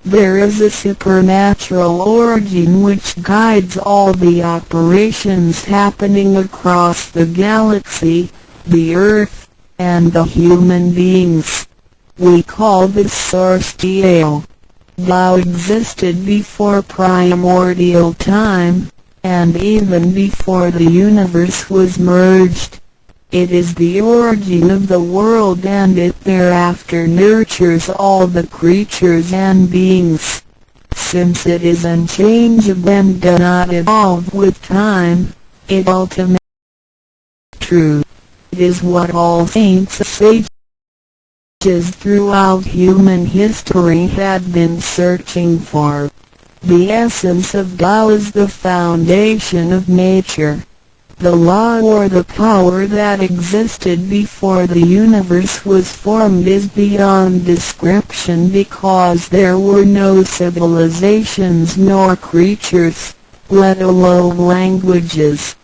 There is a supernatural origin which guides all the operations happening across the galaxy, the earth, and the human beings. We call this source DAO. Tao existed before primordial time, and even before the universe was merged. It is the origin of the world, and it thereafter nurtures all the creatures and beings. Since it is unchangeable and does not evolve with time, it ultimately true. It is what all saints and sages throughout human history had been searching for. The essence of Tao is the foundation of nature. The law or the power that existed before the universe was formed is beyond description, because there were no civilizations nor creatures, let alone languages.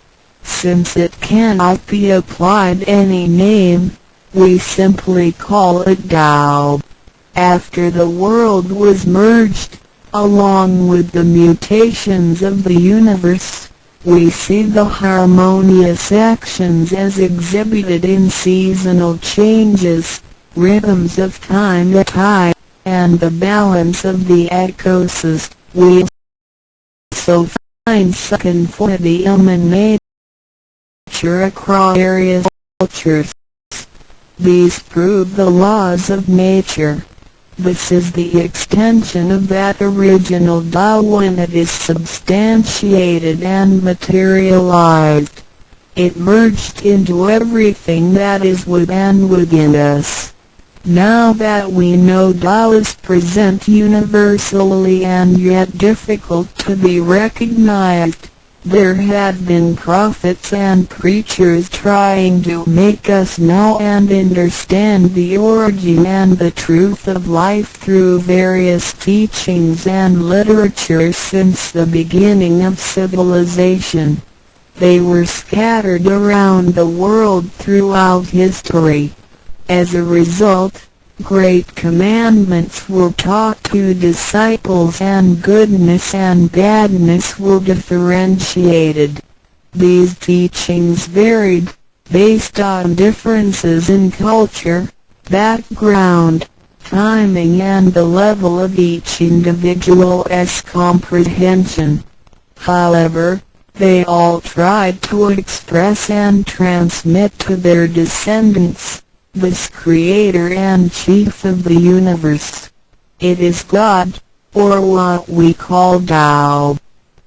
Since it cannot be applied any name, we simply call it Tao. After the world was merged, along with the mutations of the universe, we see the harmonious actions as exhibited in seasonal changes, rhythms of time at tide, and the balance of the ecosystem. We also find conformity in nature across various cultures. These prove the laws of nature. This is the extension of that original Tao when it is substantiated and materialized. It merged into everything that is within us. Now that we know Tao is present universally and yet difficult to be recognized, there had been prophets and preachers trying to make us know and understand the origin and the truth of life through various teachings and literature since the beginning of civilization. They were scattered around the world throughout history. As a result, great commandments were taught to disciples and goodness and badness were differentiated. These teachings varied, based on differences in culture, background, timing and the level of each individual's comprehension. However, they all tried to express and transmit to their descendants this Creator and Chief of the universe. It is God, or what we call Tao.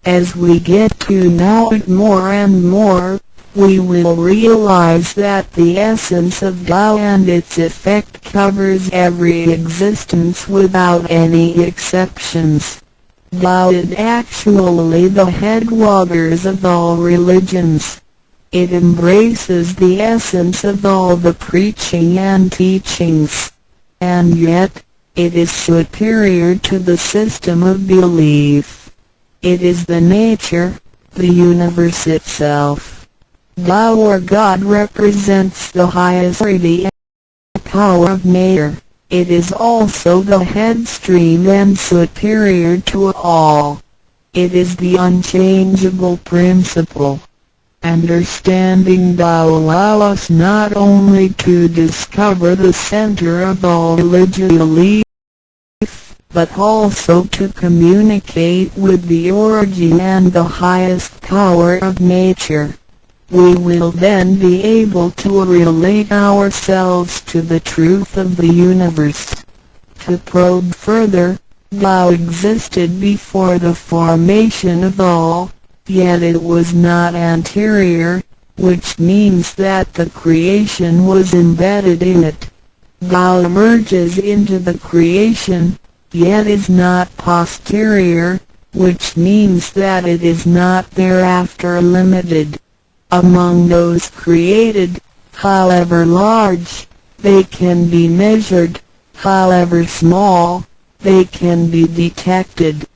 As we get to know it more and more, we will realize that the essence of Tao and its effect covers every existence without any exceptions. Tao is actually the headwaters of all religions. It embraces the essence of all the preaching and teachings, and yet, it is superior to the system of belief. It is the nature, the universe itself. Tao or God represents the highest authority and power of nature. It is also the headstream and superior to all. It is the unchangeable principle. Understanding Tao allows us not only to discover the center of all religious belief, but also to communicate with the origin and the highest power of nature. We will then be able to relate ourselves to the truth of the universe. To probe further, Tao existed before the formation of all, yet it was not anterior, which means that the creation was embedded in it. Tao emerges into the creation, yet is not posterior, which means that it is not thereafter limited. Among those created, however large, they can be measured, however small, they can be detected.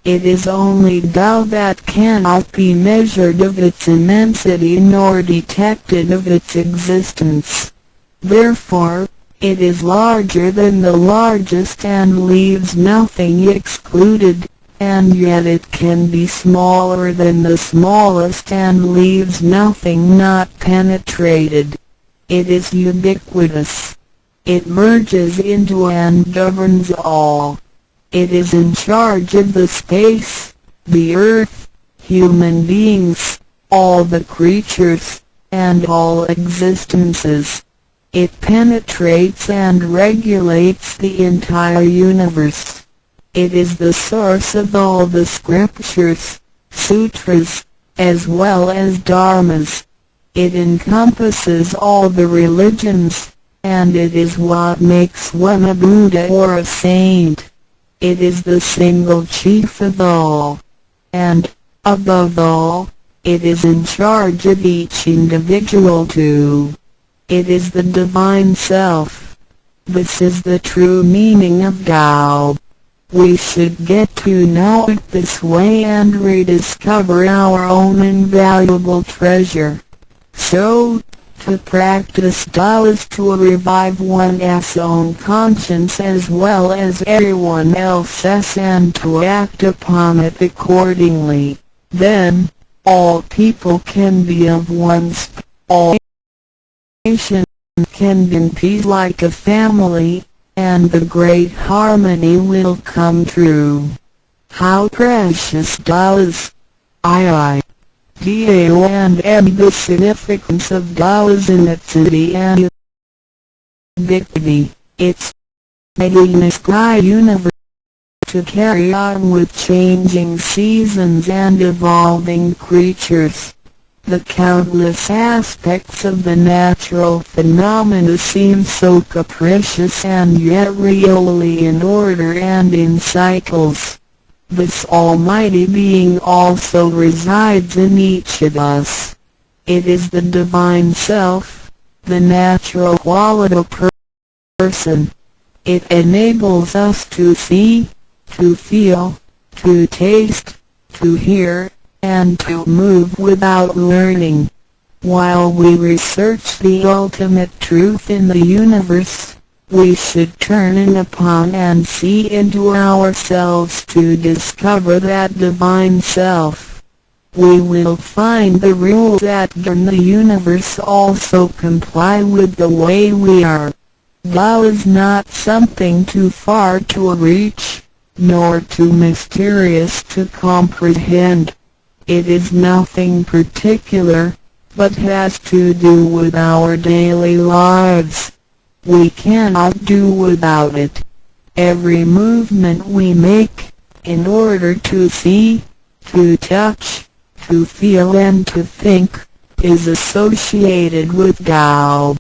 It is only Tao that cannot be measured of its immensity nor detected of its existence. Therefore, it is larger than the largest and leaves nothing excluded, and yet it can be smaller than the smallest and leaves nothing not penetrated. It is ubiquitous. It merges into and governs all. It is in charge of the space, the earth, human beings, all the creatures, and all existences. It penetrates and regulates the entire universe. It is the source of all the scriptures, sutras, as well as dharmas. It encompasses all the religions, and it is what makes one a Buddha or a saint. It is the single chief of all. And, above all, it is in charge of each individual too. It is the Divine Self. This is the true meaning of Tao. We should get to know it this way and rediscover our own invaluable treasure. So, to practice Tao is to revive one's own conscience as well as everyone else's and to act upon it accordingly. Then, all people can be of one spirit. All nation can be in peace like a family, and the great harmony will come true. How precious Tao is! Tao and the significance of Tao is in its unity and ubiquity. Its mighty in the sky universe to carry on with changing seasons and evolving creatures. The countless aspects of the natural phenomena seem so capricious and yet really in order and in cycles. This almighty being also resides in each of us. It is the Divine Self, the natural quality of person. It enables us to see, to feel, to taste, to hear, and to move without learning. While we research the ultimate truth in the universe, we should turn in upon and see into ourselves to discover that Divine Self. We will find the rules that govern the universe also comply with the way we are. Tao is not something too far to reach, nor too mysterious to comprehend. It is nothing particular, but has to do with our daily lives. We cannot do without it. Every movement we make, in order to see, to touch, to feel and to think, is associated with Tao.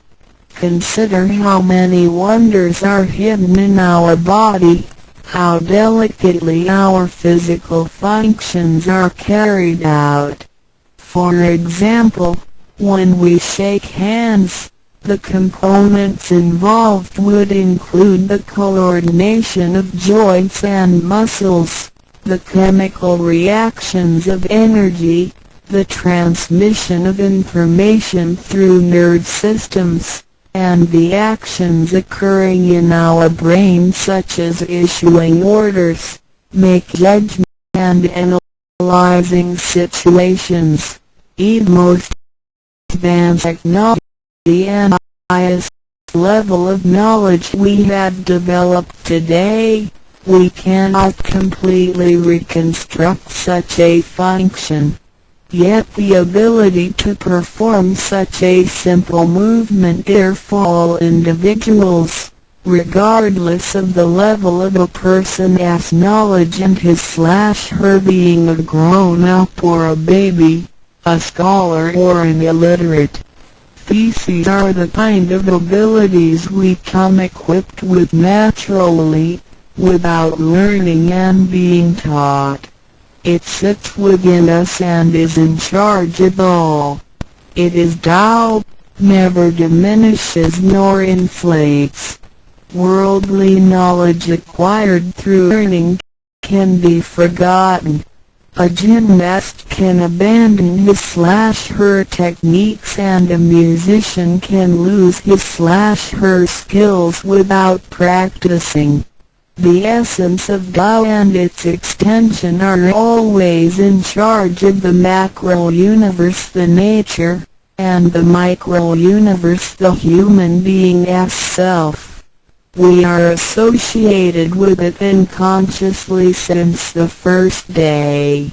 Consider how many wonders are hidden in our body, how delicately our physical functions are carried out. For example, when we shake hands, the components involved would include the coordination of joints and muscles, the chemical reactions of energy, the transmission of information through nerve systems, and the actions occurring in our brain such as issuing orders, make judgment, and analyzing situations. Even most advanced technology and highest level of knowledge we have developed today, we cannot completely reconstruct such a function. Yet the ability to perform such a simple movement is for all individuals, regardless of the level of a person's knowledge and his/her being a grown-up or a baby, a scholar or an illiterate. These are the kind of abilities we come equipped with naturally, without learning and being taught. It sits within us and is in charge of all. It is Tao, never diminishes nor inflates. Worldly knowledge acquired through learning can be forgotten. A gymnast can abandon his/her techniques and a musician can lose his/her skills without practicing. The essence of Tao and its extension are always in charge of the macro-universe, the nature, and the micro-universe, the human being as self. We are associated with it unconsciously since the first day.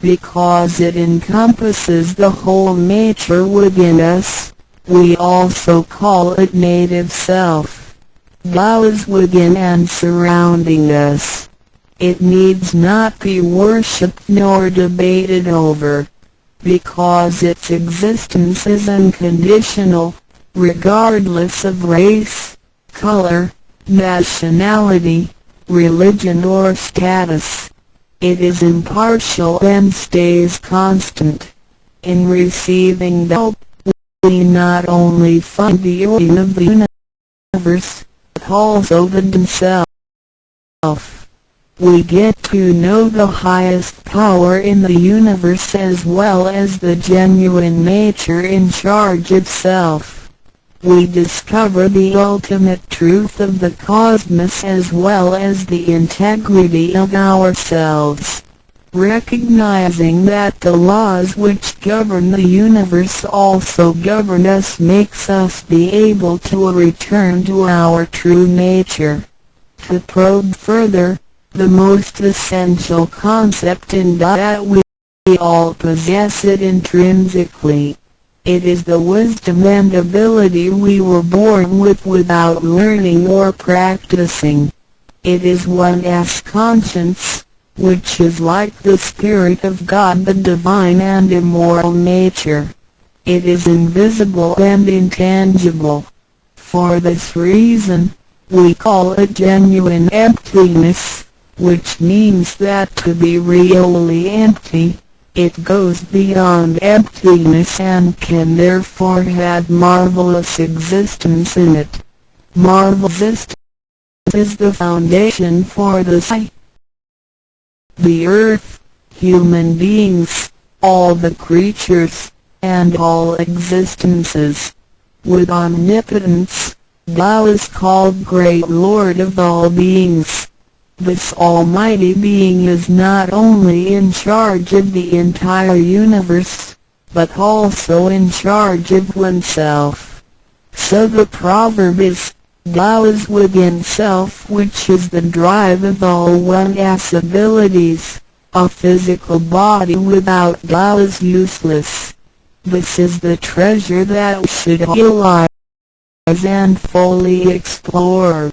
Because it encompasses the whole nature within us, we also call it native self. Tao is within and surrounding us. It needs not be worshipped nor debated over, because its existence is unconditional, regardless of race, color, nationality, religion or status. It is impartial and stays constant. In receiving Tao, we not only find the origin of the universe, also within self. We get to know the highest power in the universe as well as the genuine nature in charge of self. We discover the ultimate truth of the cosmos as well as the integrity of ourselves. Recognizing that the laws which govern the universe also govern us makes us be able to return to our true nature. To probe further, the most essential concept in that we all possess it intrinsically. It is the wisdom and ability we were born with without learning or practicing. It is one's conscience, which is like the Spirit of God, the divine and immortal nature. It is invisible and intangible. For this reason, we call it genuine emptiness, which means that to be really empty, it goes beyond emptiness and can therefore have marvelous existence in it. Marvelous existence is the foundation for the sky, the earth, human beings, all the creatures, and all existences. With omnipotence, Tao is called Great Lord of all beings. This almighty being is not only in charge of the entire universe, but also in charge of oneself. So the proverb is, Tao is within self, which is the drive of all one's abilities. A physical body without Tao is useless. This is the treasure that we should realize and fully explore.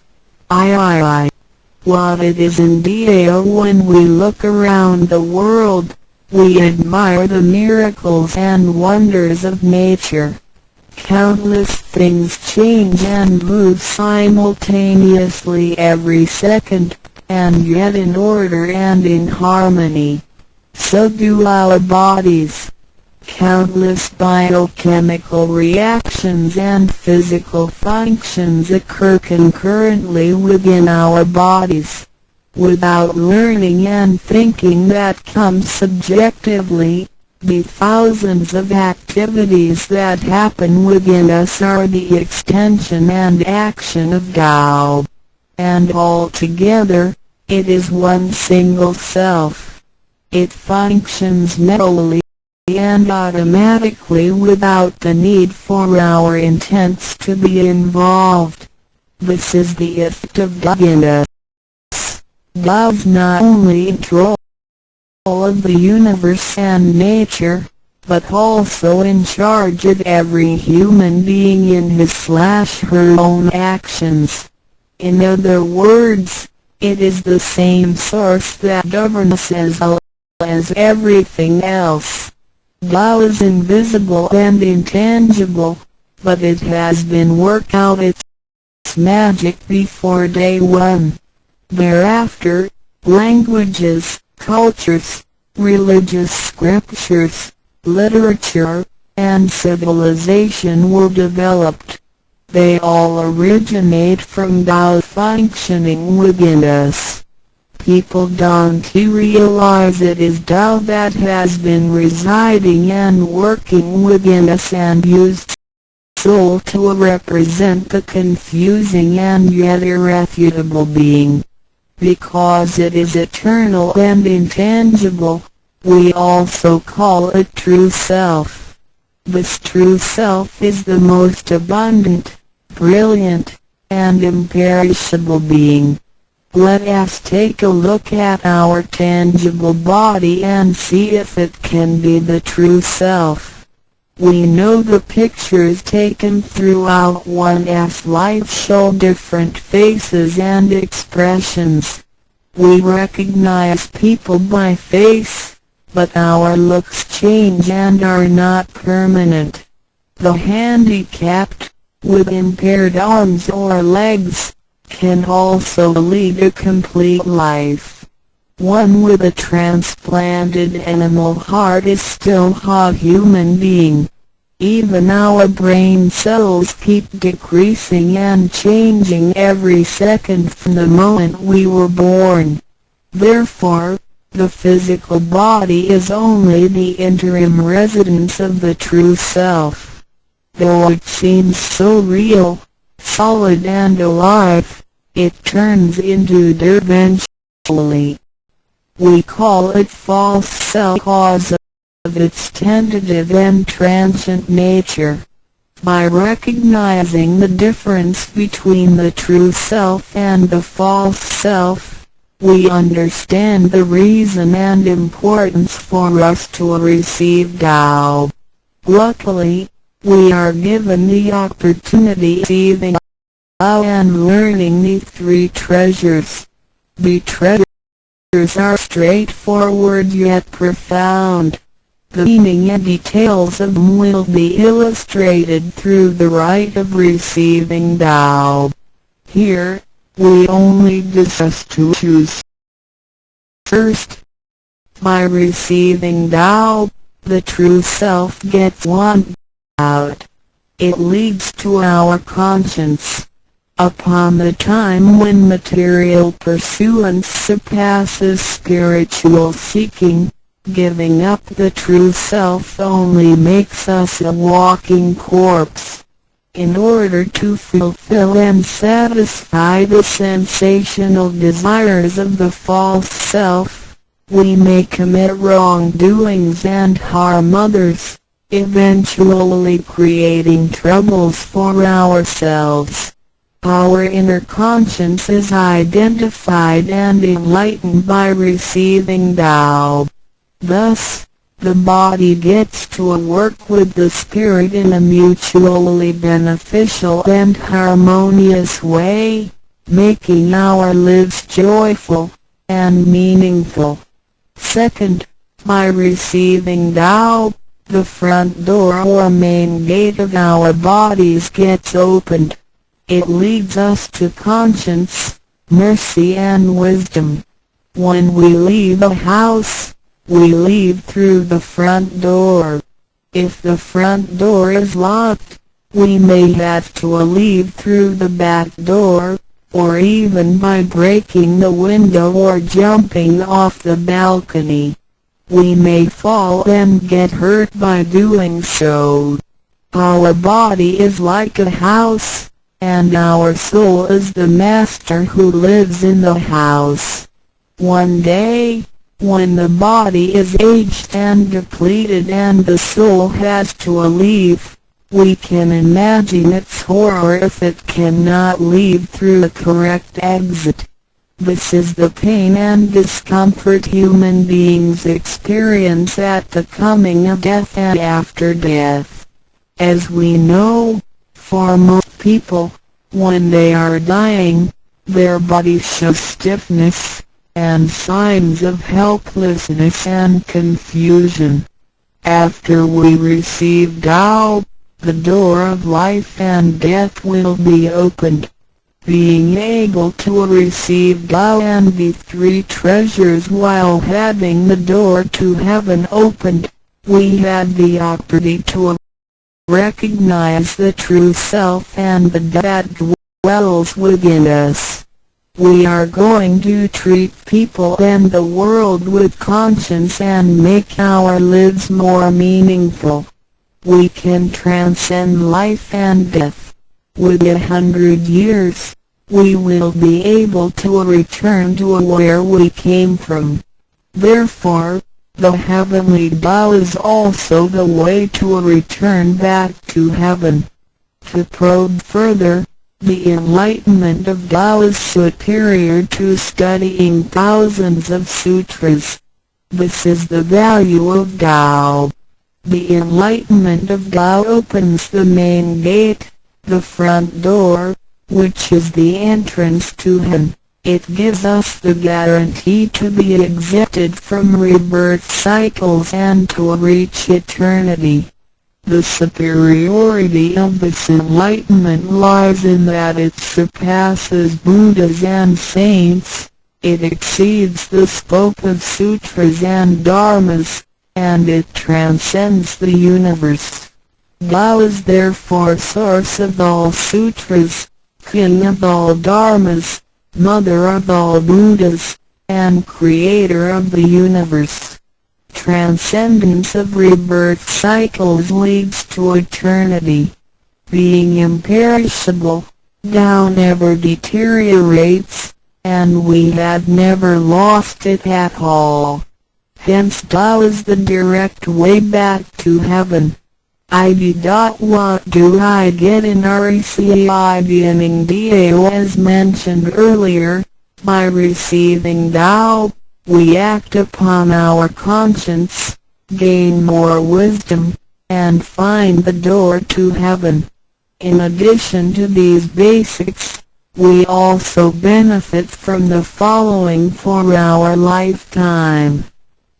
What it is indeed when we look around the world, We admire the miracles and wonders of nature. Countless things change and move simultaneously every second, and yet in order and in harmony. So do our bodies. Countless biochemical reactions and physical functions occur concurrently within our bodies. Without learning and thinking that comes subjectively, the thousands of activities that happen within us are the extension and action of Tao. And altogether, it is one single self. It functions naturally and automatically without the need for our intents to be involved. This is the effect of Tao. Tao is not only in control of the universe and nature, but also in charge of every human being in his/her own actions. In other words, it is the same source that governs as well as everything else. Tao is invisible and intangible, but it has been worked out its magic before day one. Thereafter, languages, cultures, religious scriptures, literature, and civilization were developed. They all originate from Tao functioning within us. People don't realize it is Tao that has been residing and working within us and used soul to represent the confusing and yet irrefutable being. Because it is eternal and intangible, we also call it true self. This true self is the most abundant, brilliant, and imperishable being. Let us take a look at our tangible body and see if it can be the true self. We know the pictures taken throughout one's life show different faces and expressions. We recognize people by face, but our looks change and are not permanent. The handicapped, with impaired arms or legs, can also lead a complete life. One with a transplanted animal heart is still a human being. Even our brain cells keep decreasing and changing every second from the moment we were born. Therefore, the physical body is only the interim residence of the true self. Though it seems so real, solid and alive, it turns into dirt eventually. We call it false self because of its tentative and transient nature. By recognizing the difference between the true self and the false self, we understand the reason and importance for us to receive Tao. Luckily, we are given the opportunity of receiving Tao and learning the three treasures. The treasures are straightforward yet profound. The meaning and details of them will be illustrated through the rite of receiving Tao. Here, we only discuss two issues. First, by receiving Tao, the true self gets one out. It leads to our conscience. Upon the time when material pursuance surpasses spiritual seeking, giving up the true self only makes us a walking corpse. In order to fulfill and satisfy the sensational desires of the false self, we may commit wrongdoings and harm others, eventually creating troubles for ourselves. Our inner conscience is identified and enlightened by receiving Tao. Thus, the body gets to work with the spirit in a mutually beneficial and harmonious way, making our lives joyful and meaningful. Second, By receiving Tao, the front door or main gate of our bodies gets opened. It leads us to conscience, mercy and wisdom. When we leave a house, we leave through the front door. If the front door is locked, we may have to leave through the back door, or even by breaking the window or jumping off the balcony. We may fall and get hurt by doing so. Our body is like a house, and our soul is the master who lives in the house. One day, when the body is aged and depleted and the soul has to leave, we can imagine its horror if it cannot leave through the correct exit. This is the pain and discomfort human beings experience at the coming of death and after death. As we know, for most people, when they are dying, their bodies show stiffness, and signs of helplessness and confusion. After we receive Tao, the door of life and death will be opened. Being able to receive Tao and the three treasures while having the door to heaven opened, we had the opportunity to recognize the true self and the that dwells within us. We are going to treat people and the world with conscience and make our lives more meaningful. We can transcend life and death. Within 100 years, we will be able to return to where we came from. Therefore, the heavenly Tao is also the way to return back to heaven. To probe further, the enlightenment of Tao is superior to studying thousands of sutras. This is the value of Tao. The enlightenment of Tao opens the main gate, the front door, which is the entrance to heaven. It gives us the guarantee to be exempted from rebirth cycles and to reach eternity. The superiority of this enlightenment lies in that it surpasses Buddhas and saints, it exceeds the scope of sutras and dharmas, and it transcends the universe. Tao is therefore source of all sutras, king of all dharmas, mother of all Buddhas, and creator of the universe. Transcendence of rebirth cycles leads to eternity. Being imperishable, Tao never deteriorates, and we have never lost it at all. Hence Tao is the direct way back to heaven. What do I get in RECI beginning DAO? As mentioned earlier, by receiving Tao, we act upon our conscience, gain more wisdom, and find the door to heaven. In addition to these basics, we also benefit from the following for our lifetime.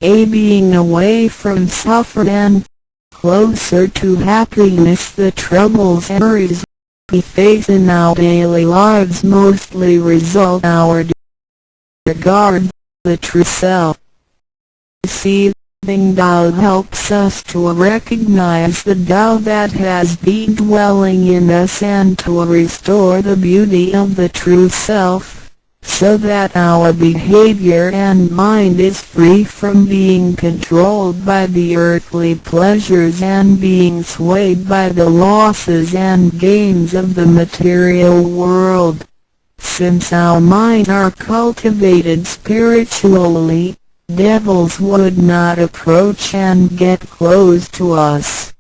Being away from suffering and closer to happiness. The troubles and worries we face in our daily lives mostly result in our disregard for the true self. Receiving Tao helps us to recognize the Tao that has been dwelling in us and to restore the beauty of the true self, so that our behavior and mind is free from being controlled by the earthly pleasures and being swayed by the losses and gains of the material world. Since our minds are cultivated spiritually, devils would not approach and get close to us.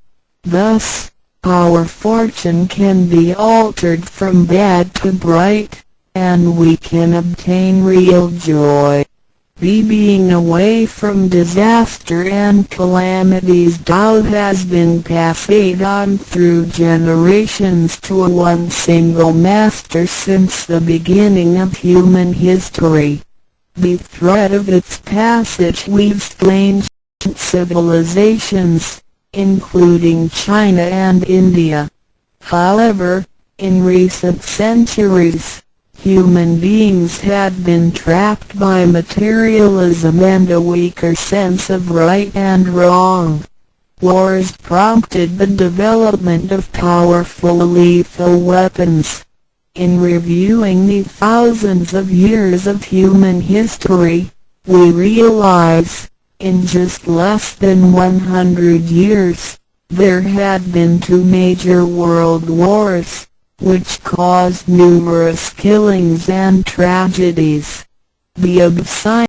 Thus, our fortune can be altered from bad to bright, and we can obtain real joy. Being away from disaster and calamities. Tao has been passed on through generations to one single master since the beginning of human history. The thread of its passage weaves strange civilizations, including China and India. However, in recent centuries, human beings had been trapped by materialism and a weaker sense of right and wrong. Wars prompted the development of powerful lethal weapons. In reviewing the thousands of years of human history, we realize, in just less than 100 years, there had been 2 major world wars, which caused numerous killings and tragedies. The ebb of science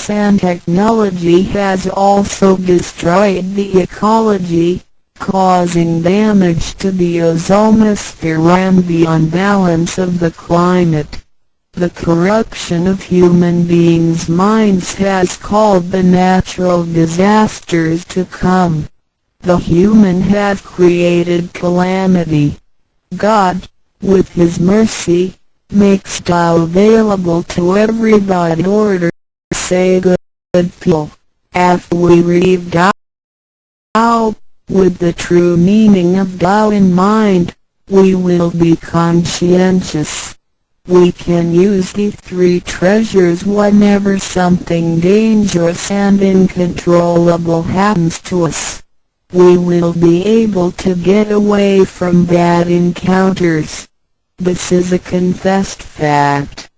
and technology has also destroyed the ecology, causing damage to the ozonosphere and the unbalance of the climate. The corruption of human beings' minds has called the natural disasters to come. The human have created calamity. God, with His mercy, makes Tao available to everybody in order to say good people. After we read Tao, with the true meaning of Tao in mind, we will be conscientious. We can use the 3 treasures whenever something dangerous and uncontrollable happens to us. We will be able to get away from bad encounters. This is a confessed fact.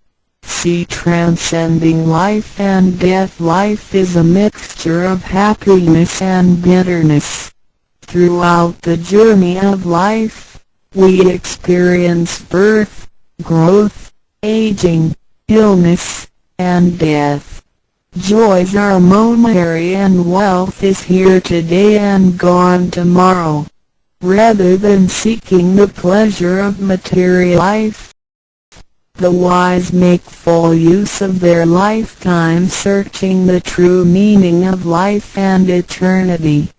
See, transcending life and death. Life is a mixture of happiness and bitterness. Throughout the journey of life, we experience birth, growth, aging, illness, and death. Joys are momentary and wealth is here today and gone tomorrow. Rather than seeking the pleasure of material life, the wise make full use of their lifetime searching the true meaning of life and eternity.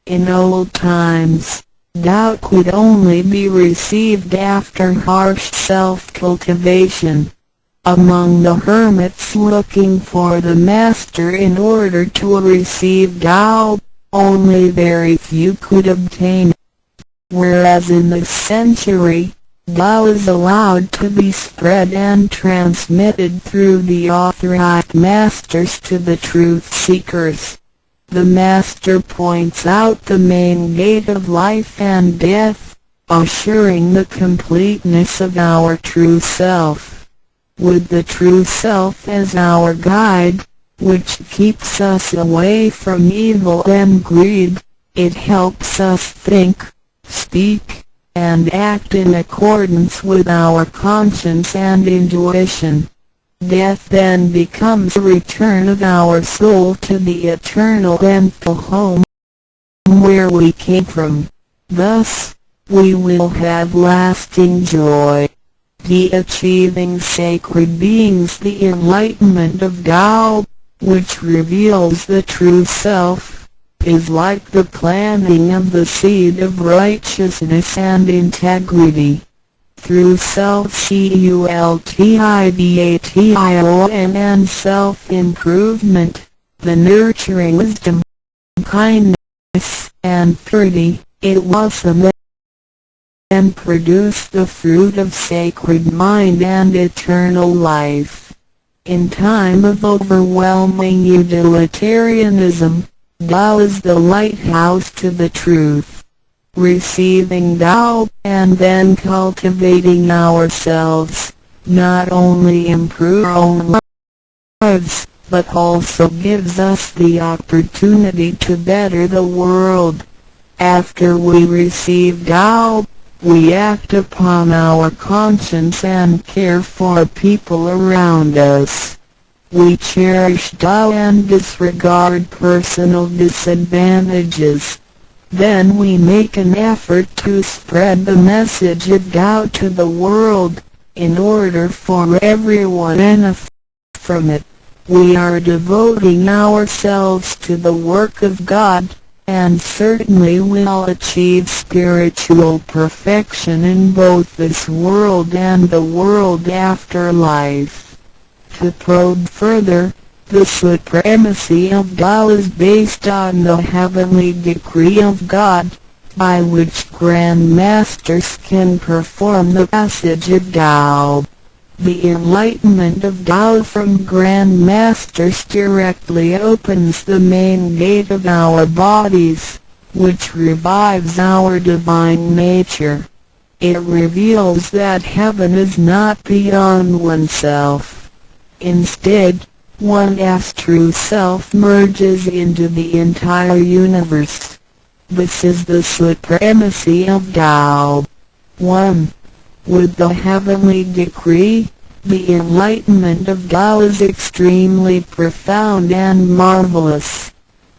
In old times, Tao could only be received after harsh self-cultivation. Among the hermits looking for the master in order to receive Tao, only very few could obtain it. Whereas in this century, Tao is allowed to be spread and transmitted through the authorized masters to the truth seekers. The master points out the main gate of life and death, assuring the completeness of our true self. With the true self as our guide, which keeps us away from evil and greed, it helps us think, speak, and act in accordance with our conscience and intuition. Death then becomes a return of our soul to the eternal and full home where we came from. Thus, we will have lasting joy. The achieving sacred beings, the enlightenment of Tao, which reveals the true self, is like the planting of the seed of righteousness and integrity. Through self-cultivation and self-improvement, the nurturing wisdom, kindness, and purity, it blossomed and produced the fruit of sacred mind and eternal life. In time of overwhelming utilitarianism, Tao is the lighthouse to the truth. Receiving Tao and then cultivating ourselves, not only improve our own lives, but also gives us the opportunity to better the world. After we receive Tao, we act upon our conscience and care for people around us. We cherish Tao and disregard personal disadvantages. Then we make an effort to spread the message of Tao to the world, in order for everyone to benefit from it. We are devoting ourselves to the work of God, and certainly will achieve spiritual perfection in both this world and the world after life. To probe further, The supremacy of Tao is based on the heavenly decree of God, by which Grand Masters can perform the passage of Tao. The enlightenment of Tao from Grand Masters directly opens the main gate of our bodies, which revives our divine nature. It reveals that heaven is not beyond oneself. Instead, one's true self merges into the entire universe. This is the supremacy of Tao. 1. With the heavenly decree, the enlightenment of Tao is extremely profound and marvelous.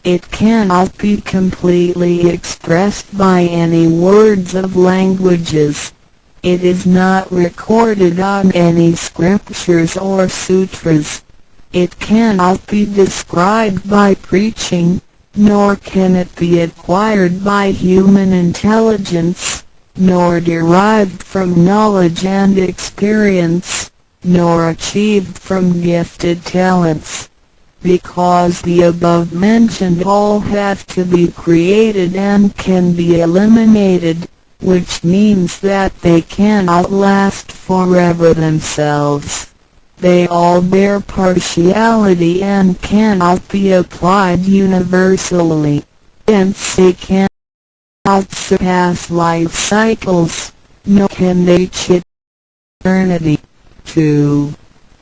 It cannot be completely expressed by any words of languages. It is not recorded on any scriptures or sutras. It cannot be described by preaching, nor can it be acquired by human intelligence, nor derived from knowledge and experience, nor achieved from gifted talents. Because the above-mentioned all have to be created and can be eliminated, which means that they cannot last forever themselves. They all bear partiality and cannot be applied universally. Hence they cannot surpass life cycles, nor can they cheat eternity. 2.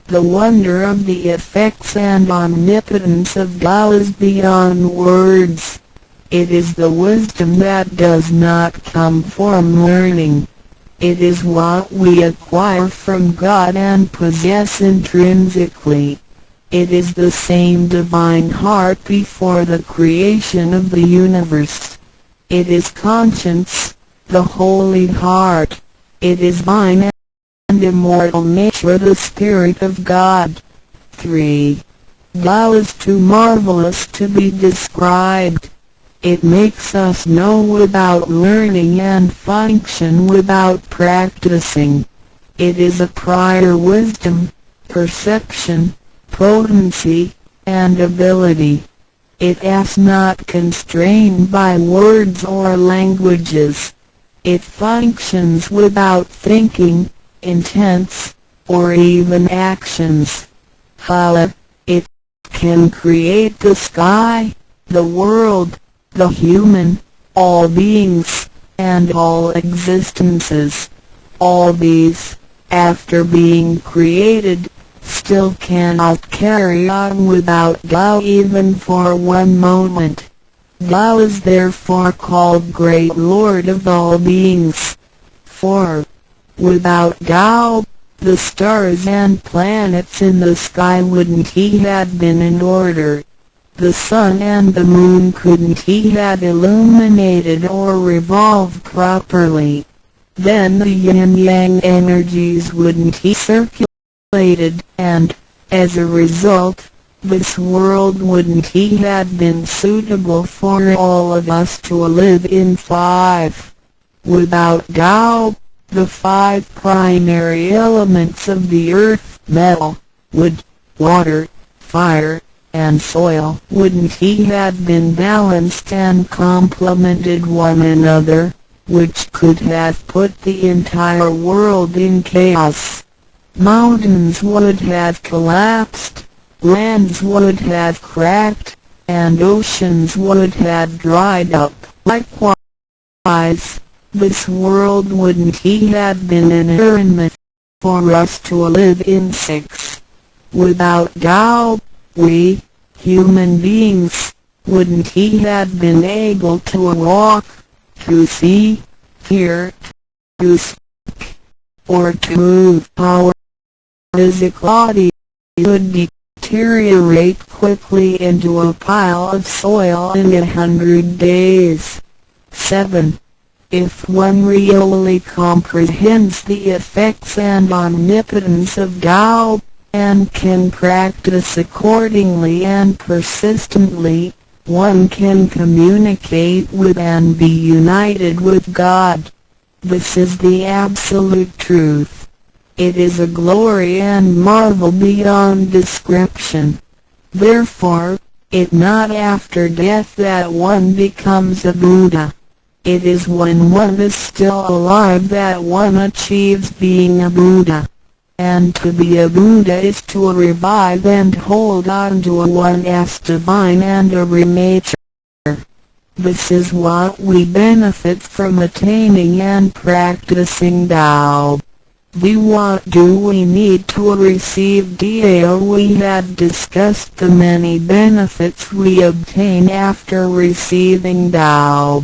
The wonder of the effects and omnipotence of Tao is beyond words. It is the wisdom that does not come from learning. It is what we acquire from God and possess intrinsically. It is the same divine heart before the creation of the universe. It is conscience, the holy heart. It is mine and immortal nature, the Spirit of God. 3. Tao is too marvelous to be described. It makes us know without learning and function without practicing. It is a prior wisdom, perception, potency, and ability. It is not constrained by words or languages. It functions without thinking, intents, or even actions. However, it can create the sky, the world, the human, all beings, and all existences. All these, after being created, still cannot carry on without Tao even for one moment. Tao is therefore called Great Lord of all beings. 4. Without Tao, the stars and planets in the sky wouldn't he had been in order. The sun and the moon couldn't he had illuminated or revolved properly. Then the yin-yang energies wouldn't he circulated, and, as a result, this world wouldn't he had been suitable for all of us to live in. 5. Without Tao, the 5 primary elements of the earth, metal, wood, water, fire, and soil, wouldn't he had been balanced and complemented one another, which could have put the entire world in chaos. Mountains would have collapsed, lands would have cracked, and oceans would have dried up. Likewise, this world wouldn't he have been an environment for us to live in. 6. Without Tao, we, human beings, wouldn't he have been able to walk, to see, hear, to speak, or to move. Our physical body would deteriorate quickly into a pile of soil in 100 days. 7. If one really comprehends the effects and omnipotence of Tao, and can practice accordingly and persistently, one can communicate with and be united with God. This is the absolute truth. It is a glory and marvel beyond description. Therefore, it not after death that one becomes a Buddha. It is when one is still alive that one achieves being a Buddha. And to be a Buddha is to revive and hold on to one's divine and every nature. This is what we benefit from attaining and practicing Tao. What do we need to receive Tao? We have discussed the many benefits we obtain after receiving Tao.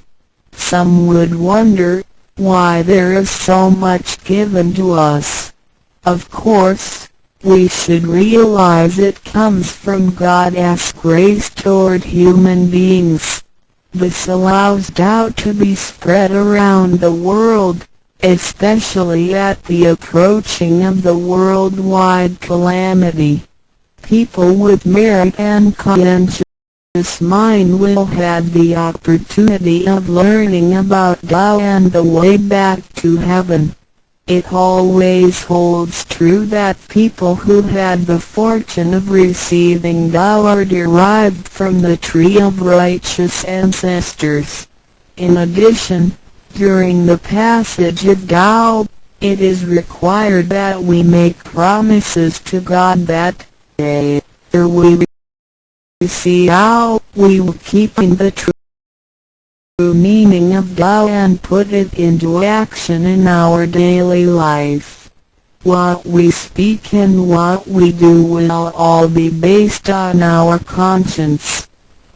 Some would wonder why there is so much given to us. Of course, we should realize it comes from God's grace toward human beings. This allows Tao to be spread around the world, especially at the approaching of the worldwide calamity. People with merit and conscious mind will have the opportunity of learning about Tao and the way back to heaven. It always holds true that people who had the fortune of receiving Tao are derived from the tree of righteous ancestors. In addition, during the passage of Tao, it is required that we make promises to God that, after we receive Tao, we will keep in the true meaning of Tao and put it into action in our daily life. What we speak and what we do will all be based on our conscience.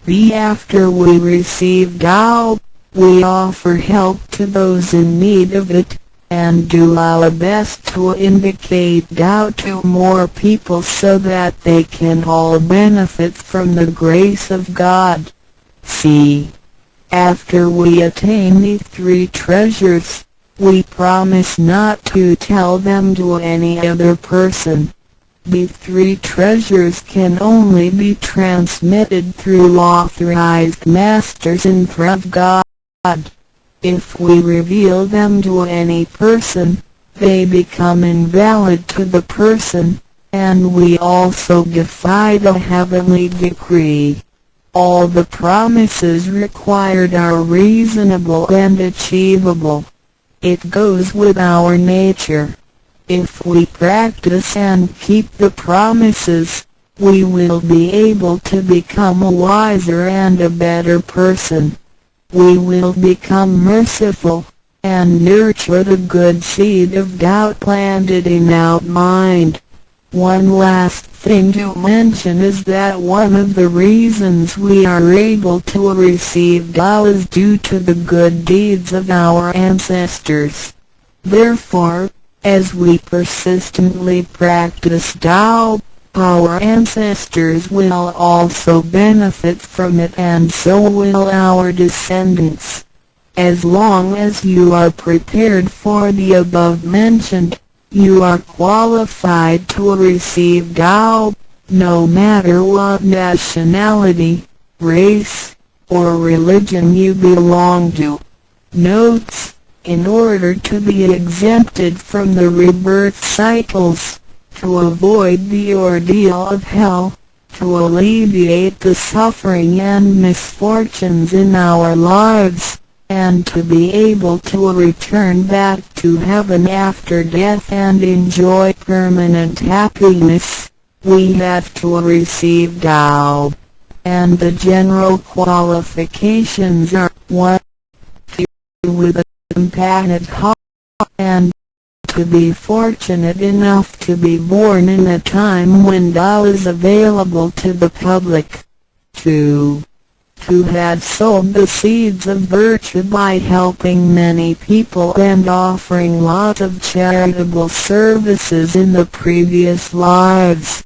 After we receive Tao, we offer help to those in need of it, and do our best to indicate Tao to more people so that they can all benefit from the grace of God. After we attain these three treasures, we promise not to tell them to any other person. These three treasures can only be transmitted through authorized masters in front of God. If we reveal them to any person, they become invalid to the person, and we also defy the heavenly decree. All the promises required are reasonable and achievable. It goes with our nature. If we practice and keep the promises, we will be able to become a wiser and a better person. We will become merciful, and nurture the good seed of Tao planted in our mind. One last thing to mention is that one of the reasons we are able to receive Tao is due to the good deeds of our ancestors. Therefore, as we persistently practice Tao, our ancestors will also benefit from it, and so will our descendants. As long as you are prepared for the above mentioned, you are qualified to receive Tao, no matter what nationality, race, or religion you belong to. Notes: in order to be exempted from the rebirth cycles, to avoid the ordeal of hell, to alleviate the suffering and misfortunes in our lives, and to be able to return back to heaven after death and enjoy permanent happiness, we have to receive Tao. And the general qualifications are 1. To be with a compassionate heart, and to be fortunate enough to be born in a time when Tao is available to the public. 2. To have sowed the seeds of virtue by helping many people and offering lots of charitable services in the previous lives.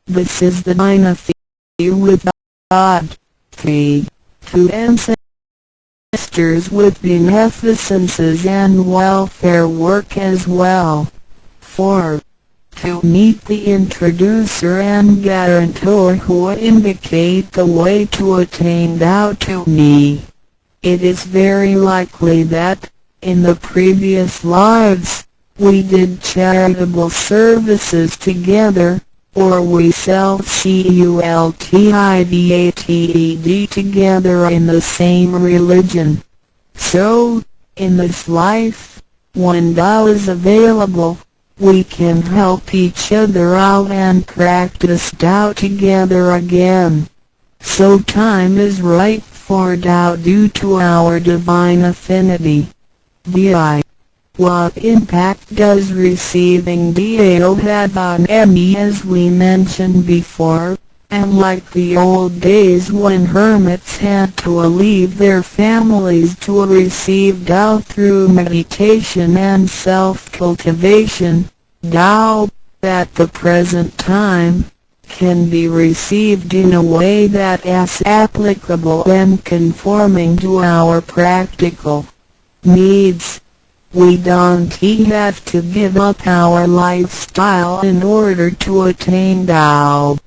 This is the dynasty with God. 3. To ancestors with beneficences and welfare work as well. 4. To meet the introducer and guarantor who indicate the way to attain Tao to me. It is very likely that, in the previous lives, we did charitable services together, or we cultivated together in the same religion. So, in this life, when Tao is available, we can help each other out and practice Tao together again. So time is right for Tao due to our divine affinity. VI. What impact does receiving Tao have on me? As we mentioned before, and like the old days when hermits had to leave their families to receive Tao through meditation and self-cultivation, Tao, at the present time, can be received in a way that is applicable and conforming to our practical needs. We don't have to give up our lifestyle in order to attain Tao.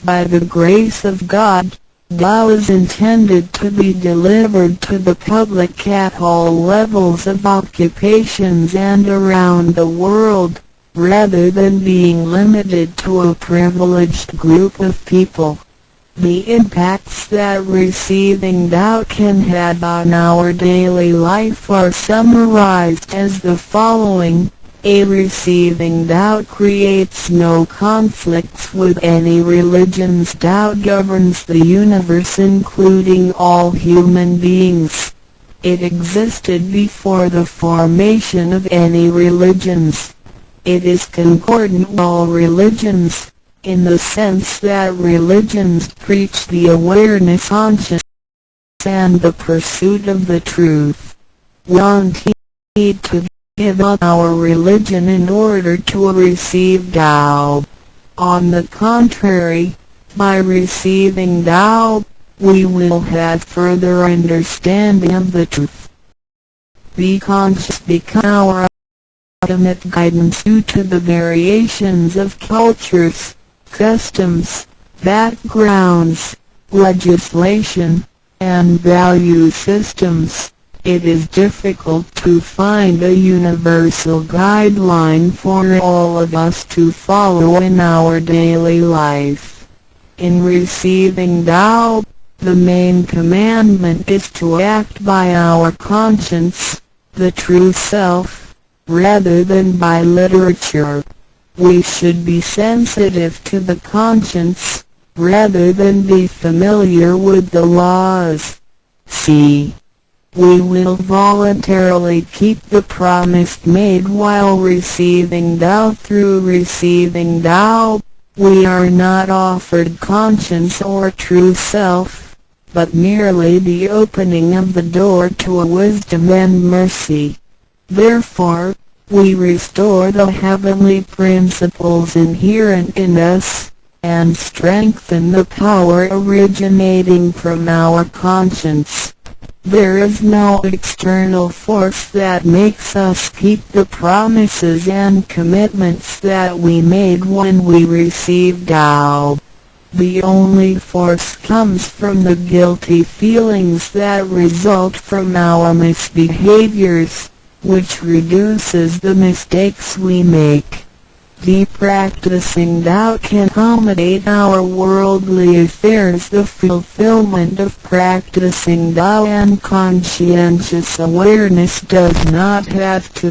By the grace of God, Tao is intended to be delivered to the public at all levels of occupations and around the world, rather than being limited to a privileged group of people. The impacts that receiving Tao can have on our daily life are summarized as the following. A. Receiving Tao creates no conflicts with any religions. Tao governs the universe including all human beings. It existed before the formation of any religions. It is concordant with all religions, in the sense that religions preach the awareness, consciousness, and the pursuit of the truth. We don't need to give up our religion in order to receive Tao. On the contrary, by receiving Tao, we will have further understanding of the truth. Be conscious become our ultimate guidance due to the variations of cultures, customs, backgrounds, legislation, and value systems. It is difficult to find a universal guideline for all of us to follow in our daily life. In receiving Tao, the main commandment is to act by our conscience, the true self, rather than by literature. We should be sensitive to the conscience, rather than be familiar with the laws. C. We will voluntarily keep the promise made while receiving Tao. Through receiving Tao, we are not offered conscience or true self, but merely the opening of the door to a wisdom and mercy. Therefore, we restore the heavenly principles inherent in us, and strengthen the power originating from our conscience. There is no external force that makes us keep the promises and commitments that we made when we received Tao. The only force comes from the guilty feelings that result from our misbehaviors, which reduces the mistakes we make. The practicing Tao can accommodate our worldly affairs. The fulfillment of practicing Tao and conscientious awareness does not have to